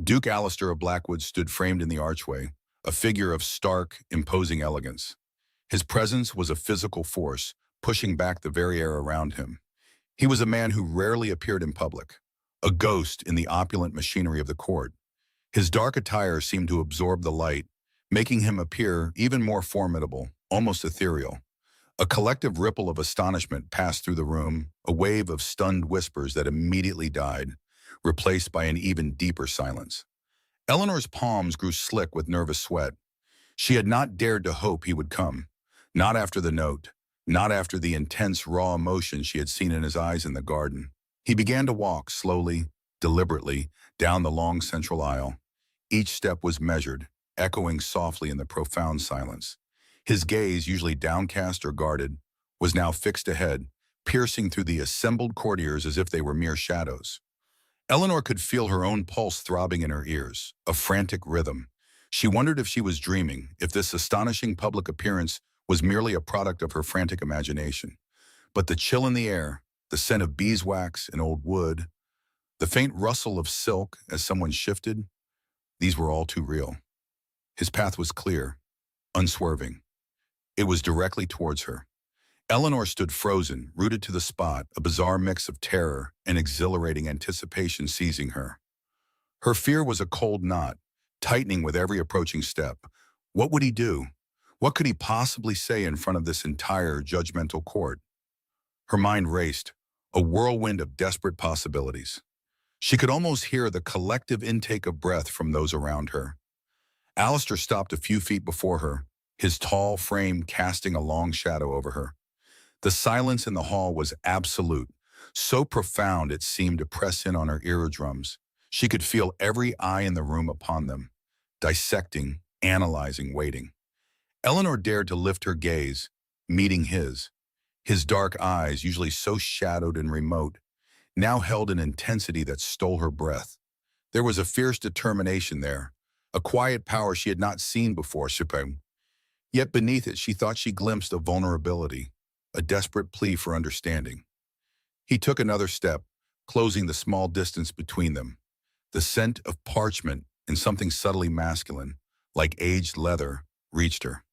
Duke Alistair of Blackwood stood framed in the archway, a figure of stark, imposing elegance. His presence was a physical force, pushing back the very air around him. He was a man who rarely appeared in public, a ghost in the opulent machinery of the court. His dark attire seemed to absorb the light, making him appear even more formidable, almost ethereal. A collective ripple of astonishment passed through the room, a wave of stunned whispers that immediately died, replaced by an even deeper silence. Eleanor's palms grew slick with nervous sweat. She had not dared to hope he would come, not after the note, not after the intense, raw emotion she had seen in his eyes in the garden. He began to walk slowly, deliberately, down the long central aisle. Each step was measured, echoing softly in the profound silence. His gaze, usually downcast or guarded, was now fixed ahead, piercing through the assembled courtiers as if they were mere shadows. Eleanor could feel her own pulse throbbing in her ears, a frantic rhythm. She wondered if she was dreaming, if this astonishing public appearance was merely a product of her frantic imagination. But the chill in the air, the scent of beeswax and old wood, the faint rustle of silk as someone shifted, these were all too real. His path was clear, unswerving. It was directly towards her. Eleanor stood frozen, rooted to the spot, a bizarre mix of terror and exhilarating anticipation seizing her. Her fear was a cold knot, tightening with every approaching step. What would he do? What could he possibly say in front of this entire judgmental court? Her mind raced, a whirlwind of desperate possibilities. She could almost hear the collective intake of breath from those around her. Alistair stopped a few feet before her, his tall frame casting a long shadow over her. The silence in the hall was absolute, so profound it seemed to press in on her eardrums. She could feel every eye in the room upon them, dissecting, analyzing, waiting. Eleanor dared to lift her gaze, meeting his. His dark eyes, usually so shadowed and remote, now held an intensity that stole her breath. There was a fierce determination there, a quiet power she had not seen before, yet beneath it she thought she glimpsed a vulnerability, a desperate plea for understanding. He took another step, closing the small distance between them. The scent of parchment and something subtly masculine, like aged leather, reached her.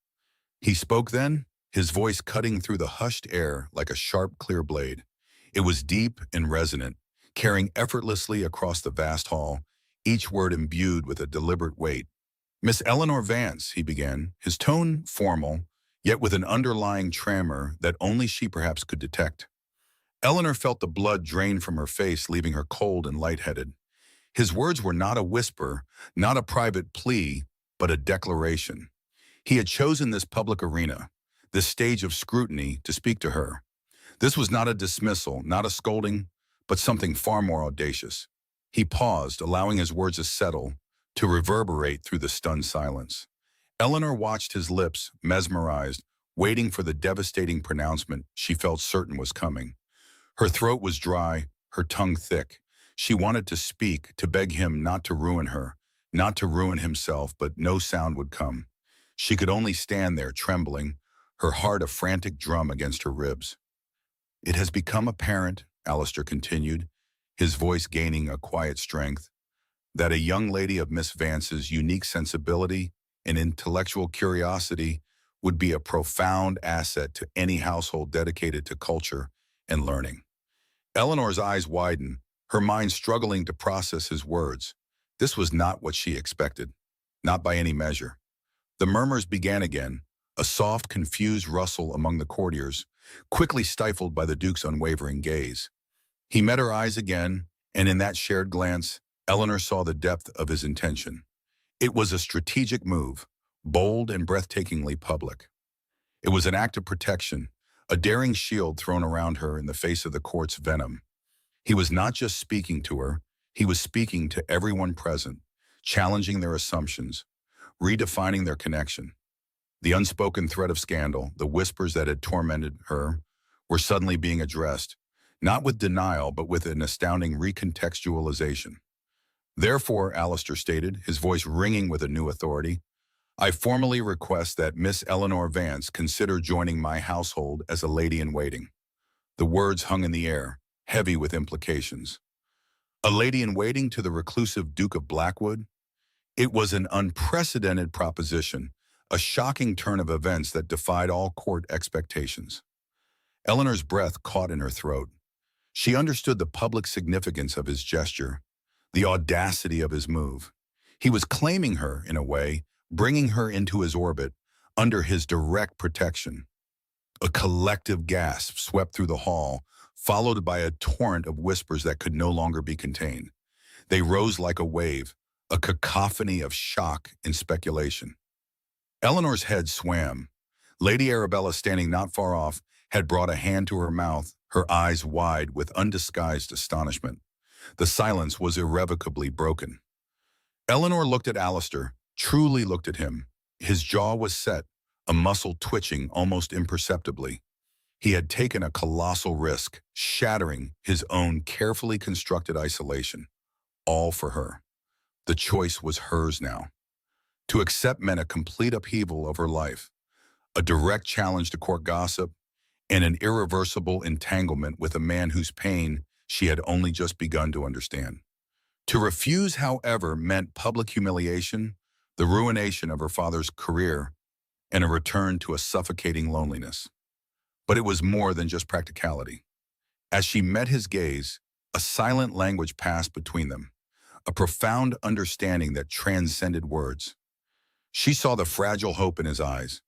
He spoke then, his voice cutting through the hushed air like a sharp, clear blade. It was deep and resonant, carrying effortlessly across the vast hall, each word imbued with a deliberate weight. "Miss Eleanor Vance," he began, his tone formal, yet with an underlying tremor that only she perhaps could detect. Eleanor felt the blood drain from her face, leaving her cold and lightheaded. His words were not a whisper, not a private plea, but a declaration. He had chosen this public arena, this stage of scrutiny, to speak to her. This was not a dismissal, not a scolding, but something far more audacious. He paused, allowing his words to settle, to reverberate through the stunned silence. Eleanor watched his lips, mesmerized, waiting for the devastating pronouncement she felt certain was coming. Her throat was dry, her tongue thick. She wanted to speak, to beg him not to ruin her, not to ruin himself, but no sound would come. She could only stand there, trembling, her heart a frantic drum against her ribs. "It has become apparent," Alistair continued, his voice gaining a quiet strength, "that a young lady of Miss Vance's unique sensibility and intellectual curiosity would be a profound asset to any household dedicated to culture and learning." Eleanor's eyes widened, her mind struggling to process his words. This was not what she expected, not by any measure. The murmurs began again, a soft, confused rustle among the courtiers, quickly stifled by the Duke's unwavering gaze. He met her eyes again, and in that shared glance, Eleanor saw the depth of his intention. It was a strategic move, bold and breathtakingly public. It was an act of protection, a daring shield thrown around her in the face of the court's venom. He was not just speaking to her, he was speaking to everyone present, challenging their assumptions, redefining their connection. The unspoken threat of scandal, the whispers that had tormented her, were suddenly being addressed, not with denial, but with an astounding recontextualization. Therefore, Alistair stated, his voice ringing with a new authority, I formally request that Miss Eleanor Vance consider joining my household as a lady-in-waiting. The words hung in the air, heavy with implications. A lady-in-waiting to the reclusive Duke of Blackwood? It was an unprecedented proposition, a shocking turn of events that defied all court expectations. Eleanor's breath caught in her throat. She understood the public significance of his gesture, the audacity of his move. He was claiming her, in a way, bringing her into his orbit, under his direct protection. A collective gasp swept through the hall, followed by a torrent of whispers that could no longer be contained. They rose like a wave, a cacophony of shock and speculation. Eleanor's head swam. Lady Arabella, standing not far off, had brought a hand to her mouth, her eyes wide with undisguised astonishment. The silence was irrevocably broken. Eleanor looked at Alistair, truly looked at him. His jaw was set, a muscle twitching almost imperceptibly. He had taken a colossal risk, shattering his own carefully constructed isolation. All for her. The choice was hers now. To accept meant a complete upheaval of her life, a direct challenge to court gossip, and an irreversible entanglement with a man whose pain she had only just begun to understand. To refuse, however, meant public humiliation, the ruination of her father's career, and a return to a suffocating loneliness. But it was more than just practicality. As she met his gaze, a silent language passed between them, a profound understanding that transcended words. She saw the fragile hope in his eyes,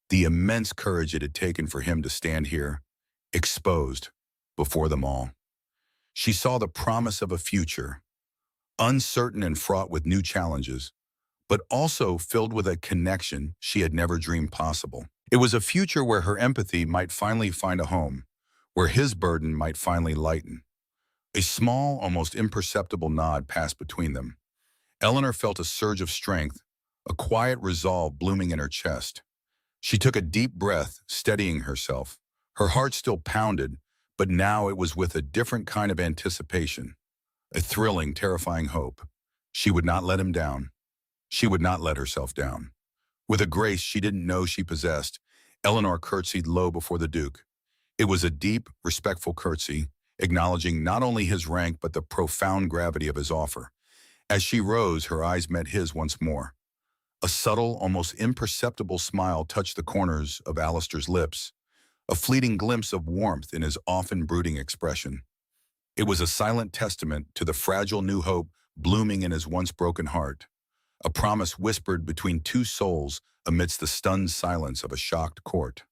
the immense courage it had taken for him to stand here, exposed, before them all. She saw the promise of a future, uncertain and fraught with new challenges, but also filled with a connection she had never dreamed possible. It was a future where her empathy might finally find a home, where his burden might finally lighten. A small, almost imperceptible nod passed between them. Eleanor felt a surge of strength, a quiet resolve blooming in her chest. She took a deep breath, steadying herself. Her heart still pounded, but now it was with a different kind of anticipation, a thrilling, terrifying hope. She would not let him down. She would not let herself down. With a grace she didn't know she possessed, Eleanor curtsied low before the Duke. It was a deep, respectful curtsy, acknowledging not only his rank but the profound gravity of his offer. As she rose, her eyes met his once more. A subtle, almost imperceptible smile touched the corners of Alistair's lips, a fleeting glimpse of warmth in his often brooding expression. It was a silent testament to the fragile new hope blooming in his once broken heart, a promise whispered between two souls amidst the stunned silence of a shocked court.